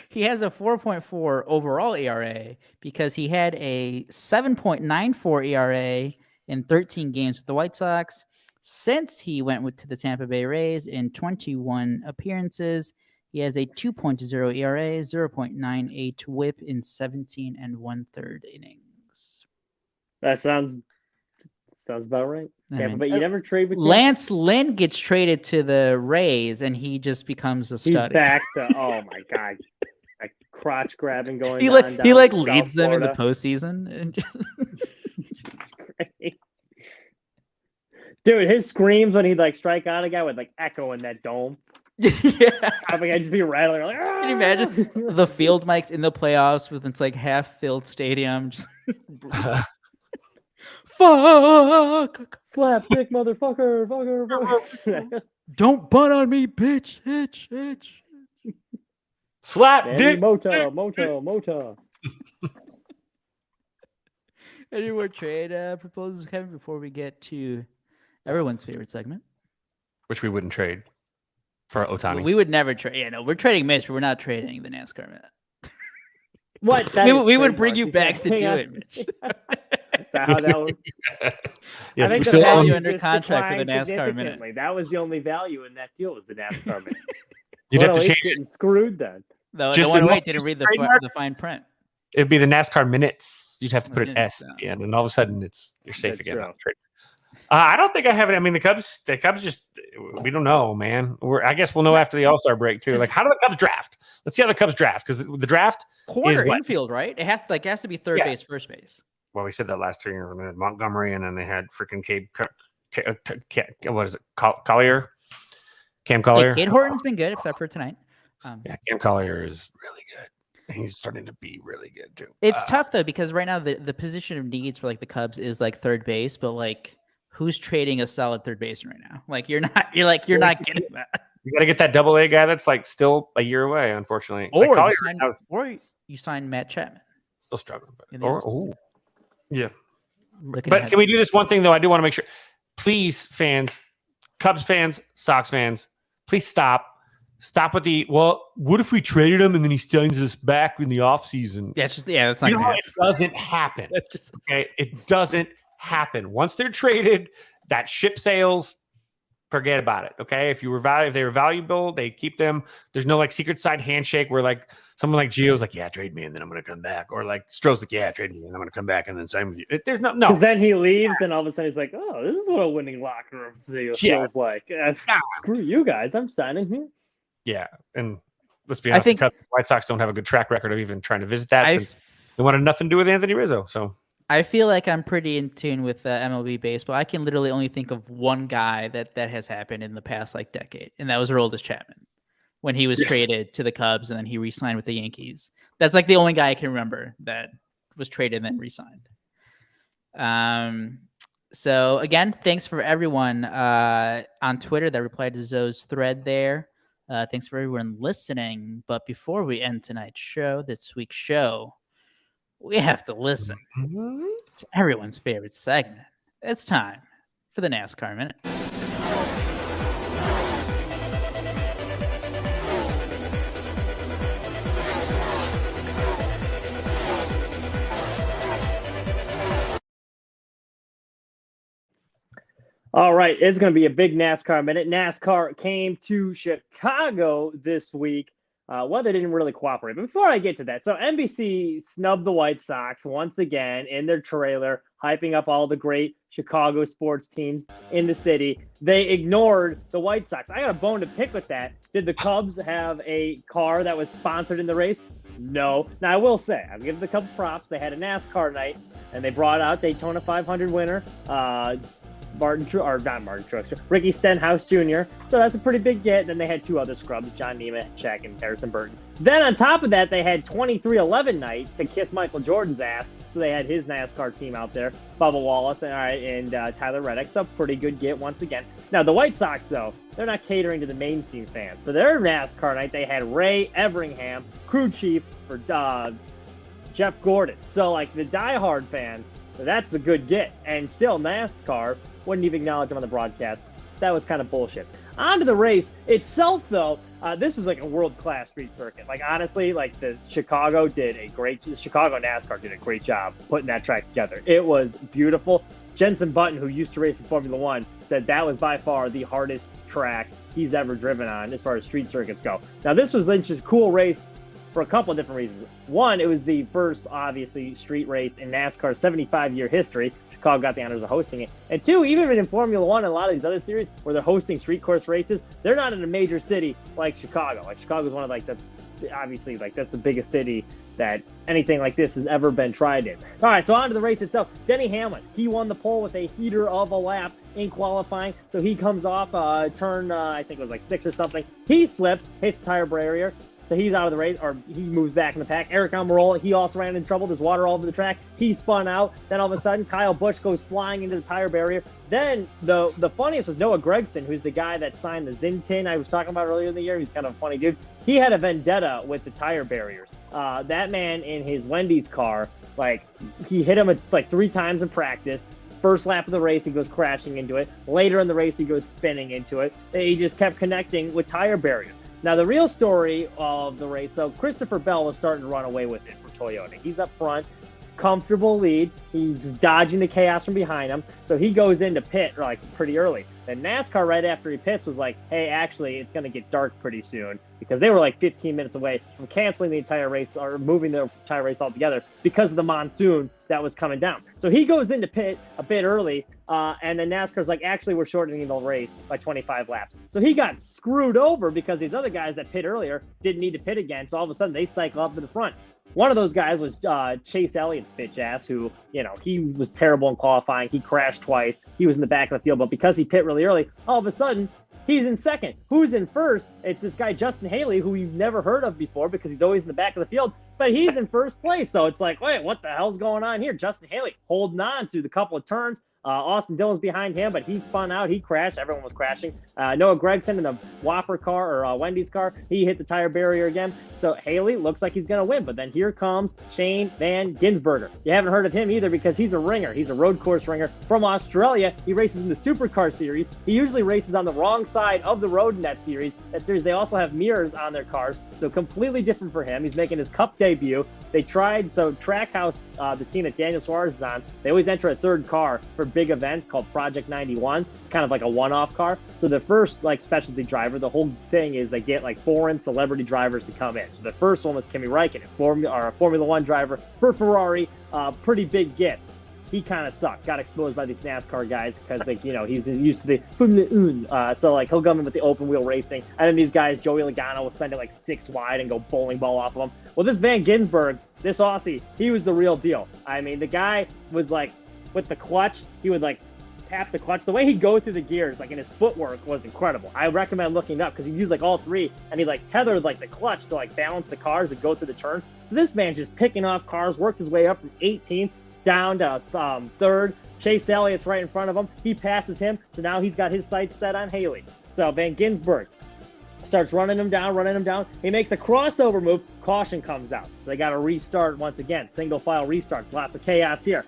He has a 4.4 overall ERA because he had a 7.94 ERA in 13 games with the White Sox. Since he went to the Tampa Bay Rays in 21 appearances, he has a 2.0 ERA, 0.98 WHIP in 17 1/3 innings. That sounds about right. Tampa Bay, you never trade with Tampa. Lance Lynn gets traded to the Rays, and he just becomes a stud. He's back to oh my god, like crotch grabbing going. He leads them in the postseason. And it's great. Dude, his screams when he'd like strike out a guy would like echo in that dome. Yeah, I think I'd just be rattling. Like, can you imagine the field mics in the playoffs with it's like half-filled stadium? Just fuck, slap dick, motherfucker, fucker. Don't butt on me, bitch, hitch. Slap Danny, dick. Mota. Any more trade proposals, Kevin, before we get to everyone's favorite segment? Which we wouldn't trade for Ohtani. We would never trade. Yeah, no, we're trading Mitch, but we're not trading the NASCAR minute. What? We would bring you back to do it, Mitch. Is that how that was? Yes, I think we the still value under just contract for the declined NASCAR minute. significantly. That was the only value in that deal was the NASCAR minute. You'd have to he's change getting screwed then. The Just one enough wait didn't to read trademark? the fine print. It'd be the NASCAR minutes. You'd have to put an Minutes, S at the end, and all of a sudden you're safe That's again. true. I don't think I have it. I mean, the Cubs just we don't know, man. I guess we'll know after the All-Star break too. Like, how do the Cubs draft? Let's see how the Cubs draft, because the draft Corner is what? infield, right? It has to be third base, first base. Well, we said that last year. They had Montgomery, and then they had freaking what is it? Collier, Cam Collier. Cade Horton's been good, except for tonight. Yeah, Cam Collier is really good. He's starting to be really good too. It's tough though, because right now the position of needs for like the Cubs is like third base, but like who's trading a solid third baseman right now? Like you're not getting that. You got to get that AA guy that's like still a year away, unfortunately. Or, like you sign Matt Chapman. Still struggling. Yeah. But can we do this one thing though? I do want to make sure. Please, fans, Cubs fans, Sox fans, please stop. Stop with the what if we traded him and then he signs us back in the offseason? That's not gonna happen. It doesn't happen. Okay. It doesn't happen. Once they're traded, that ship sails. Forget about it. Okay. If they were valuable, they keep them. There's no like secret side handshake where like someone like Gio's like, yeah, trade me and then I'm gonna come back. Or like Stroh's like, yeah, trade me and I'm gonna come back and then sign with you. There's no. Because then he leaves, then all of a sudden he's like, oh, this is what a winning locker room feels like. Screw you guys. I'm signing here. Yeah, and let's be honest, the Cubs, White Sox don't have a good track record of even trying to visit that since they wanted nothing to do with Anthony Rizzo. So I feel like I'm pretty in tune with MLB baseball. I can literally only think of one guy that has happened in the past like decade, and that was Aroldis Chapman when he was traded to the Cubs and then he re-signed with the Yankees. That's like the only guy I can remember that was traded and then re-signed. So again, thanks for everyone on Twitter that replied to Zoe's thread there. Thanks for everyone listening. But before we end this week's show, we have to listen to everyone's favorite segment. It's time for the NASCAR Minute. All right, it's going to be a big NASCAR minute. NASCAR came to Chicago this week. Well, they didn't really cooperate. But before I get to that, so NBC snubbed the White Sox once again in their trailer hyping up all the great Chicago sports teams in the city. They ignored the White Sox. I got a bone to pick with that. Did the Cubs have a car that was sponsored in the race? No. Now, I will say, I'll give the Cubs props. They had a NASCAR night, and they brought out Daytona 500 winner, Ricky Stenhouse Jr. So that's a pretty big get. Then they had 2 other scrubs, John Neiman, Shaq, and Harrison Burton. Then on top of that, they had 23-11 night to kiss Michael Jordan's ass. So they had his NASCAR team out there, Bubba Wallace and Tyler Reddick. So pretty good get once again. Now the White Sox, though, they're not catering to the mainstream fans. For their NASCAR night, they had Ray Everingham, crew chief for Jeff Gordon. So like the diehard fans, that's the good get. And still NASCAR wouldn't even acknowledge them on the broadcast. That was kind of bullshit. On to the race itself, though. This is like a world-class street circuit. Like honestly, like the Chicago NASCAR did a great job putting that track together. It was beautiful. Jenson Button, who used to race in Formula One, said that was by far the hardest track he's ever driven on as far as street circuits go. Now, this was Lynch's cool race for a couple of different reasons. One, it was the first, obviously, street race in NASCAR's 75-year history. Chicago got the honors of hosting it. And 2, even in Formula One and a lot of these other series where they're hosting street course races, they're not in a major city like Chicago. Like Chicago's one of like obviously like that's the biggest city that anything like this has ever been tried in. All right, so on to the race itself. Denny Hamlin, he won the pole with a heater of a lap in qualifying. So he comes off turn, I think it was like 6 or something. He slips, hits the tire barrier. So he's out of the race, or he moves back in the pack. Eric Almirola, he also ran into trouble. There's water all over the track. He spun out. Then all of a sudden, Kyle Busch goes flying into the tire barrier. Then the funniest was Noah Gragson, who's the guy that signed the Zintin I was talking about earlier in the year. He's kind of a funny dude. He had a vendetta with the tire barriers. That man in his Wendy's car, like he hit him like 3 times in practice. First lap of the race, he goes crashing into it. Later in the race, he goes spinning into it. He just kept connecting with tire barriers. Now, the real story of the race, so Christopher Bell was starting to run away with it for Toyota. He's up front, comfortable lead. He's dodging the chaos from behind him. So he goes into pit like pretty early. Then NASCAR, right after he pits, was like, hey, actually, it's going to get dark pretty soon, because they were like 15 minutes away from canceling the entire race or moving the entire race altogether because of the monsoon that was coming down. So he goes into pit a bit early, and then NASCAR's like, actually, we're shortening the race by 25 laps. So he got screwed over because these other guys that pit earlier didn't need to pit again. So all of a sudden, they cycle up to the front. One of those guys was Chase Elliott's bitch ass, who, you know, he was terrible in qualifying. He crashed twice. He was in the back of the field, but because he pit really early, all of a sudden, he's in second. Who's in first? It's this guy, Justin Haley, who you've never heard of before because he's always in the back of the field, but he's in first place. So it's like, wait, what the hell's going on here? Justin Haley holding on through the couple of turns. Austin Dillon's behind him, but he spun out. He crashed. Everyone was crashing. Noah Gragson in the Whopper car or Wendy's car, he hit the tire barrier again. So Haley looks like he's going to win. But then here comes Shane Van Gisbergen. You haven't heard of him either because he's a ringer. He's a road course ringer from Australia. He races in the Supercar series. He usually races on the wrong side of the road in that series. They also have mirrors on their cars, so completely different for him. He's making his Cup debut. They tried, so Trackhouse, the team that Daniel Suarez is on, they always enter a third car for big events called Project 91. It's kind of like a one-off car. So the first like specialty driver, the whole thing is they get like foreign celebrity drivers to come in. So the first one was Kimi Räikkönen, a Formula One driver for Ferrari, pretty big get. He kind of sucked, got exposed by these NASCAR guys because, like, you know, he's used to the Formula One. So, like, he'll come in with the open wheel racing. And then these guys, Joey Logano, will send it like 6 wide and go bowling ball off of him. Well, this Van Gisbergen, this Aussie, he was the real deal. I mean, the guy was like, with the clutch, he would like tap the clutch. The way he'd go through the gears, like in his footwork, was incredible. I recommend looking it up because he used like all 3 and he like tethered like the clutch to like balance the cars and go through the turns. So this man's just picking off cars, worked his way up from 18th down to 3rd. Chase Elliott's right in front of him. He passes him, so now he's got his sights set on Haley. So Van Gisbergen starts running him down. He makes a crossover move. Caution comes out. So they got to restart once again. Single file restarts. Lots of chaos here.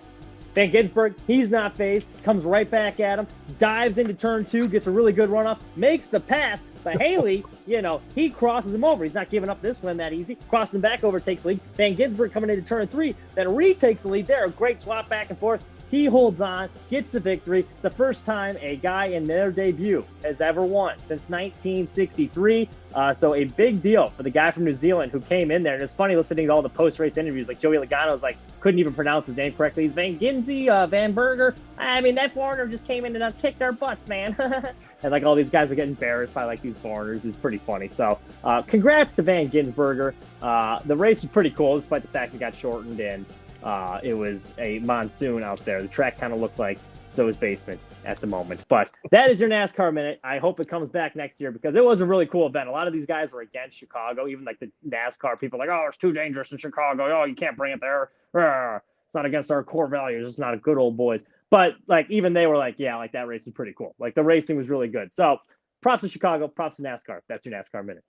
Van Gisbergen, he's not phased, comes right back at him, dives into turn 2, gets a really good runoff, makes the pass, but Haley, you know, he crosses him over. He's not giving up this one that easy. Crosses him back over, takes the lead. Van Gisbergen coming into turn 3, then retakes the lead there. A great swap back and forth. He holds on, gets the victory. It's the first time a guy in their debut has ever won since 1963. So a big deal for the guy from New Zealand who came in there. And it's funny listening to all the post-race interviews. Like Joey Logano's like couldn't even pronounce his name correctly. He's Van Ginzy, Van Berger. I mean, that foreigner just came in and kicked our butts, man. And like all these guys are getting embarrassed by like these foreigners. It's pretty funny. So congrats to Van Ginsberger. The race was pretty cool, despite the fact it got shortened and it was a monsoon out there. The track kind of looked like Zoe's basement at the moment. But that is your NASCAR minute. I hope it comes back next year because it was a really cool event. A lot of these guys were against Chicago. Even like the NASCAR people like, oh, it's too dangerous in Chicago. Oh, you can't bring it there. It's not against our core values. It's not a good old boys. But like even they were like, yeah, like that race is pretty cool. Like the racing was really good. So props to Chicago. Props to NASCAR. That's your NASCAR minute.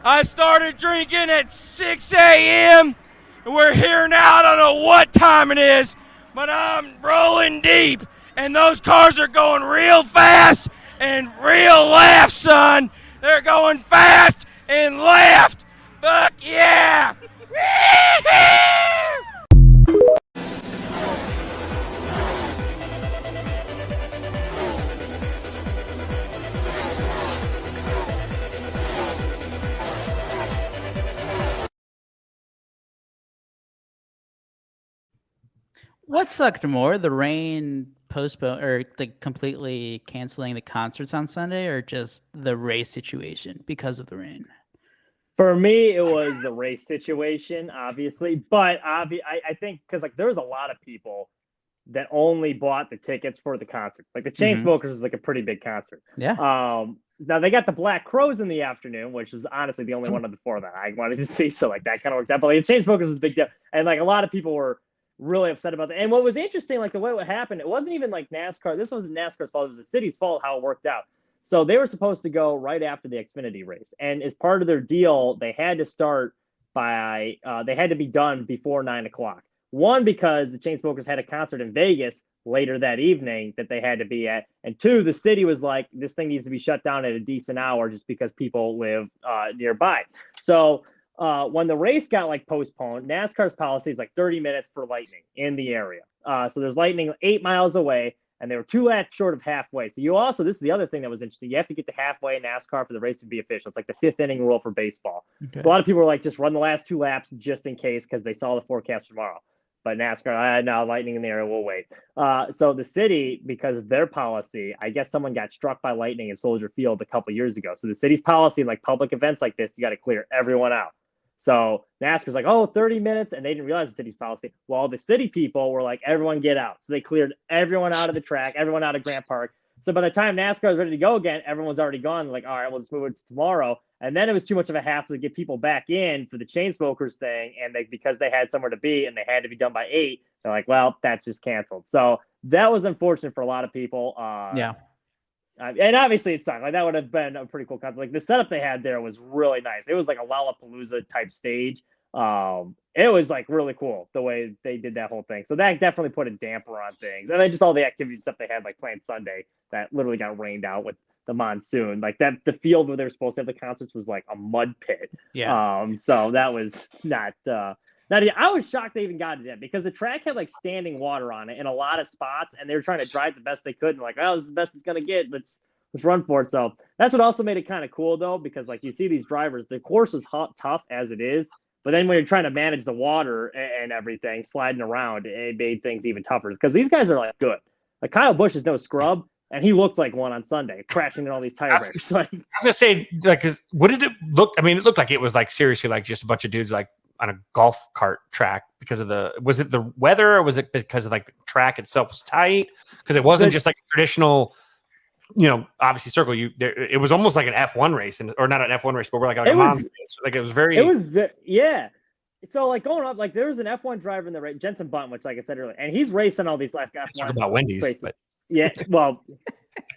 I started drinking at 6 a.m. We're here now. I don't know what time it is, but I'm rolling deep, and those cars are going real fast and real left, son. They're going fast and left. Fuck yeah! What sucked more, the rain postpone or like completely canceling the concerts on Sunday, or just the race situation because of the rain? For me, it was the race situation, obviously, but I think because like there was a lot of people that only bought the tickets for the concerts. Like the Chainsmokers was like a pretty big concert. Yeah. Now they got the Black Crowes in the afternoon, which was honestly the only one of the four that I wanted to see. So like that kind of worked out. But like, the Chainsmokers was a big deal, and like a lot of people were really upset about that. And what was interesting, like the way it happened, it wasn't even like NASCAR. This wasn't NASCAR's fault. It was the city's fault how it worked out. So they were supposed to go right after the Xfinity race. And as part of their deal, they had to start by, they had to be done before 9 o'clock. One, because the Chainsmokers had a concert in Vegas later that evening that they had to be at. And two, the city was like, this thing needs to be shut down at a decent hour just because people live nearby. So when the race got like postponed, NASCAR's policy is like 30 minutes for lightning in the area. So there's lightning 8 miles away, and they were 2 laps short of halfway. So you also, this is the other thing that was interesting. You have to get to halfway in NASCAR for the race to be official. It's like the 5th inning rule for baseball. Okay. So a lot of people were like, just run the last 2 laps just in case because they saw the forecast tomorrow. But NASCAR, now lightning in the area, we'll wait. So the city, because of their policy, I guess someone got struck by lightning in Soldier Field a couple years ago. So the city's policy, like public events like this, you got to clear everyone out. So NASCAR's like, oh, 30 minutes. And they didn't realize the city's policy. Well, the city people were like, everyone get out. So they cleared everyone out of the track, everyone out of Grant Park. So by the time NASCAR was ready to go again, everyone was already gone. Like, all right, we'll just move it to tomorrow. And then it was too much of a hassle to get people back in for the Chainsmokers thing. And because they had somewhere to be and they had to be done by 8, they're like, well, that's just canceled. So that was unfortunate for a lot of people. Yeah. And obviously it sucked. Like that would have been a pretty cool concert. Like the setup they had there was really nice. It was like a Lollapalooza type stage. It was like really cool the way they did that whole thing. So that definitely put a damper on things. And then just all the activity stuff they had like planned Sunday that literally got rained out with the monsoon. Like that, the field where they were supposed to have the concerts was like a mud pit. Yeah. So that was not. I was shocked they even got it in because the track had like standing water on it in a lot of spots, and they were trying to drive the best they could. And like, oh, this is the best it's gonna get. Let's run for it. So that's what also made it kind of cool though, because like you see these drivers, the course is tough as it is, but then when you're trying to manage the water and everything sliding around, it made things even tougher because these guys are like good. Like Kyle Busch is no scrub, and he looked like one on Sunday, crashing in all these tire breaks. Like, I was gonna say, like, what did it look? I mean, it looked like it was like seriously like just a bunch of dudes like on a golf cart track because of was it the weather or was it because of like the track itself was tight? Because it wasn't just like a traditional, obviously circle. It was almost like an F1 race, or not an F1 race, but we're like a race. Like it was yeah. So like going up, like there was an F1 driver in the race, Jenson Button, which like I said earlier, and he's racing all these like F1. Talk about Wendy's, but yeah, well,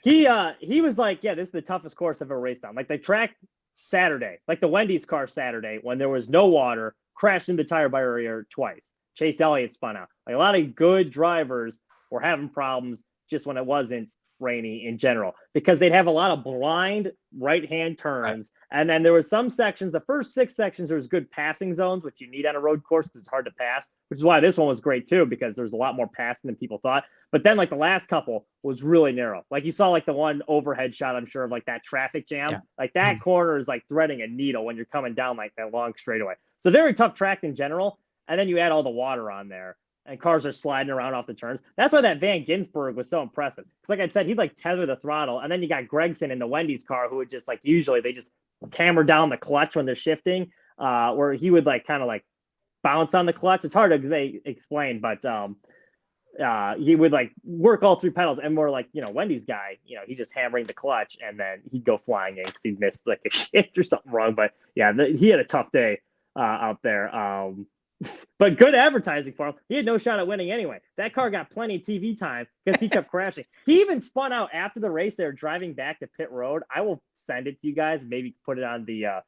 he was like, yeah, this is the toughest course I've ever raced on. Like the track Saturday, like the Wendy's car Saturday, when there was no water, crashed into the tire barrier twice. Chase Elliott spun out. Like a lot of good drivers were having problems just when it wasn't rainy in general because they'd have a lot of blind right-hand turns. Right. And then there was some sections, the first 6 sections, there was good passing zones, which you need on a road course because it's hard to pass, which is why this one was great too, because there's a lot more passing than people thought. But then like the last couple was really narrow. Like you saw like the one overhead shot, I'm sure, of like that traffic jam. Yeah. Like that corner is like threading a needle when you're coming down like that long straightaway. So very tough track in general. And then you add all the water on there. And cars are sliding around off the turns. That's why that Van Ginsburg was so impressive. Because like I said, he'd like tether the throttle. And then you got Gregson in the Wendy's car who would just like, usually they just hammer down the clutch when they're shifting, where he would like kind of like bounce on the clutch. It's hard to explain, but he would like work all 3 pedals. And more like, Wendy's guy, he's just hammering the clutch and then he'd go flying in because he missed like a shift or something wrong. But yeah, he had a tough day out there. But good advertising for him. He had no shot at winning anyway. That car got plenty of TV time because he kept crashing. He even spun out after the race. They were driving back to pit road. I will send it to you guys. Maybe put it on the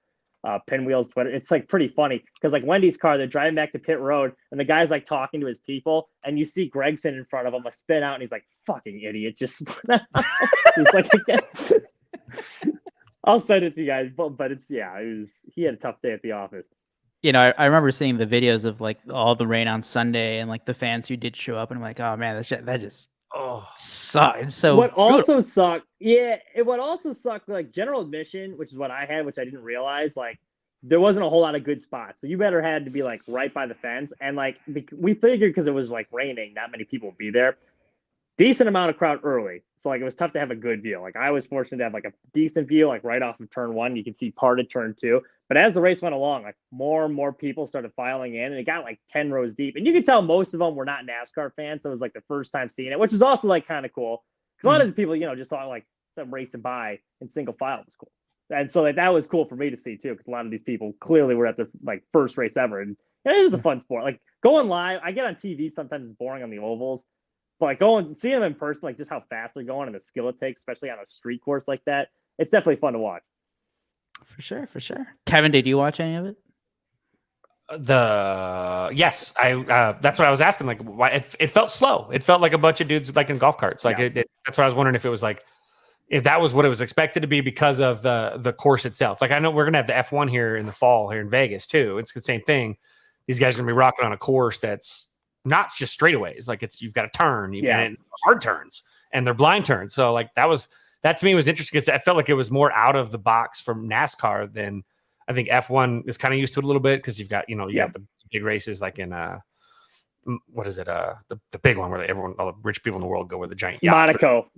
Pinwheels Twitter. It's like pretty funny because like Wendy's car, they're driving back to pit road and the guy's like talking to his people and you see Gregson in front of him like spin out and he's like, fucking idiot, just spin out. He's like, I'll send it to you guys. But it's, he had a tough day at the office. I remember seeing the videos of like all the rain on Sunday and like the fans who did show up, and I'm like, oh man, that just sucked. So what also sucked, what also sucked, like general admission, which is what I had, which I didn't realize, like there wasn't a whole lot of good spots. So you better had to be like right by the fence, and like we figured because it was like raining, not many people would be there. Decent amount of crowd early. So like it was tough to have a good view. Like I was fortunate to have like a decent view, like right off of turn 1. You can see part of turn 2. But as the race went along, like more and more people started filing in and it got like 10 rows deep. And you could tell most of them were not NASCAR fans. So it was like the first time seeing it, which is also like kind of cool. Because a lot of these people, just saw like them racing by in single file was cool. And so like that was cool for me to see too, because a lot of these people clearly were at their like first race ever. And it was a fun sport. Like going live, I get on TV, sometimes it's boring on the ovals. But like going, seeing them in person, like just how fast they're going and the skill it takes, especially on a street course like that, it's definitely fun to watch. For sure. Kevin, did you watch any of it? Yes, I. That's what I was asking. Like, why it felt slow. It felt like a bunch of dudes like in golf carts. Like that's what I was wondering if it was like, if that was what it was expected to be because of the course itself. Like I know we're gonna have the F1 here in the fall here in Vegas too. It's the same thing. These guys are gonna be rocking on a course that's not just straightaways, like you've got to turn, and hard turns, and they're blind turns. So like that to me was interesting because I felt like it was more out of the box from NASCAR than I think F1 is kind of used to it a little bit because you've got you have the big races like in what is it the big one where all the rich people in the world go where the giant yachts Monaco,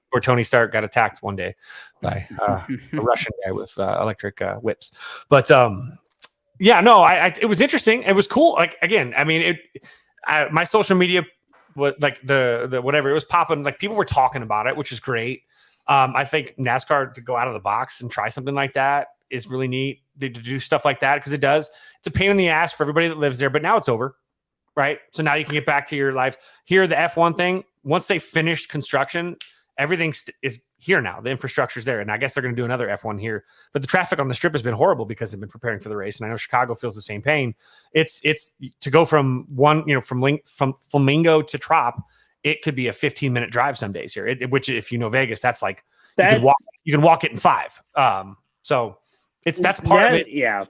where Tony Stark got attacked one day by a Russian guy with electric whips, but it was interesting. It was cool. Like, again, I mean, my social media was like the whatever, it was popping. Like people were talking about it, which is great. I think NASCAR to go out of the box and try something like that is really neat to do stuff like that. Cause it's a pain in the ass for everybody that lives there, but now it's over. Right. So now you can get back to your life here. The F1 thing, once they finished construction, everything is here now. The infrastructure's there. And I guess they're going to do another F1 here. But the traffic on the strip has been horrible because they've been preparing for the race. And I know Chicago feels the same pain. It's to go from from Flamingo to Trop, it could be a 15-minute drive some days here, which if you know Vegas, that's like you can walk it in 5. So that's part of it. Yeah.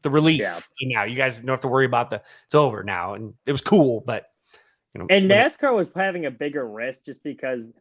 The relief. Yeah. Now you guys don't have to worry about it's over now. And it was cool, but and NASCAR was having a bigger risk just because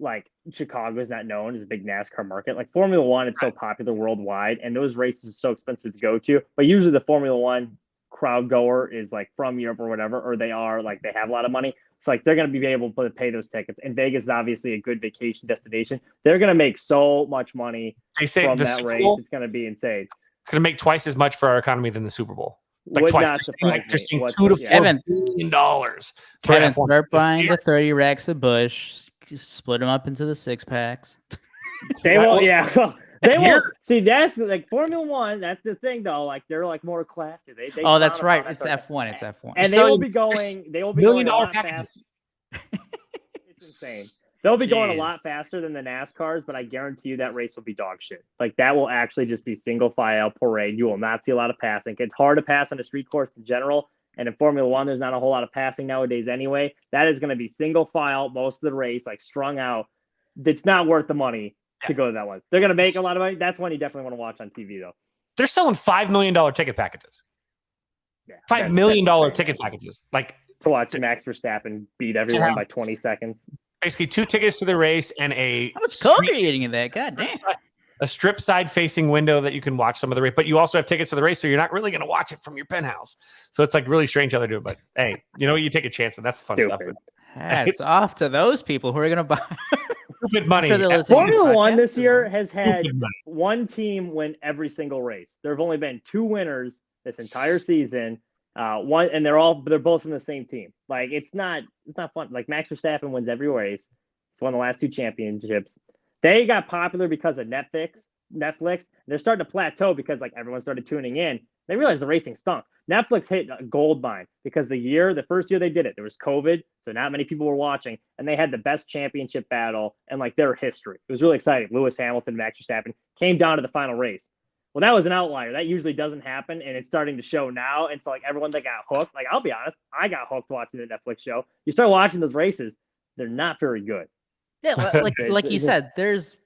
like Chicago is not known as a big NASCAR market. Like Formula One, it's so popular worldwide, and those races are so expensive to go to. But usually the Formula One crowd goer is like from Europe or whatever, or they have a lot of money. It's like they're going to be able to pay those tickets. And Vegas is obviously a good vacation destination. They're going to make so much money from that race. It's going to be insane. It's going to make twice as much for our economy than the Super Bowl. Like would twice. Not surprise just me. $2 to $4 billion. Kevin, start buying the 30 racks of Busch. Just split them up into the 6-packs. They won't. Yeah, they won't. See, that's like Formula One. That's the thing, though. Like they're like more classy. They that's right. It's F1. It's F1. And they will be going. They will be going a lot faster. It's insane. They'll be going a lot faster than the NASCARs, but I guarantee you that race will be dog shit. Like that will actually just be single file parade. You will not see a lot of passing. It's hard to pass on a street course in general. And in Formula One, there's not a whole lot of passing nowadays anyway. That is going to be single file most of the race, like strung out. It's not worth the money to go to that one. They're going to make a lot of money. That's one you definitely want to watch on TV, though. They're selling $5 million ticket packages. Yeah, $5 million ticket packages. Like to watch Max Verstappen beat everyone by 20 seconds. Basically 2 tickets to the race and a How much coke are you eating in that? God damn. A strip side facing window that you can watch some of the race, but you also have tickets to the race, so you're not really going to watch it from your penthouse. So it's like really strange how they do it. But hey, you know, you take a chance, and that's fun stuff. It's off to those people who are going to buy stupid money. Formula One this year has had one team win every single race. There have only been 2 winners this entire season. One, and they're both from the same team. Like it's not fun. Like Max Verstappen wins every race. It's won the last 2 championships. They got popular because of Netflix. They're starting to plateau because like everyone started tuning in. They realized the racing stunk. Netflix hit a gold mine because the first year they did it, there was COVID, so not many people were watching, and they had the best championship battle in like their history. It was really exciting. Lewis Hamilton, Max Verstappen came down to the final race. Well, that was an outlier. That usually doesn't happen, and it's starting to show now. And so like everyone that got hooked, like I'll be honest, I got hooked watching the Netflix show. You start watching those races, they're not very good. Yeah, like you said, there's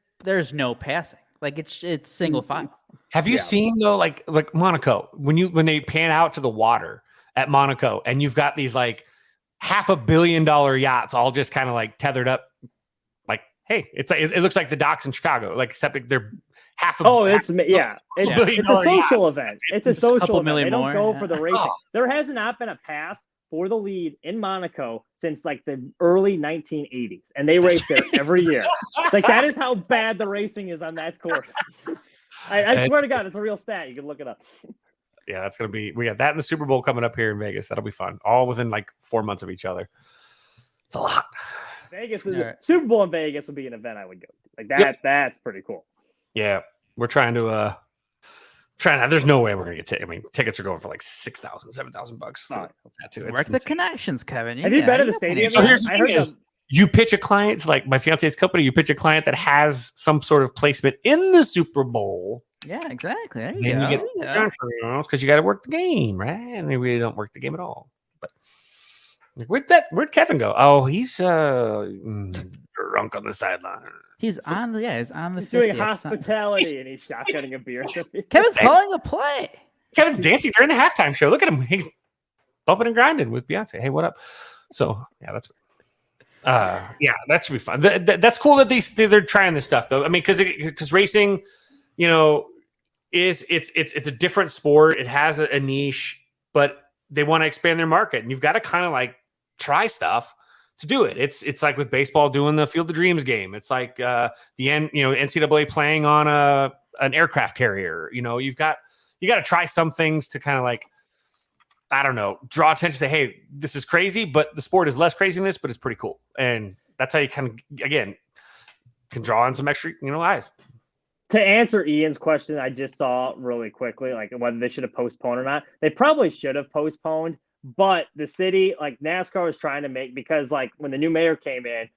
no passing. Like it's single file. Have you seen though, like Monaco, when they pan out to the water at Monaco, and you've got these like $500 million yachts all just kind of like tethered up, like hey, it looks like the docks in Chicago, like except they're it's a social event. It's a social event. They don't go for the racing. There has not been a pass for the lead in Monaco since like the early 1980s, and they race there every year. Like that is how bad the racing is on that course. I swear to God, it's a real stat. You can look it up. Yeah, that's gonna be. We got that in the Super Bowl coming up here in Vegas. That'll be fun. All within like 4 months of each other. It's a lot. Super Bowl in Vegas would be an event I would go to. Like that. Yep. That's pretty cool. Yeah, we're trying to. There's no way we're gonna get. I mean, tickets are going for like $6,000, $7,000 for that too. Work the connections, Kevin. Have you been to the stadium? So here's the thing is, you pitch a client, like my fiance's company. You pitch a client that has some sort of placement in the Super Bowl. Yeah, exactly. There you go. You get because you got to work the game, right? And they really don't work the game at all. But where'd Kevin go? Oh, he's drunk on the sideline. He's on the He's doing hospitality and he's shotgunning a beer. Kevin's calling a play. Kevin's dancing during the halftime show. Look at him. He's bumping and grinding with Beyonce. Hey, what up? So yeah, that's that should be fun. That's cool that they're trying this stuff though. I mean, because racing, you know, it's a different sport. It has a niche, but they want to expand their market, and you've got to kind of like try stuff to do it. It's like with baseball doing the Field of Dreams game. It's like NCAA playing on an aircraft carrier. You know, you got to try some things to kind of like, I don't know, draw attention. Say, hey, this is crazy, but the sport is less crazy than this, but it's pretty cool. And that's how you kind of again can draw on some extra eyes. To answer Ian's question, I just saw really quickly, like whether they should have postponed or not. They probably should have postponed. But the city, like NASCAR was trying to make, because like when the new mayor came in,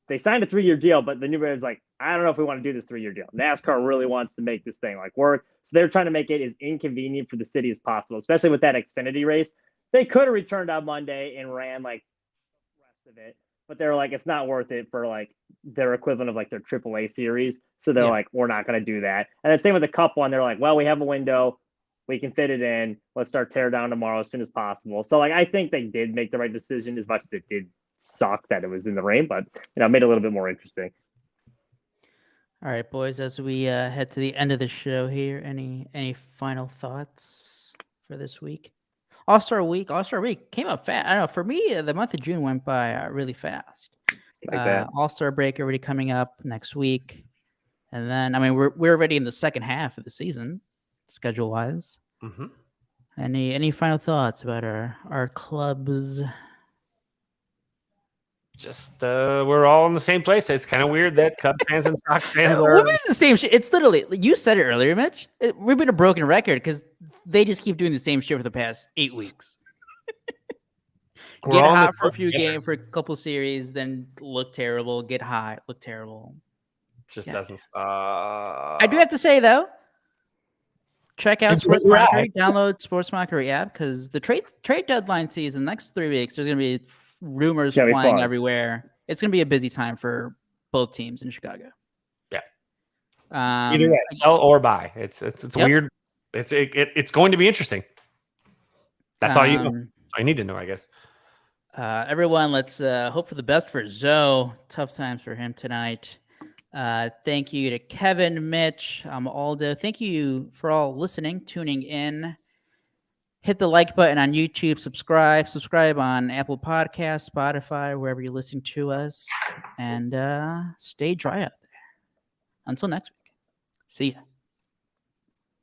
they signed a 3-year deal, but the new mayor's like, I don't know if we want to do this 3-year deal. NASCAR really wants to make this thing like work. So they're trying to make it as inconvenient for the city as possible, especially with that Xfinity race. They could have returned on Monday and ran like the rest of it, but they're like, it's not worth it for like their equivalent of like their AAA series. So they're like, we're not going to do that. And then same with the Cup one. They're like, well, we have a window. We can fit it in. Let's start tear down tomorrow as soon as possible. So like, I think they did make the right decision, as much as it did suck that it was in the rain, but it made it a little bit more interesting. All right, boys, as we head to the end of the show here, any final thoughts for this week? All-Star Week came up fast. I don't know. For me, the month of June went by really fast. All-Star break already coming up next week. And then, I mean, we're already in the second half of the season, schedule-wise. Mm-hmm. Any final thoughts about our clubs? Just we're all in the same place. It's kind of weird that Cubs fans and Sox fans are. We've been in the same shit. It's literally, you said it earlier, Mitch. We've been a broken record because they just keep doing the same shit for the past 8 weeks. Get hot for a few games, for a couple series, then look terrible. Get hot, look terrible. It just doesn't stop. I do have to say though, check out And Sports we're at. Mockery. Download Sports Mockery app because the trade deadline season next 3 weeks. There's going to be rumors gonna be flying fun. everywhere. It's going to be a busy time for both teams in Chicago. Yeah. Um, Either way, sell or buy. It's Yep. weird. It's going to be interesting. That's all you know. um, That's all you need to know, I guess. Everyone, let's hope for the best for Zoe. Tough times for him tonight. Thank you to Kevin, Mitch, Aldo. Thank you for all listening, tuning in. Hit the like button on YouTube. Subscribe on Apple Podcasts, Spotify, wherever you listen to us. And stay dry out there. Until next week. See ya.